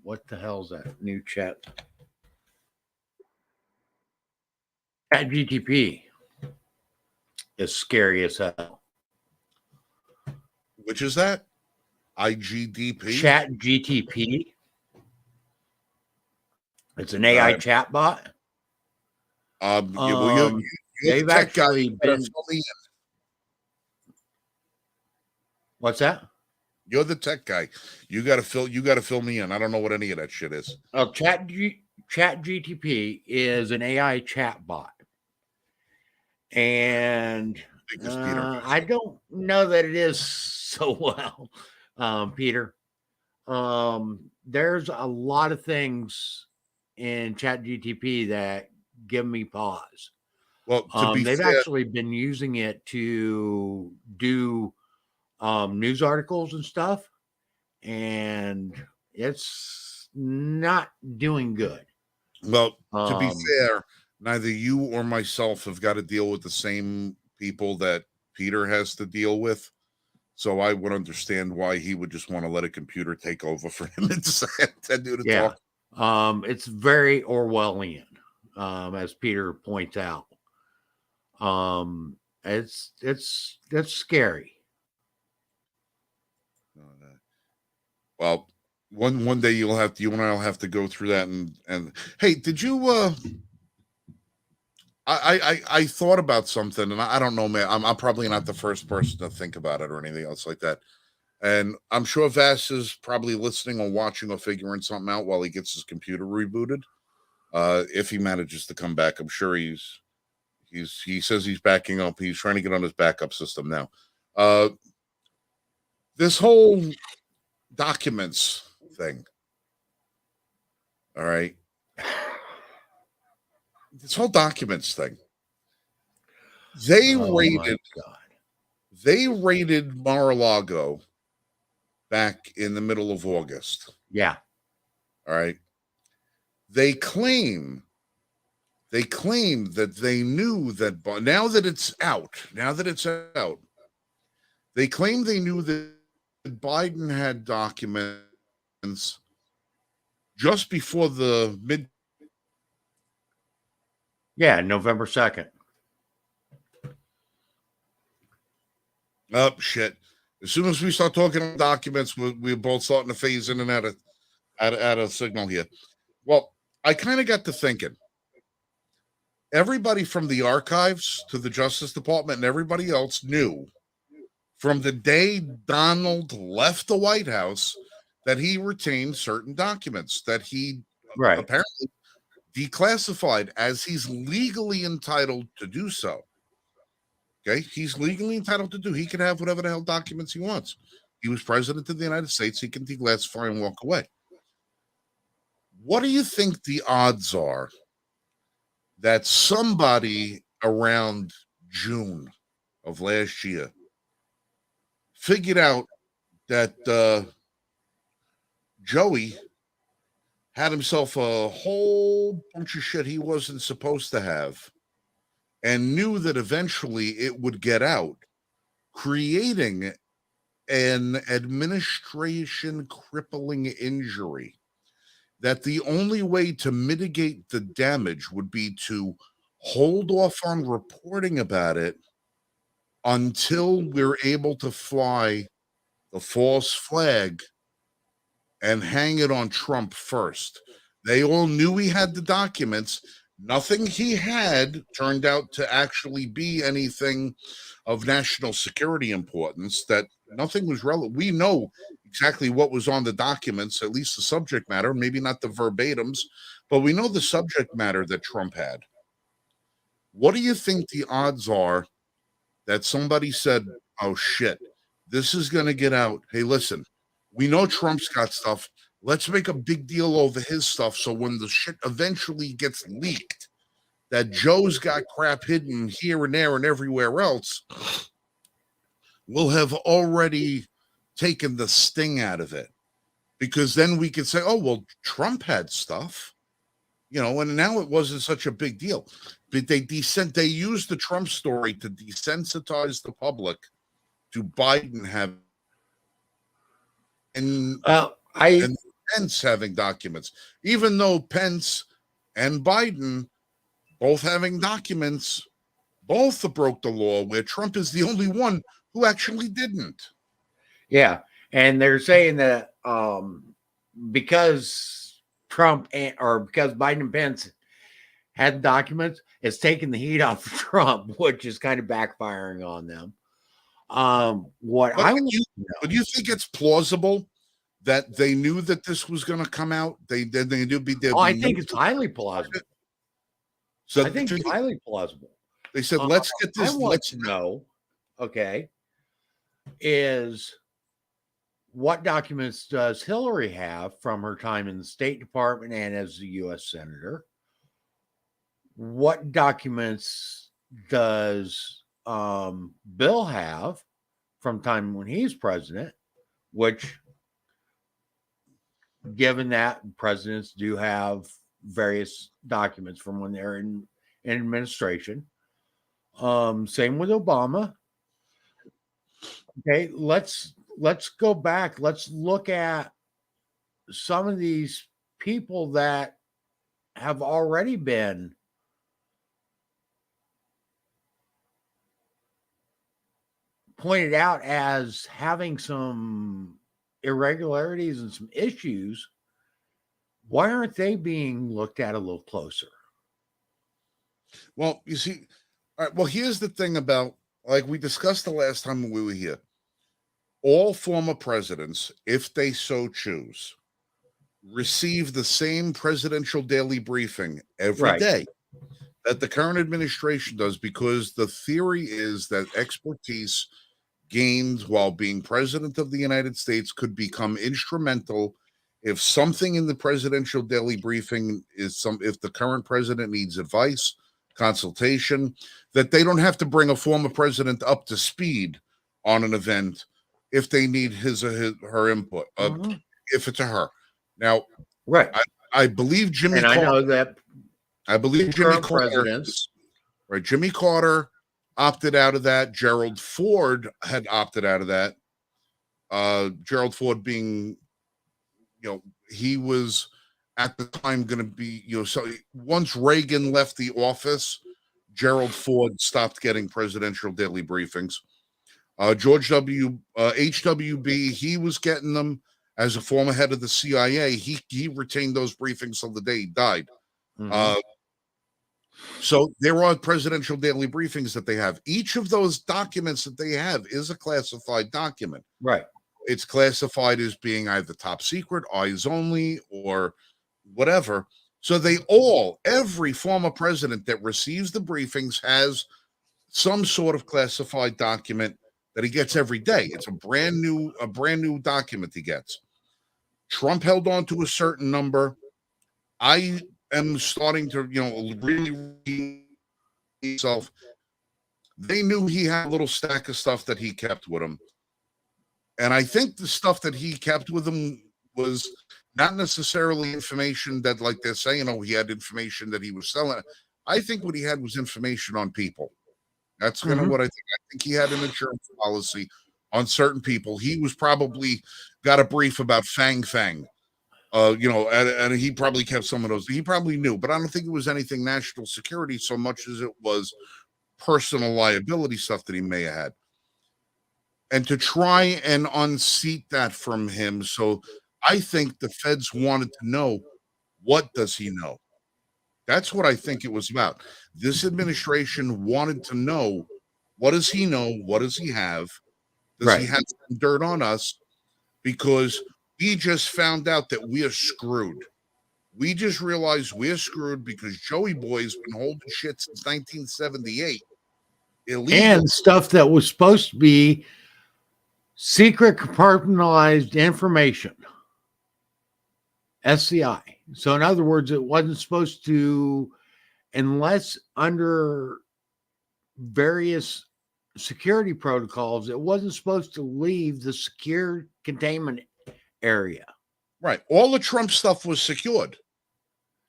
What the hell's that new chat? ChatGTP is scary as hell. Which is that? IGDP? ChatGTP. It's an AI chatbot. They've actually been. What's that? You're the tech guy. You got to fill me in. I don't know what any of that shit is. ChatGTP is an AI chatbot, and I don't know that it is so well, Peter. There's a lot of things in ChatGTP that give me pause. Well, they've actually been using it to do news articles and stuff, and it's not doing good. Well, to be fair, neither you or myself have got to deal with the same people that Peter has to deal with. So I would understand why he would just want to let a computer take over for him and do the talk. It's very Orwellian, as Peter points out. It's scary. Well, one day you and I will have to go through that and hey, did you I thought about something, and I don't know, man. I'm probably not the first person to think about it or anything else like that. And I'm sure Vass is probably listening or watching or figuring something out while he gets his computer rebooted. If he manages to come back, I'm sure he says he's backing up. He's trying to get on his backup system now. This whole documents thing. All right. This whole documents thing. They Oh my raided God. they raided Mar-a-Lago back in the middle of August. Yeah. All right. They claim that they knew that now that it's out, they claim they knew that Biden had documents just before the mid. Yeah. November 2nd. Oh shit! As soon as we start talking about documents, we're both starting to phase in and out of signal here. Well, I kind of got to thinking. Everybody from the archives to the Justice Department and everybody else knew from the day Donald left the White House that he retained certain documents that he Right. apparently declassified, as he's legally entitled to do so. Okay, he's legally entitled to do. He can have whatever the hell documents he wants. He was president of the United States. He can declassify and walk away. What do you think the odds are that somebody around June of last year figured out that Joey had himself a whole bunch of shit he wasn't supposed to have and knew that eventually it would get out, creating an administration crippling injury, that the only way to mitigate the damage would be to hold off on reporting about it until we're able to fly the false flag and hang it on Trump first. They all knew he had the documents. Nothing he had turned out to actually be anything of national security importance, that nothing was relevant. We know exactly what was on the documents, at least the subject matter, maybe not the verbatims, but we know the subject matter that Trump had. What do you think the odds are that somebody said, oh shit, this is going to get out? Hey, listen, we know Trump's got stuff. Let's make a big deal over his stuff so when the shit eventually gets leaked, that Joe's got crap hidden here and there and everywhere else, we'll have already taken the sting out of it. Because then we could say, oh, well, Trump had stuff, and now it wasn't such a big deal. But they used the Trump story to desensitize the public to Biden having and Pence having documents, even though Pence and Biden both having documents, both broke the law, where Trump is the only one who actually didn't. Yeah. And they're saying that because because Biden and Pence had documents, it's taking the heat off of Trump, which is kind of backfiring on them. But you think it's plausible that they knew that this was going to come out? They do be there. I think it's highly plausible. So I think it's highly plausible. They said, let's get this. I want to know, is what documents does Hillary have from her time in the State Department and as a U.S. Senator? What documents does Bill have from time when he's president? Which, given that presidents do have various documents from when they're in administration. Same with Obama. Okay, let's go back. Let's look at some of these people that have already been pointed out as having some irregularities and some issues. Why aren't they being looked at a little closer? Well, you see, all right, well, here's the thing about, like we discussed the last time we were here, all former presidents, if they so choose, receive the same presidential daily briefing every day that the current administration does, because the theory is that expertise gained while being president of the United States could become instrumental If something in the presidential daily briefing if the current president needs advice, consultation, that they don't have to bring a former president up to speed on an event if they need her input, if it's a her. Now, Right. I believe Jimmy And I Carter. know that I believe Jimmy current Carter. presidents. Right, Jimmy Carter opted out of that. Gerald Ford had opted out of that. Gerald Ford being, he was at the time going to be, so once Reagan left the office, Gerald Ford stopped getting presidential daily briefings. George HWB, he was getting them as a former head of the CIA. He retained those briefings till the day he died. So there are presidential daily briefings that they have. Each of those documents that they have is a classified document. Right. It's classified as being either top secret, eyes only, or whatever. So every former president that receives the briefings has some sort of classified document that he gets every day. It's a brand new document he gets. Trump held on to a certain number. I am starting to, really himself. They knew he had a little stack of stuff that he kept with him. And I think the stuff that he kept with him was not necessarily information that, like they're saying, he had information that he was selling. I think what he had was information on people. That's kind of what I think. I think he had an insurance policy on certain people. He was probably got a brief about Fang Fang. And he probably kept some of those. He probably knew, but I don't think it was anything national security so much as it was personal liability stuff that he may have had. And to try and unseat that from him. So I think the feds wanted to know, what does he know? That's what I think it was about. This administration wanted to know, what does he know? What does he have? Does he have some dirt on us? Because we just found out that we are screwed. We just realized we're screwed because Joey Boy's been holding shit since 1978. Illegal. And stuff that was supposed to be secret compartmentalized information. SCI. So in other words, it wasn't supposed to, unless under various security protocols, it wasn't supposed to leave the secure containment area. Right. All the Trump stuff was secured.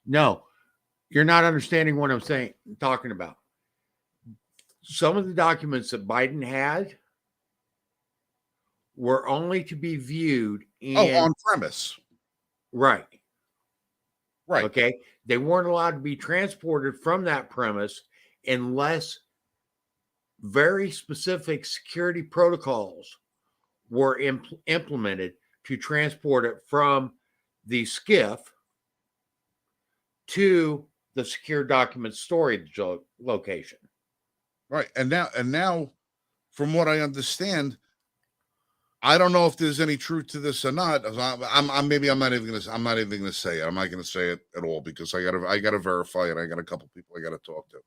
No, you're not understanding what I'm talking about. Some of the documents that Biden had were only to be viewed on premise. Right. Right. Okay. They weren't allowed to be transported from that premise unless very specific security protocols were implemented to transport it from the SCIF to the secure document storage location. Right. And now, from what I understand, I don't know if there's any truth to this or not. I'm not even gonna say it. I'm not gonna say it at all because I gotta verify it. I got a couple people I gotta talk to.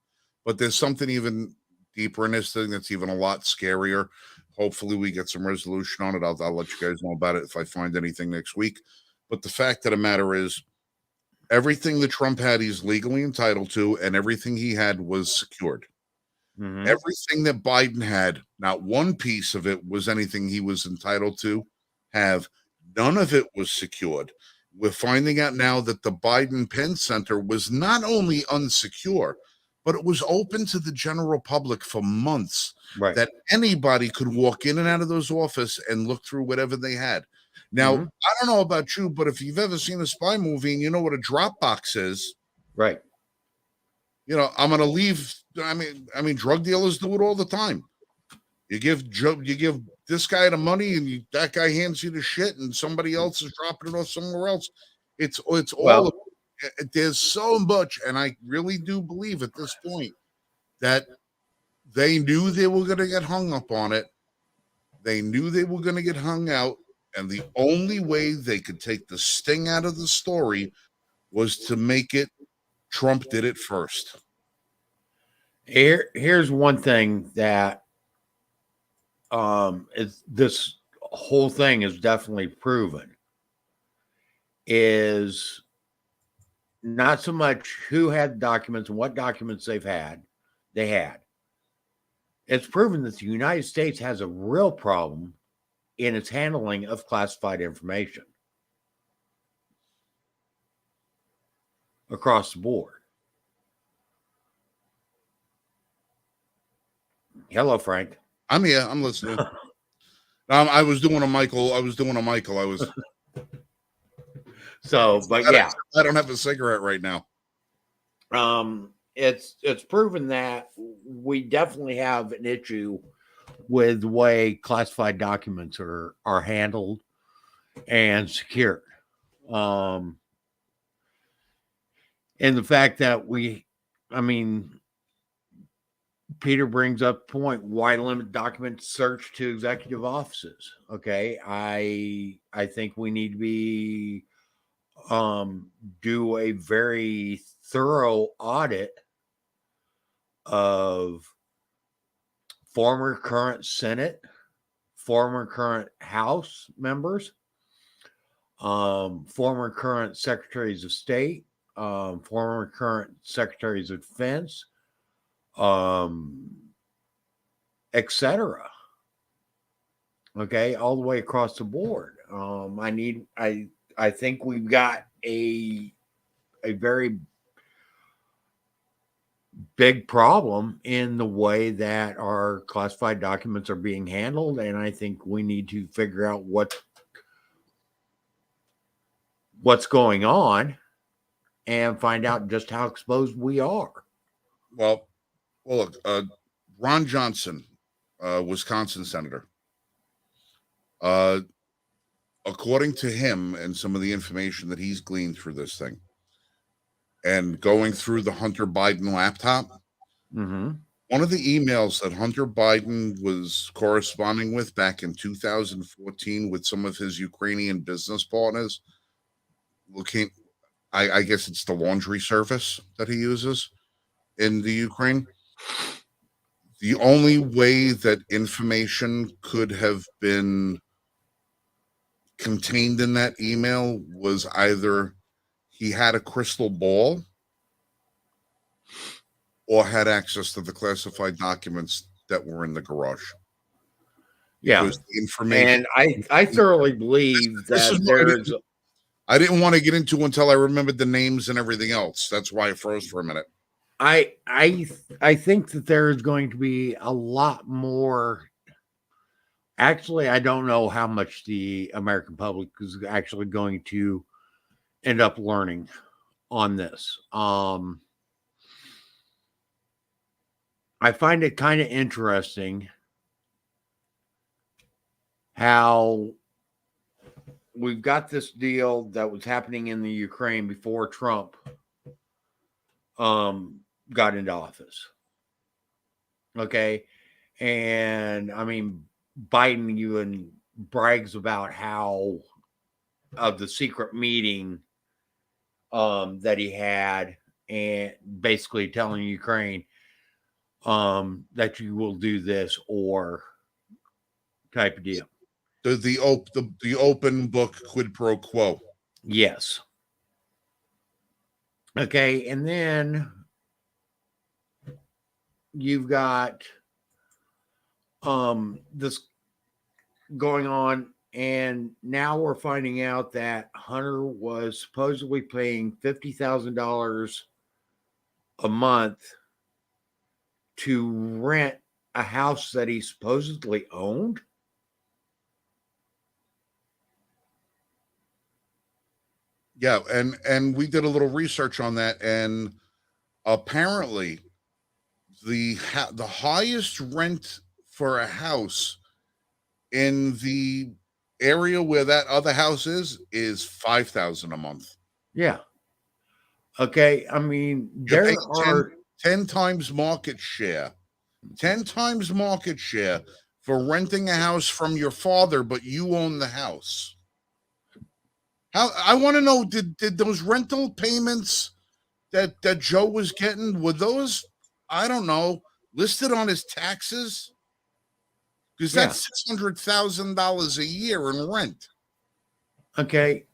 But there's something even deeper in this thing that's even a lot scarier. Hopefully we get some resolution on it. I'll let you guys know about it if I find anything next week. But the fact of the matter is, everything that Trump had, he's legally entitled to, and everything he had was secured. Mm-hmm. Everything that Biden had, not one piece of it was anything he was entitled to have. None of it was secured. We're finding out now that the Biden Penn Center was not only unsecure, but it was open to the general public for months. Right. That anybody could walk in and out of those offices and look through whatever they had. Now, I don't know about you, but if you've ever seen a spy movie and you know what a Dropbox is, right? I'm going to leave. I mean, drug dealers do it all the time. You give this guy the money, and that guy hands you the shit, and somebody else is dropping it off somewhere else. It's all. There's so much, and I really do believe at this point that they knew they were going to get hung up on it. They knew they were going to get hung out, and the only way they could take the sting out of the story was to make it Trump did it first. Here's one thing that this whole thing is definitely proven. is not so much who had documents and what documents they had. It's proven that the United States has a real problem in its handling of classified information across the board. Hello, Frank. I'm here. I'm listening. I was doing a Michael. I was So, but yeah, I don't have a cigarette right now. it's proven that we definitely have an issue with the way classified documents are handled and secured. And the fact that Peter brings up point, why limit document search to executive offices? Okay, I think we need to be do a very thorough audit of former current Senate, former current House members, former current secretaries of state, former current secretaries of defense, etc. Okay, all the way across the board. I think we've got a very big problem in the way that our classified documents are being handled, and I think we need to figure out what's going on and find out just how exposed we are. Well, look, Ron Johnson, Wisconsin senator. According to him and some of the information that he's gleaned through this thing, and going through the Hunter Biden laptop, one of the emails that Hunter Biden was corresponding with back in 2014 with some of his Ukrainian business partners, I guess it's the laundry service that he uses in the Ukraine. The only way that information could have been contained in that email was either he had a crystal ball or had access to the classified documents that were in the garage. Yeah. The information. And I thoroughly believe that I didn't want to get into until I remembered the names and everything else. That's why I froze for a minute. I think that there is going to be a lot more. Actually, I don't know how much the American public is actually going to end up learning on this. I find it kind of interesting how we've got this deal that was happening in the Ukraine before Trump got into office. Okay. And Biden even brags about how of the secret meeting that he had, and basically telling Ukraine that you will do this or type of deal. The open book quid pro quo. Yes. Okay, and then you've got this going on, and now we're finding out that Hunter was supposedly paying $50,000 a month to rent a house that he supposedly owned. Yeah, and we did a little research on that, and apparently the highest rent for a house in the area where that other house is $5,000 a month. Yeah. Okay. There are 10 times market share. 10 times market share for renting a house from your father, but you own the house. How I want to know, did those rental payments that Joe was getting, were those, I don't know, listed on his taxes? Because that's $600,000 a year in rent. Okay.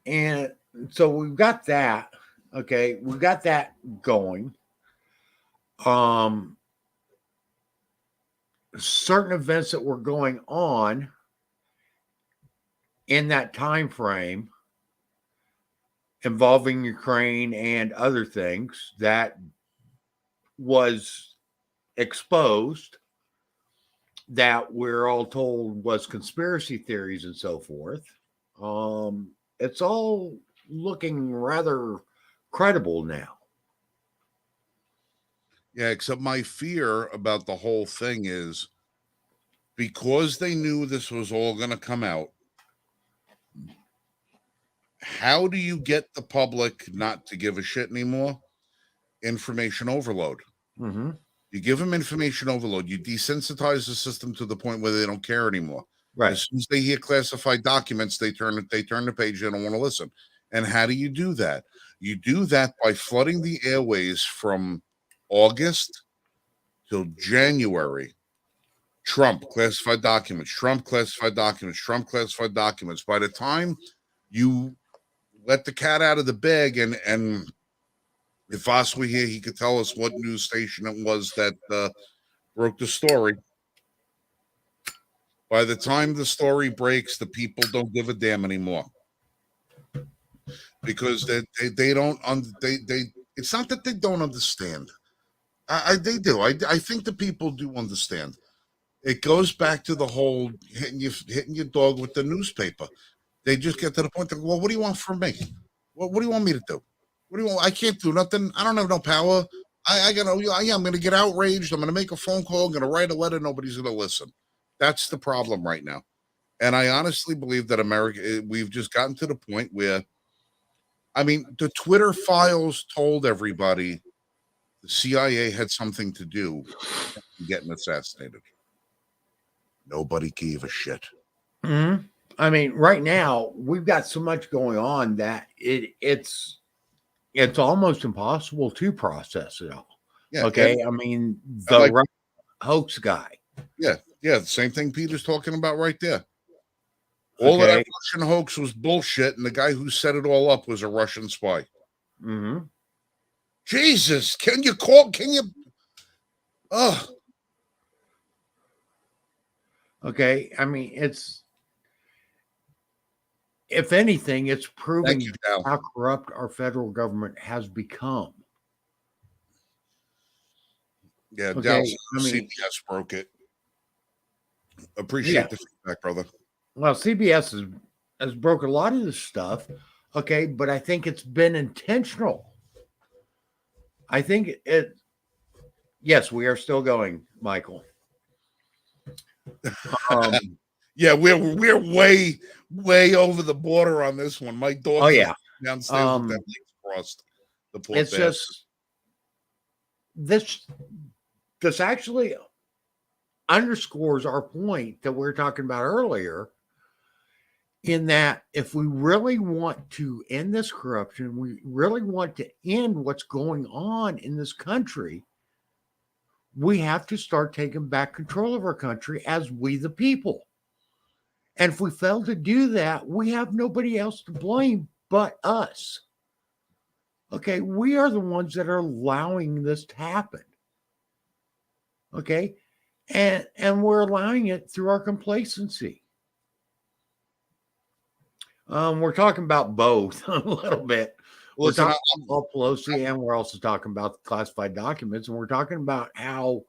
And So we've got that. Okay, we've got that going. Um, certain events that were going on in that time frame involving Ukraine and other things that was exposed, that we're all told was conspiracy theories and so forth. It's all looking rather credible now. Yeah, except my fear about the whole thing is because they knew this was all going to come out. How do you get the public not to give a shit anymore? Information overload. Mm-hmm. You give them information overload. You desensitize the system to the point where they don't care anymore. Right. As soon as they hear classified documents, they turn the page. They don't want to listen. And how do you do that? You do that by flooding the airways from August till January. Trump classified documents. Trump classified documents. Trump classified documents. By the time you let the cat out of the bag, and if Voss were here, he could tell us what news station it was that broke the story. By the time the story breaks, the people don't give a damn anymore because they don't they it's not that they don't understand. They do. I think the people do understand. It goes back to the whole hitting your dog with the newspaper. They just get to the point that, well, what do you want from me? What do you want me to do? What do you want? I can't do nothing. I don't have no power. I'm going to get outraged. I'm going to make a phone call. I'm going to write a letter. Nobody's going to listen. That's the problem right now. And I honestly believe that we've just gotten to the point where, I mean, the Twitter files told everybody the CIA had something to do with getting assassinated. Nobody gave a shit. Mm-hmm. I mean, right now we've got so much going on that it's almost impossible to process it all. Yeah. Okay. I mean, the hoax guy. Yeah. Yeah. The same thing Peter's talking about right there. All of that Russian hoax was bullshit, and the guy who set it all up was a Russian spy. Mm-hmm. Jesus, can you? Okay. I mean, if anything, it's proving how corrupt our federal government has become. Yeah, CBS broke it. Appreciate the feedback, brother. Well, CBS has broke a lot of this stuff, okay, but I think it's been intentional. I think yes, we are still going, Michael. Yeah, we're way over the border on this one. My dog downstairs with that legs crossed. The poor it's bastard. Just this actually underscores our point that we were talking about earlier, in that if we really want to end this corruption, we really want to end what's going on in this country, we have to start taking back control of our country as we the people. And if we fail to do that, we have nobody else to blame but us. Okay, we are the ones that are allowing this to happen. Okay, and we're allowing it through our complacency. We're talking about both a little bit. We're talking about Pelosi, and we're also talking about classified documents, and we're talking about how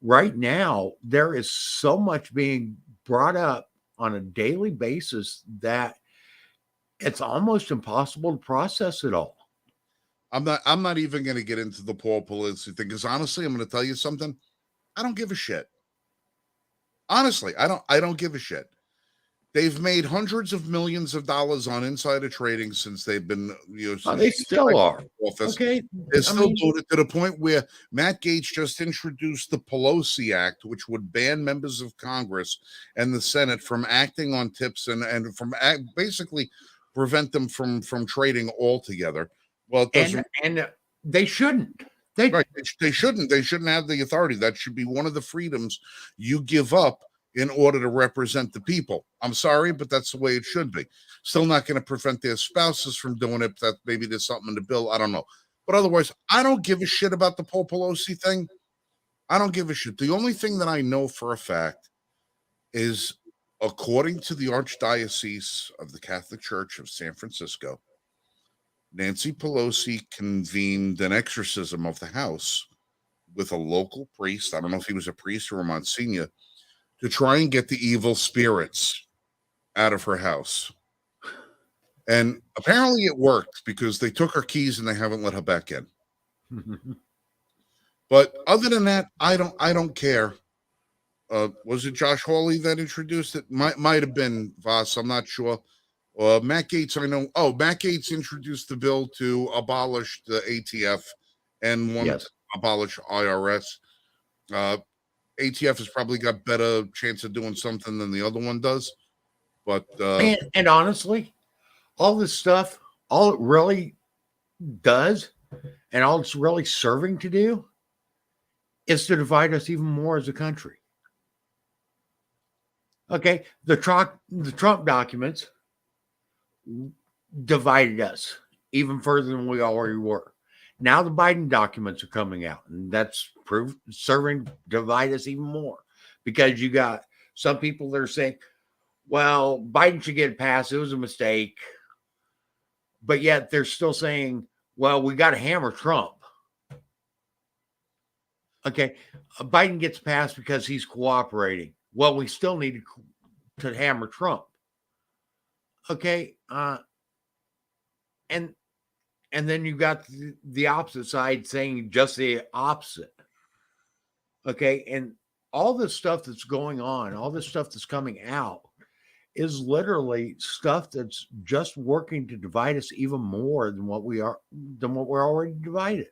right now there is so much being brought up on a daily basis that it's almost impossible to process it all. I'm not even going to get into the Paul Pelosi thing, because honestly, I'm going to tell you something. I don't give a shit. Honestly, I don't give a shit. They've made hundreds of millions of dollars on insider trading since they've been, they still are. Office. Okay. They're still doing it to the point where Matt Gaetz just introduced the Pelosi Act, which would ban members of Congress and the Senate from acting on tips and from basically prevent them from trading altogether. Well, it doesn't, and they shouldn't. They shouldn't. They shouldn't have the authority. That should be one of the freedoms you give up in order to represent the people. I'm sorry, but that's the way it should be. Still not going to prevent their spouses from doing it. That maybe there's something in the bill. I don't know. But otherwise, I don't give a shit about the Paul Pelosi thing. I don't give a shit. The only thing that I know for a fact is, according to the Archdiocese of the Catholic Church of San Francisco, Nancy Pelosi convened an exorcism of the house with a local priest. I don't know if he was a priest or a Monsignor, to try and get the evil spirits out of her house. And apparently it worked, because they took her keys and they haven't let her back in. But other than that, I don't care. Was it Josh Hawley that introduced it? Might have been Voss. I'm not sure. Matt Gaetz, I know. Oh, Matt Gaetz introduced the bill to abolish the ATF and wanted to abolish IRS. ATF has probably got better chance of doing something than the other one does. But and honestly, all this stuff, all it really does, and all it's really serving to do, is to divide us even more as a country. Okay, the Trump documents divided us even further than we already were. Now the Biden documents are coming out, and that's serving to divide us even more, because you got some people that are saying, well, Biden should get it passed. It was a mistake. But yet they're still saying, well, we got to hammer Trump. Okay, Biden gets passed because he's cooperating. Well, we still need to hammer Trump. Okay, and then you got the opposite side saying just the opposite. Okay, and all this stuff that's going on, all this stuff that's coming out, is literally stuff that's just working to divide us even more than what we're already divided.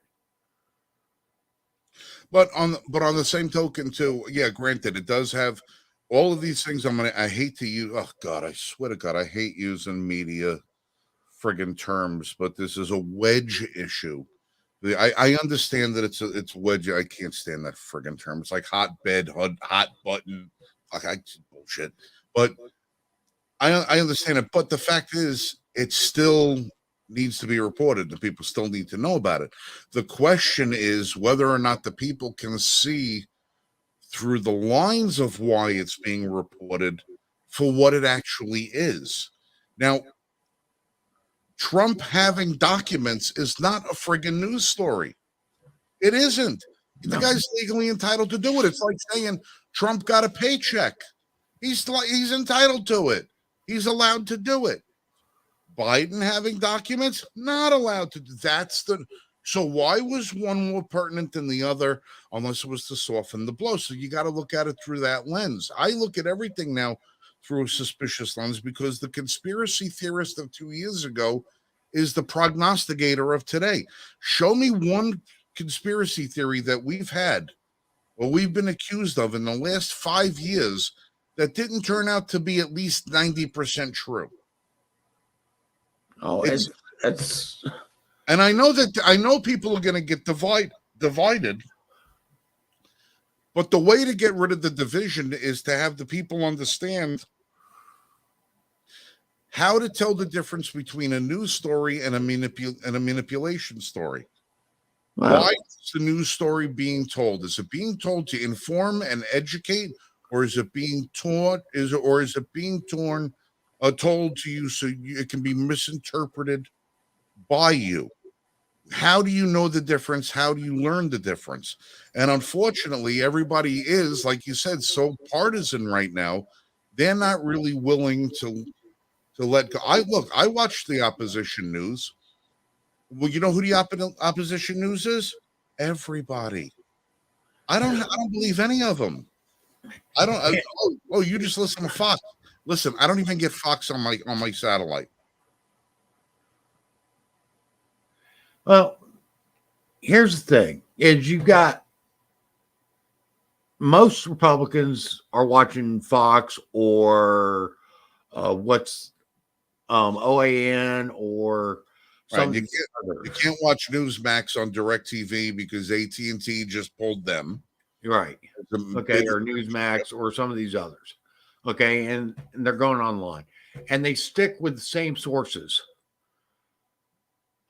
But on the same token, too, yeah, granted, it does have all of these things. I hate to use. Oh God, I swear to God, I hate using media friggin' terms, but this is a wedge issue. I understand that it's wedge. I can't stand that friggin' term. It's like hotbed, hot button. I bullshit. But I understand it. But the fact is, it still needs to be reported. The people still need to know about it. The question is whether or not the people can see through the lines of why it's being reported for what it actually is. Now, Trump having documents is not a friggin' news story. It isn't. The guy's legally entitled to do it. It's like saying Trump got a paycheck. He's entitled to it. He's allowed to do it. Biden having documents, not allowed to. So why was one more pertinent than the other, unless it was to soften the blow? So you got to look at it through that lens. I look at everything now through a suspicious lens, because the conspiracy theorist of 2 years ago is the prognosticator of today. Show me one conspiracy theory that we've had or we've been accused of in the last 5 years that didn't turn out to be at least 90% true. Oh, it's and I know people are going to get divided, but the way to get rid of the division is to have the people understand how to tell the difference between a news story and a manipulation story. Wow. Why is the news story being told? Is it being told to inform and educate, or is it being taught? Is it being told to you so it can be misinterpreted by you? How do you know the difference? How do you learn the difference? And unfortunately, everybody is, like you said, so partisan right now. They're not really willing to let go. I watch the opposition news. Well, you know who the opposition news is? Everybody. I don't believe any of them. You just listen to Fox. Listen, I don't even get Fox on my satellite. Well, here's the thing: is you got most Republicans are watching Fox or what's OAN or something. Right, you can't watch Newsmax on DirecTV because AT&T just pulled them. Right. The Okay. big- Or Newsmax or some of these others. Okay. And they're going online and they stick with the same sources.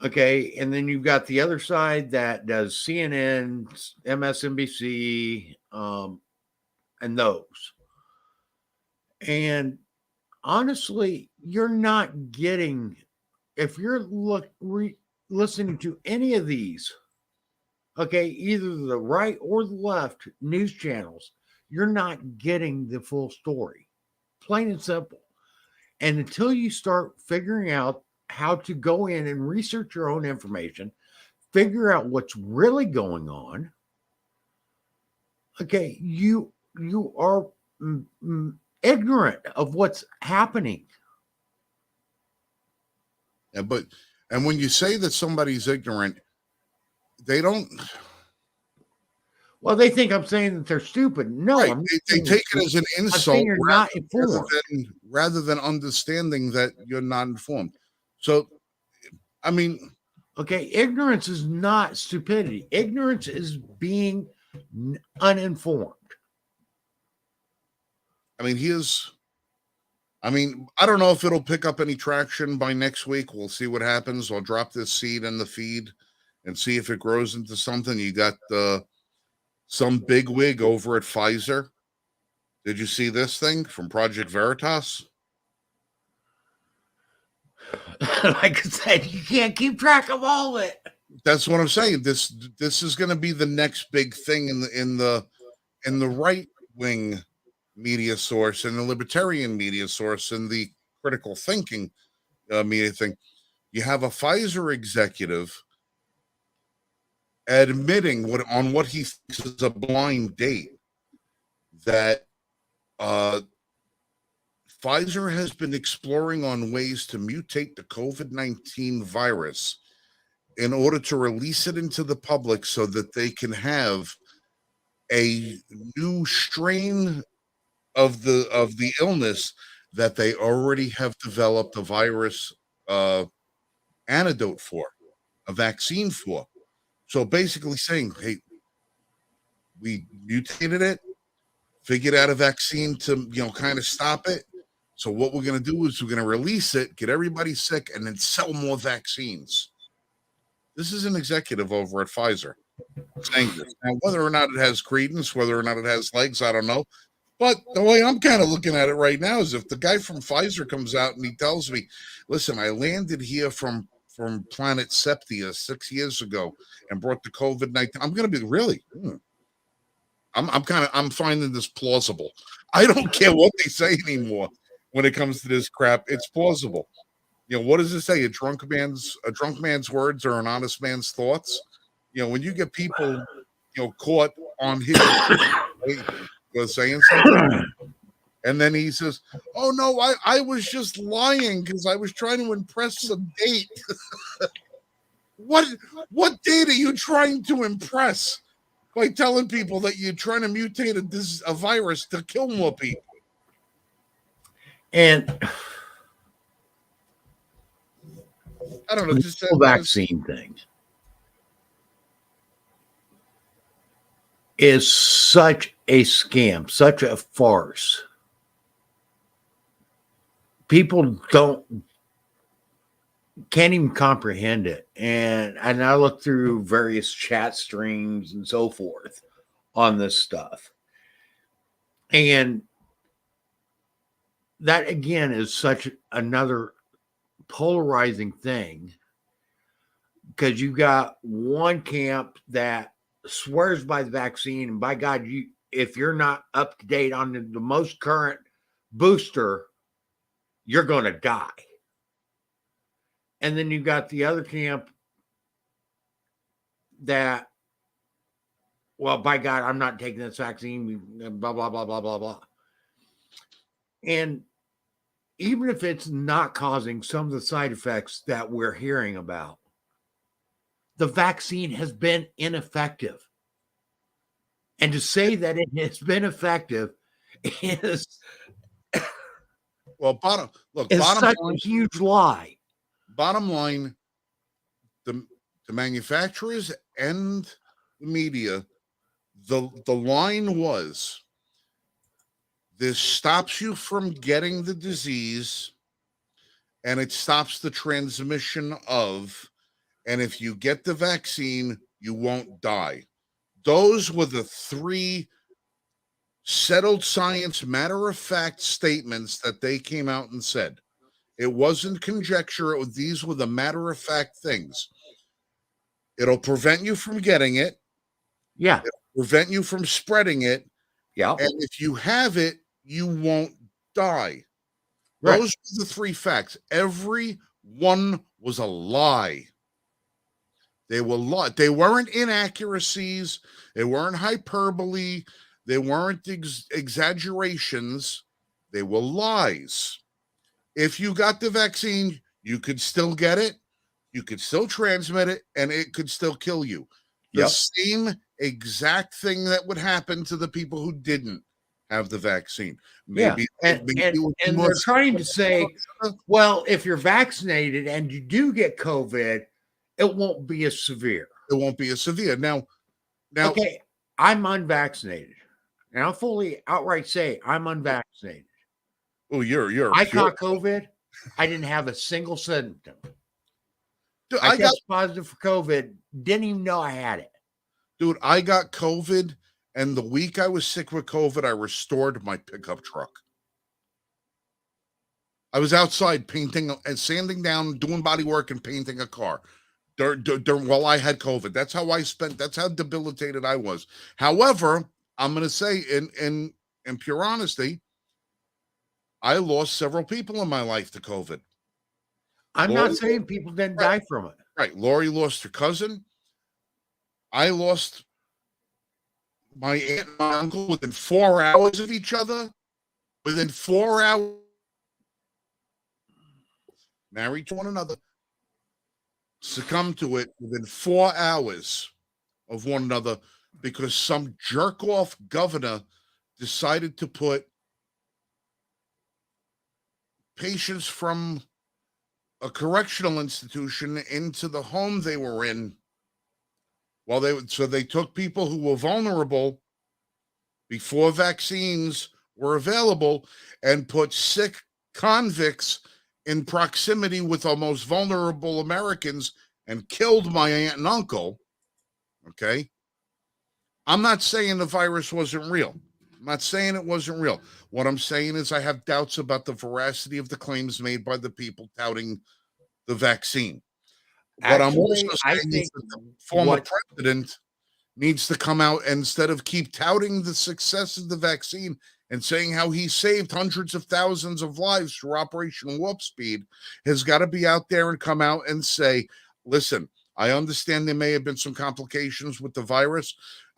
Okay. And then you've got the other side that does CNN, MSNBC, and those. And honestly, you're not getting, if you're listening to any of these, okay, either the right or the left news channels, you're not getting the full story, plain and simple. And until you start figuring out how to go in and research your own information, figure out what's really going on, okay, you are ignorant of what's happening. Yeah, and when you say that somebody's ignorant, they don't. Well, they think I'm saying that they're stupid. No, Right. I'm not They saying take they're it as an stupid. I'm insult saying you're not informed. rather than understanding that you're not informed. So, I mean, Okay, ignorance is not stupidity. Ignorance is being uninformed. I mean, I don't know if it'll pick up any traction by next week. We'll see what happens. I'll drop this seed in the feed and see if it grows into something. You got some big wig over at Pfizer. Did you see this thing from Project Veritas? Like I said, you can't keep track of all of it. That's what I'm saying. This is going to be the next big thing in the right wing media source and the libertarian media source and the critical thinking media thing. You have a Pfizer executive admitting what he thinks is a blind date that Pfizer has been exploring on ways to mutate the COVID-19 virus in order to release it into the public so that they can have a new strain of the illness that they already have developed a virus antidote for, a vaccine for. So basically saying, hey, we mutated it, figured out a vaccine to, kind of stop it. So what we're going to do is we're going to release it, get everybody sick, and then sell more vaccines. This is an executive over at Pfizer saying this. Now, whether or not it has credence, whether or not it has legs, I don't know. But the way I'm kind of looking at it right now is if the guy from Pfizer comes out and he tells me, listen, I landed here from planet Septia 6 years ago and brought the COVID-19, I'm going to be really, I'm finding this plausible. I don't care what they say anymore when it comes to this crap. It's plausible. What does it say? A drunk man's words are an honest man's thoughts. When you get people, caught on his saying something, and then he says, "Oh no, I was just lying because I was trying to impress a date." What date are you trying to impress by telling people that you're trying to mutate a virus to kill more people? And I don't know. Just the vaccine thing is such a scam, such a farce. People can't even comprehend it. And I look through various chat streams and so forth on this stuff. And that again is such another polarizing thing, because you got one camp that swears by the vaccine, and by God, if you're not up to date on the most current booster, you're going to die. And then you got the other camp that, well, by God, I'm not taking this vaccine, blah, blah, blah, blah, blah, blah. And even if it's not causing some of the side effects that we're hearing about, the vaccine has been ineffective. And to say that it has been effective is bottom such line, a huge lie. Bottom line, the manufacturers and the media, the line was, this stops you from getting the disease, and it stops the transmission of, and if you get the vaccine, you won't die. Those were the three settled science, matter of fact statements that they came out and said. It wasn't conjecture. These were the matter of fact things. It'll prevent you from getting it, Yeah. prevent you from spreading it, Yeah. and if you have it, you won't die. Right. Those were the three facts. Every one was a lie. They were they weren't inaccuracies. They weren't hyperbole. They weren't exaggerations. They were lies. If you got the vaccine, you could still get it. You could still transmit it, and it could still kill you. The Yep. same exact thing that would happen to the people who didn't have the vaccine. Maybe, yeah. And they're trying to say, well, if you're vaccinated and you do get COVID, it won't be as severe. It won't be as severe. Now, okay, I'm unvaccinated, and I'll fully outright say I'm unvaccinated. Oh, you're. I caught COVID. I didn't have a single symptom. Dude, I got positive for COVID. Didn't even know I had it. Dude, I got COVID, and the week I was sick with COVID, I restored my pickup truck. I was outside painting and sanding down, doing body work and painting a car while I had COVID. That's how debilitated I was. However, I'm going to say in pure honesty, I lost several people in my life to COVID. I'm not saying people didn't die from it. Right. Lori lost her cousin. I lost my aunt and my uncle within 4 hours of each other. Within 4 hours. Married to one another. Succumbed to it within 4 hours of one another because some jerk-off governor decided to put patients from a correctional institution into the home they were in. So they took people who were vulnerable before vaccines were available and put sick convicts in proximity with our most vulnerable Americans and killed my aunt and uncle. Okay. I'm not saying the virus wasn't real. I'm not saying it wasn't real. What I'm saying is I have doubts about the veracity of the claims made by the people touting the vaccine. What I'm also saying is that the former president needs to come out and instead of keep touting the success of the vaccine and saying how he saved hundreds of thousands of lives through Operation Warp Speed, has got to be out there and come out and say, listen, I understand there may have been some complications with the virus,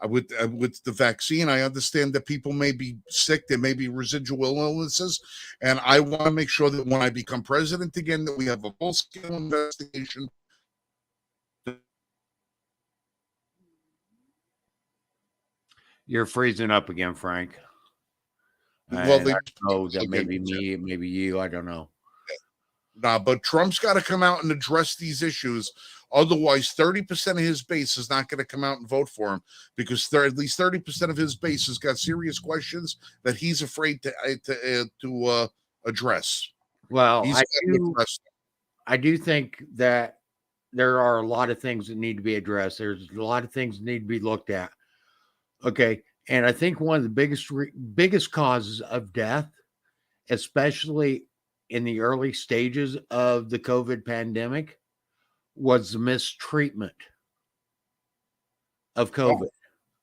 with the vaccine. I understand that people may be sick. There may be residual illnesses. And I want to make sure that when I become president again, that we have a full-scale investigation. You're freezing up again, Frank. Well, I know that maybe me, maybe you. I don't know. Nah, but Trump's got to come out and address these issues. Otherwise, 30% of his base is not going to come out and vote for him because at least 30% of his base has got serious questions that he's afraid to address. Well, I do think that there are a lot of things that need to be addressed. There's a lot of things that need to be looked at. Okay. And I think one of the biggest causes of death, especially in the early stages of the COVID pandemic, was the mistreatment of COVID.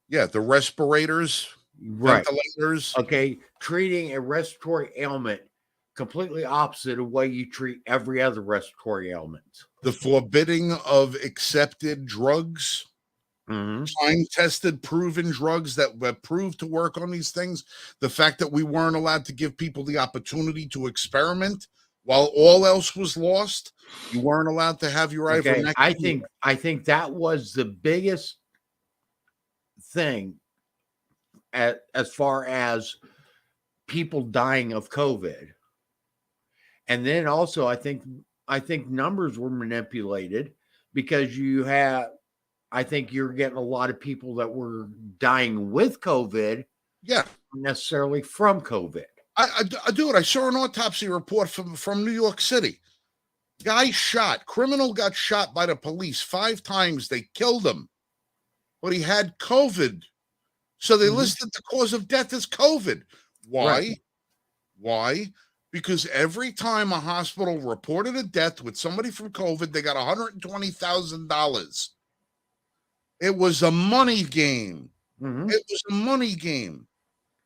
Yeah, the respirators, right, ventilators. Okay, treating a respiratory ailment completely opposite of the way you treat every other respiratory ailment. The forbidding of accepted drugs. Time-tested, proven drugs that proved to work on these things. The fact that we weren't allowed to give people the opportunity to experiment while all else was lost. You weren't allowed to have your ivermectin. I think that was the biggest thing as far as people dying of COVID. And then also I think numbers were manipulated because you have I think you're getting a lot of people that were dying with COVID, Yeah. not necessarily from COVID. Dude, I saw an autopsy report from New York City. Guy shot, criminal got shot by the police 5 times. They killed him, but he had COVID. So they listed the cause of death as COVID. Why? Right. Why? Because every time a hospital reported a death with somebody from COVID, they got $120,000. It was a money game. It was a money game.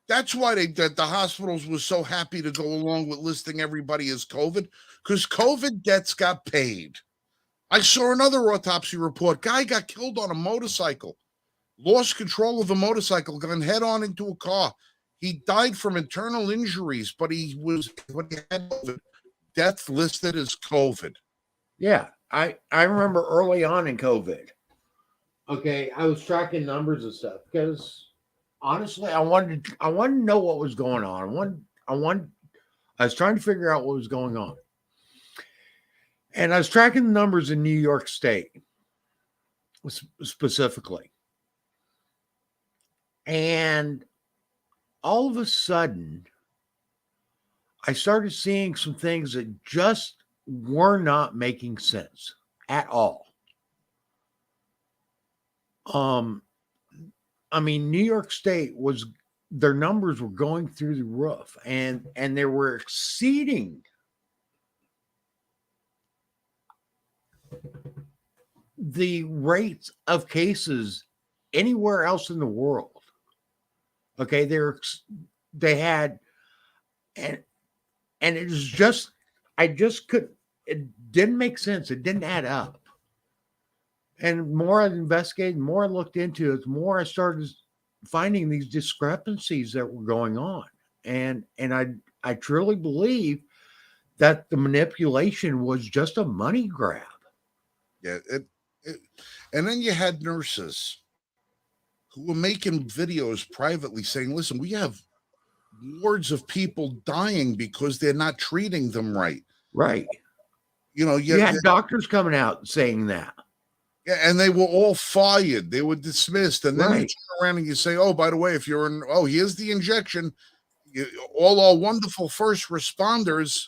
That's why the hospitals were so happy to go along with listing everybody as COVID, because COVID deaths got paid. I saw another autopsy report. Guy got killed on a motorcycle, lost control of a motorcycle, got head on into a car. He died from internal injuries, but he had COVID. Death listed as COVID. Yeah, I remember early on in COVID. Okay, I was tracking numbers and stuff because honestly, I wanted to know what was going on. I was trying to figure out what was going on, and I was tracking the numbers in New York State specifically, and all of a sudden, I started seeing some things that just were not making sense at all. I mean, New York State was, their numbers were going through the roof, and they were exceeding the rates of cases anywhere else in the world. Okay, they had, and it was just, I just couldn't, it didn't make sense. It didn't add up. And more I investigated, the more I looked into it, the more I started finding these discrepancies that were going on. And I truly believe that the manipulation was just a money grab. Yeah. And then you had nurses who were making videos privately saying, listen, we have wards of people dying because they're not treating them right. Right. You had doctors coming out saying that. Yeah, and they were all fired. They were dismissed. And then you Right. turn around and you say, oh, by the way, if you're in, oh, here's the injection. All our wonderful first responders,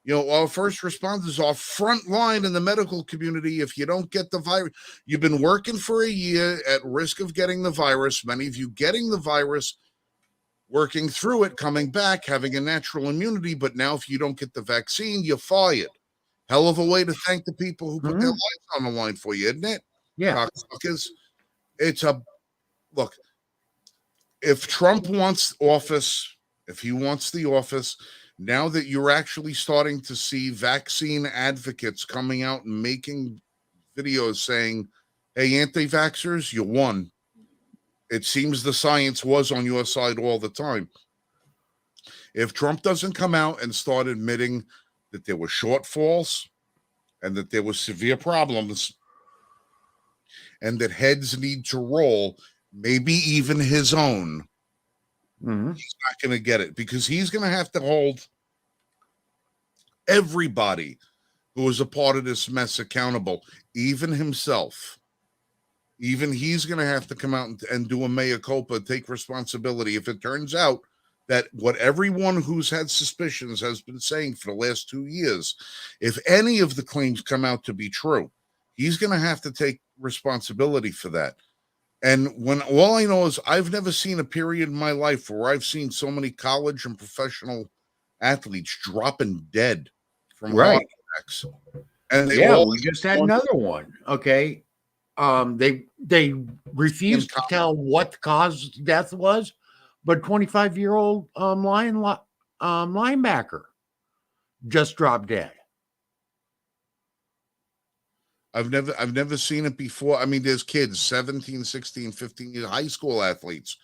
our first responders are front line in the medical community. If you don't get the virus, you've been working for a year at risk of getting the virus. Many of you getting the virus, working through it, coming back, having a natural immunity. But now if you don't get the vaccine, you're fired. Hell of a way to thank the people who put their lives on the line for you, isn't it? Yeah. Because look, if Trump wants office, if he wants the office, now that you're actually starting to see vaccine advocates coming out and making videos saying, hey, anti-vaxxers, you won. It seems the science was on your side all the time. If Trump doesn't come out and start admitting that there were shortfalls and that there were severe problems and that heads need to roll, maybe even his own, he's not going to get it, because he's going to have to hold everybody who is a part of this mess accountable, even himself. Even he's going to have to come out and do a mea culpa, take responsibility. If it turns out that what everyone who's had suspicions has been saying for the last 2 years, if any of the claims come out to be true, he's going to have to take responsibility for that. And when all I know is I've never seen a period in my life where I've seen so many college and professional athletes dropping dead from heart attacks. And we just had another one. Okay. They refused to tell what the cause of death was, but 25-year-old linebacker just dropped dead. I've never seen it before. I mean, there's kids 17, 16, 15 years, high school athletes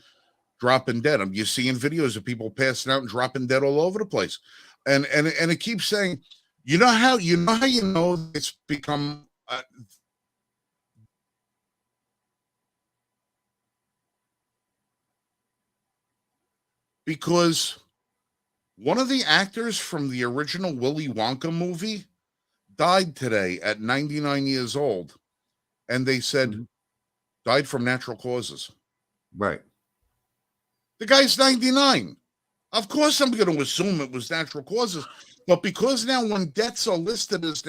dropping dead. You're seeing videos of people passing out and dropping dead all over the place. And it keeps saying, you know how it's become because one of the actors from the original Willy Wonka movie died today at 99 years old. and they said Mhm. died from natural causes. Right. The guy's 99. Of course, I'm going to assume it was natural causes, but because now when deaths are listed as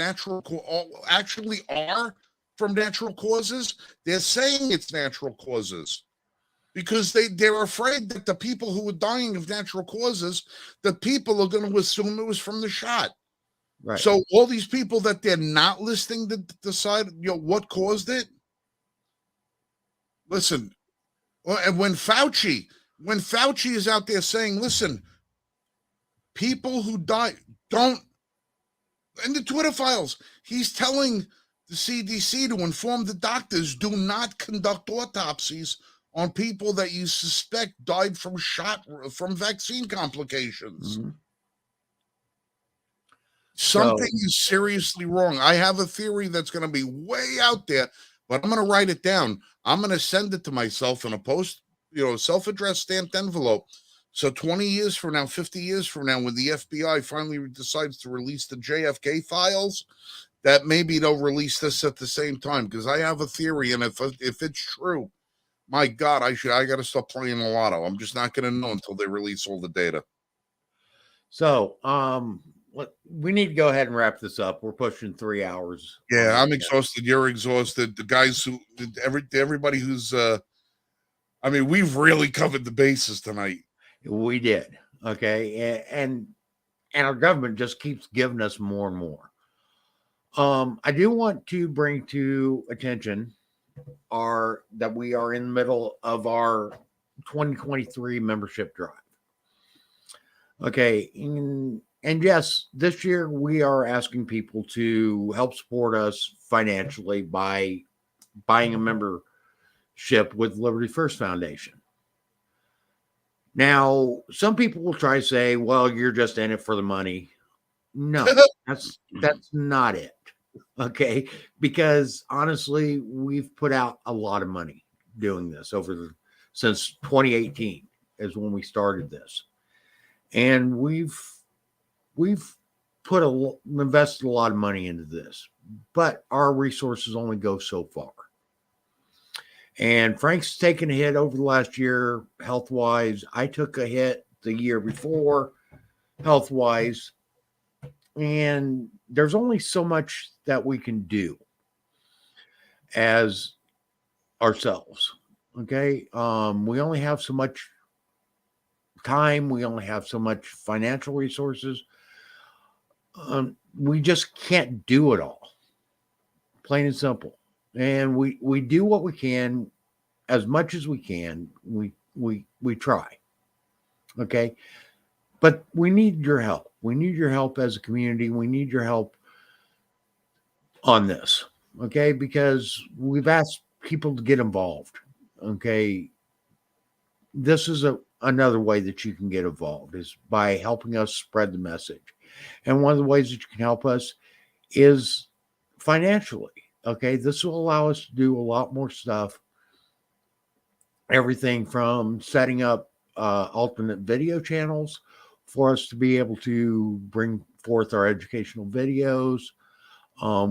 actually are from natural causes, they're saying it's natural causes because they're afraid that the people who are dying of natural causes, the people are going to assume it was from the shot. Right. So all these people that they're not listing to decide, what caused it. Listen, and when Fauci is out there saying, listen, people who die don't, in the Twitter files, he's telling the CDC to inform the doctors, do not conduct autopsies on people that you suspect died from vaccine complications. Mhm. Something So, is seriously wrong. I have a theory that's going to be way out there, but I'm going to write it down. I'm going to send it to myself in a post, self-addressed stamped envelope. So 20 years from now, 50 years from now, when the FBI finally decides to release the JFK files, that maybe they'll release this at the same time, because I have a theory, and if it's true, my God, I got to stop playing the lotto. I'm just not going to know until they release all the data. we need to go ahead and wrap this up. We're pushing 3 hours. Yeah, I'm exhausted. You're exhausted. The guys everybody who's, we've really covered the bases tonight. We did. Okay. And our government just keeps giving us more and more. I do want to bring to attention that we are in the middle of our 2023 membership drive. Okay. And yes, this year we are asking people to help support us financially by buying a membership with Liberty First Foundation. Now, some people will try to say, well, you're just in it for the money. No, that's not it. Okay. Because honestly, we've put out a lot of money doing this since 2018 is when we started this. And we've invested a lot of money into this, but our resources only go so far. And Frank's taken a hit over the last year, health wise. I took a hit the year before, health wise. And there's only so much that we can do as ourselves. Okay. We only have so much time, we only have so much financial resources. We just can't do it all, plain and simple. And we do what we can as much as we can. We try. Okay. But we need your help. We need your help as a community. We need your help on this. Okay. Because we've asked people to get involved. Okay. This is another way that you can get involved is by helping us spread the message. And one of the ways that you can help us is financially. Okay. This will allow us to do a lot more stuff. Everything from setting up alternate video channels for us to be able to bring forth our educational videos,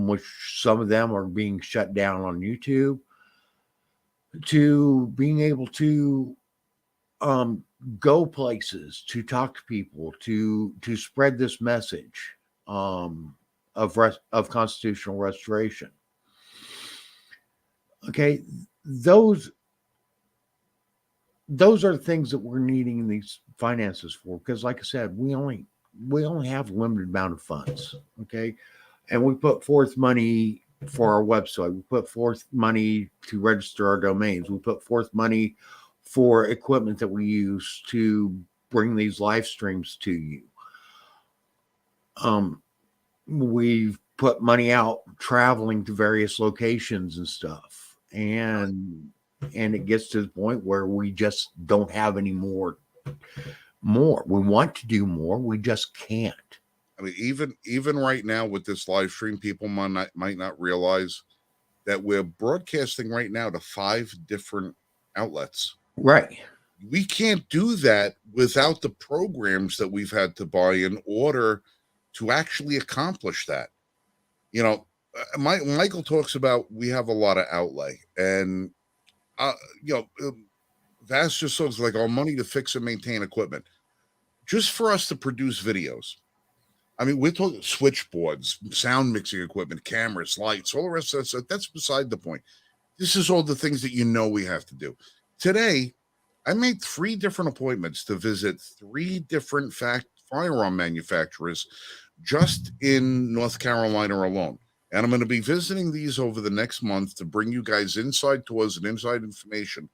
which some of them are being shut down on YouTube, to being able to go places, to talk to people, to spread this message of constitutional restoration. Okay, those are the things that we're needing these finances for, because like I said, we only have a limited amount of funds. Okay. And we put forth money for our website. We put forth money to register our domains. We put forth money for equipment that we use to bring these live streams to you. We've put money out traveling to various locations and stuff. And it gets to the point where we just don't have any more. We want to do more. We just can't. I mean, even right now with this live stream, people might not realize that we're broadcasting right now to 5 different outlets. Right. We can't do that without the programs that we've had to buy in order to actually accomplish that. Michael talks about we have a lot of outlay, and uh, you know, Vass just talks like our money to fix and maintain equipment, just for us to produce videos. I mean, we're talking switchboards, sound mixing equipment, cameras, lights, all the rest of that. That's beside the point. This is all the things that we have to do. Today, I made 3 different appointments to visit 3 different firearm manufacturers just in North Carolina alone. And I'm going to be visiting these over the next month to bring you guys inside tours and inside information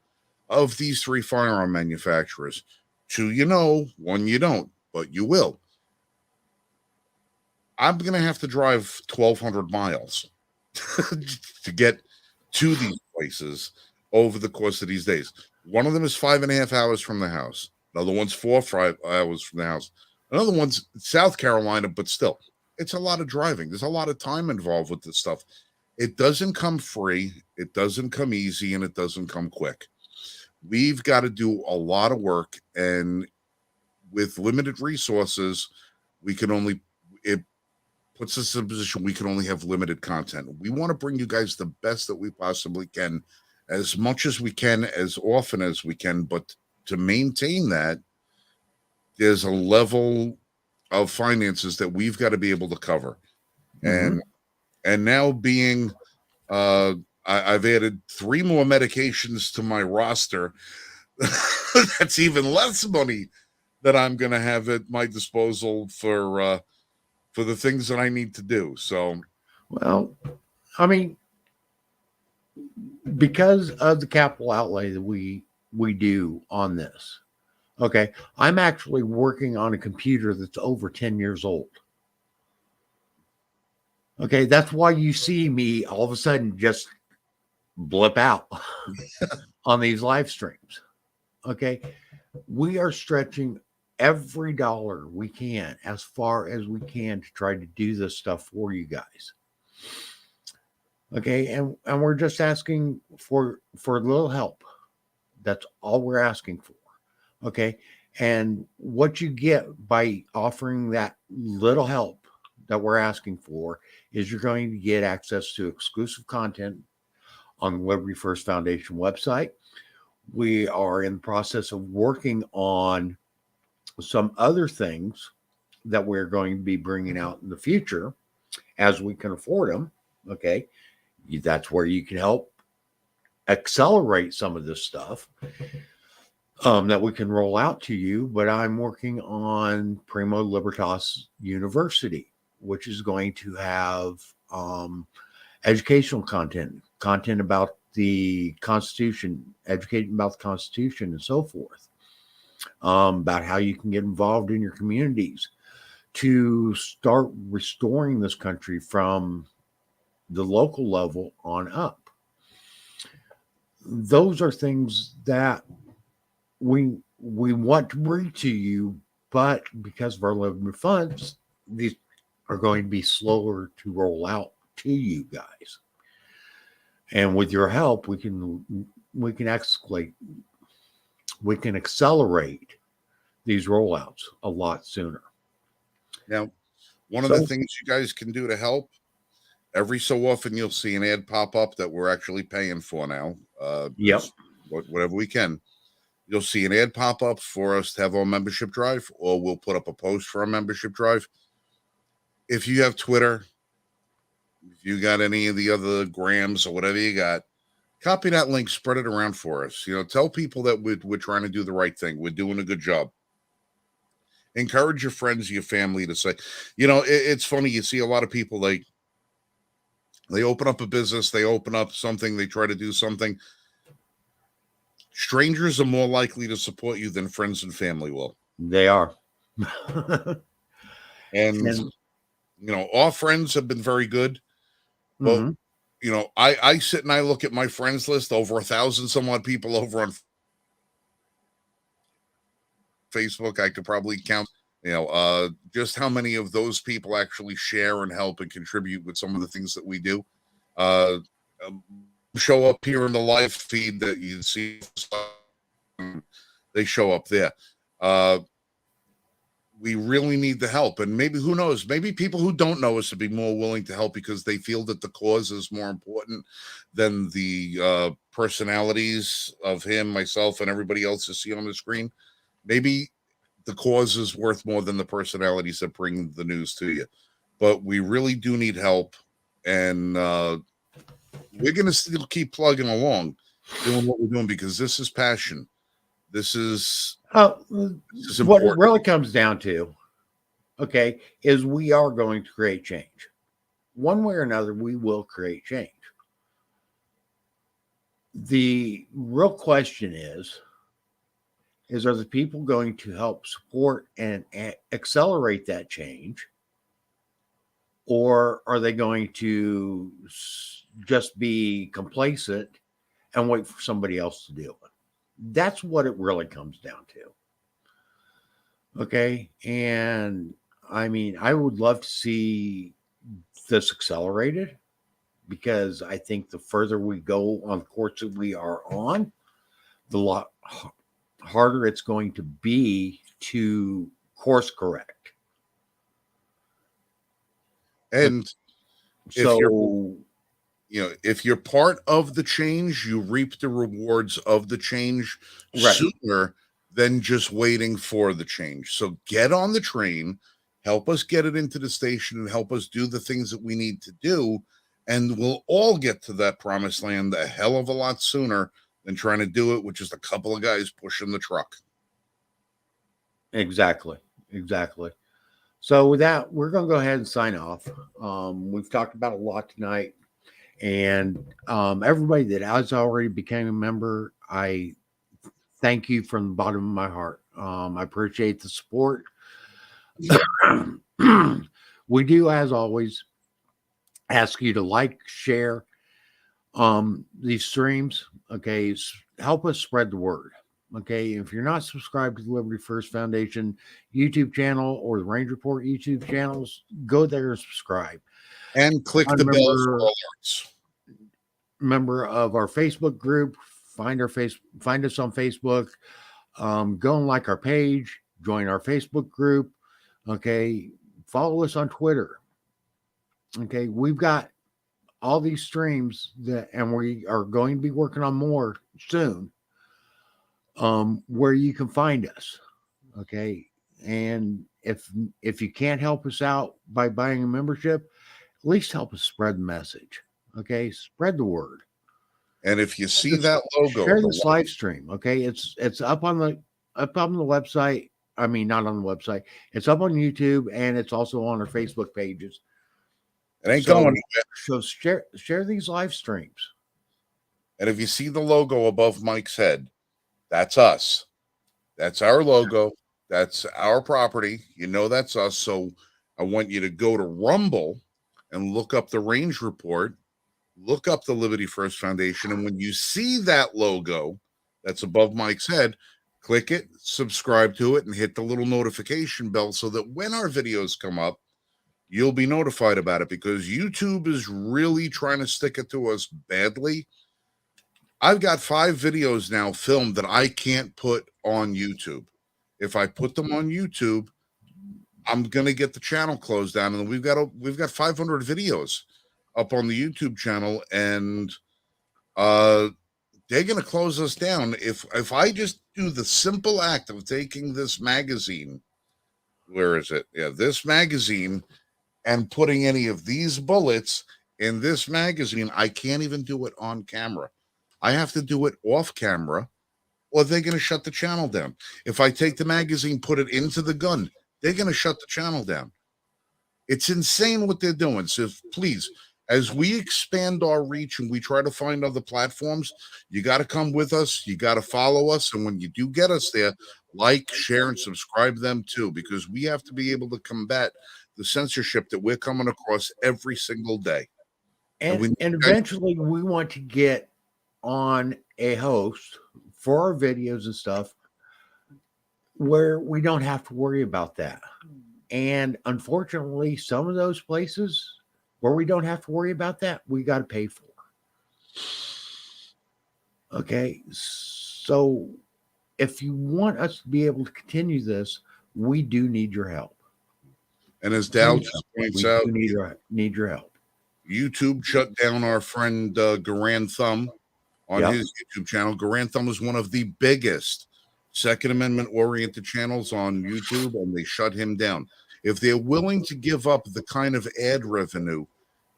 of these 3 firearm manufacturers. 2 you know, 1 you don't, but you will. I'm going to have to drive 1,200 miles to get to these places over the course of these days. One of them is 5.5 hours from the house. Another one's 4 hours from the house. Another one's South Carolina, but still, it's a lot of driving. There's a lot of time involved with this stuff. It doesn't come free, it doesn't come easy, and it doesn't come quick. We've got to do a lot of work, and with limited resources, it puts us in a position we can only have limited content. We want to bring you guys the best that we possibly can, as much as we can, as often as we can. But to maintain that, there's a level of finances that we've got to be able to cover. Mhm. And now being, I've added 3 more medications to my roster. That's even less money that I'm going to have at my disposal for the things that I need to do. So, Well, I mean, because of the capital outlay that we do on this, okay, I'm actually working on a computer that's over 10 years old. Okay, that's why you see me all of a sudden just blip out on these live streams. Okay, we are stretching every dollar we can as far as we can to try to do this stuff for you guys. Okay, and we're just asking for a little help. That's all we're asking for. Okay, and what you get by offering that little help that we're asking for is you're going to get access to exclusive content on the Liberty First Foundation website. We are in the process of working on some other things that we're going to be bringing out in the future as we can afford them. Okay, that's where you can help accelerate some of this stuff that we can roll out to you. But I'm working on Primo Libertas University, which is going to have educational content about the Constitution, educating about the Constitution and so forth, about how you can get involved in your communities to start restoring this country from the local level on up. Those are things that we want to bring to you, but because of our limited funds, these are going to be slower to roll out to you guys. And with your help, we can accelerate these rollouts a lot sooner. now, one of the things you guys can do to help, every so often you'll see an ad pop up that we're actually paying for now. Yep. Whatever we can. You'll see an ad pop up for us to have our membership drive, or we'll put up a post for our membership drive. If you have Twitter, if you got any of the other grams or whatever you got, copy that link, spread it around for us. Tell people that we're trying to do the right thing. We're doing a good job. Encourage your friends, your family to say, it's funny. You see a lot of people, they open up a business, they open up something, they try to do something. Strangers are more likely to support you than friends and family will. They are. And our friends have been very good. But, I sit and I look at my friends list, over 1,000 some odd people over on Facebook. I could probably count, just how many of those people actually share and help and contribute with some of the things that we do. Show up here in the live feed that you see. They show up there. we really need the help. And maybe, who knows, maybe people who don't know us would be more willing to help because they feel that the cause is more important than the personalities of him, myself, and everybody else you see on the screen. Maybe the cause is worth more than the personalities that bring the news to you. But we really do need help. And we're going to still keep plugging along, doing what we're doing, because this is passion. This is what it important. really comes down to, okay, is we are going to create change. One way or another, we will create change. The real question is are the people going to help support and accelerate that change? Or are they going to just be complacent and wait for somebody else to deal with it? That's what it really comes down to. Okay. And I mean, I would love to see this accelerated, because I think the further we go on the course that we are on, the lot harder it's going to be to course correct. And so, if you're part of the change, you reap the rewards of the change sooner than just waiting for the change. So get on the train, help us get it into the station, and help us do the things that we need to do. And we'll all get to that promised land a hell of a lot sooner than trying to do it with just a couple of guys pushing the truck. Exactly. So with that, we're going to go ahead and sign off. We've talked about a lot tonight, and everybody that has already became a member, I thank you from the bottom of my heart. I appreciate the support. We do, as always, ask you to like, share these streams. Okay, help us spread the word. Okay, if you're not subscribed to the Liberty First Foundation YouTube channel or the Range Report YouTube channels, go there and subscribe. And click the bell for alerts. Member of our Facebook group, find us on Facebook. Go and like our page, join our Facebook group. Okay, follow us on Twitter. Okay, we've got all these streams and we are going to be working on more soon. Where you can find us. Okay. And if you can't help us out by buying a membership, at least help us spread the message. Okay. Spread the word. And if you see that logo, share this live stream. Okay. It's up on the website. I mean, not on the website. It's up on YouTube, and it's also on our Facebook pages. It ain't going anywhere. So share these live streams. And if you see the logo above Mike's head, that's us. That's our logo. That's our property. That's us. So I want you to go to Rumble and look up the Range Report, look up the Liberty First Foundation. And when you see that logo that's above Mike's head, click it, subscribe to it, and hit the little notification bell so that when our videos come up, you'll be notified about it, because YouTube is really trying to stick it to us badly. I've got 5 videos now filmed that I can't put on YouTube. If I put them on YouTube, I'm gonna get the channel closed down, and we've got 500 videos up on the YouTube channel, and they're gonna close us down if I just do the simple act of taking this magazine. Where is it? Yeah, this magazine, and putting any of these bullets in this magazine. I can't even do it on camera. I have to do it off camera, or they're going to shut the channel down. If I take the magazine, put it into the gun, they're going to shut the channel down. It's insane what they're doing. So please, as we expand our reach and we try to find other platforms, you got to come with us. You got to follow us. And when you do get us there, like, share, and subscribe them too, because we have to be able to combat the censorship that we're coming across every single day. And eventually we want to get on a host for our videos and stuff where we don't have to worry about that. And unfortunately, some of those places where we don't have to worry about that, we got to pay for. Okay. So if you want us to be able to continue this, we do need your help. And as Dal just points We out, do need your help. YouTube shut down our friend Garan Thumb on Yep. his YouTube channel. Garan Thumb is one of the biggest Second Amendment oriented channels on YouTube, and they shut him down. If they're willing to give up the kind of ad revenue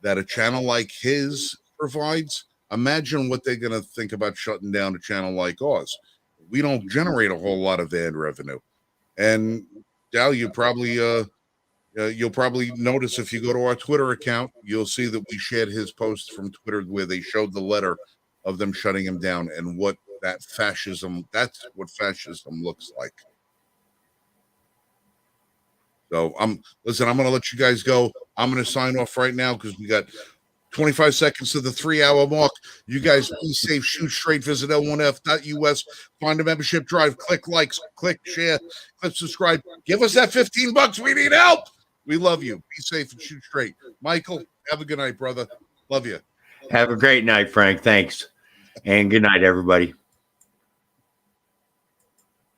that a channel like his provides, imagine what they're going to think about shutting down a channel like ours. We don't generate a whole lot of ad revenue. And Dal, you'll probably notice if you go to our Twitter account, you'll see that we shared his post from Twitter where they showed the letter of them shutting him down and what that's what fascism looks like. So I'm going to let you guys go. I'm going to sign off right now because we got 25 seconds to the 3-hour mark. You guys be safe, shoot straight, visit L1F.us, find a membership drive, click likes, click share, click subscribe. Give us that $15. We need help. We love you. Be safe and shoot straight. Michael, have a good night, brother. Love you. Have a great night, Frank. Thanks. And good night, everybody.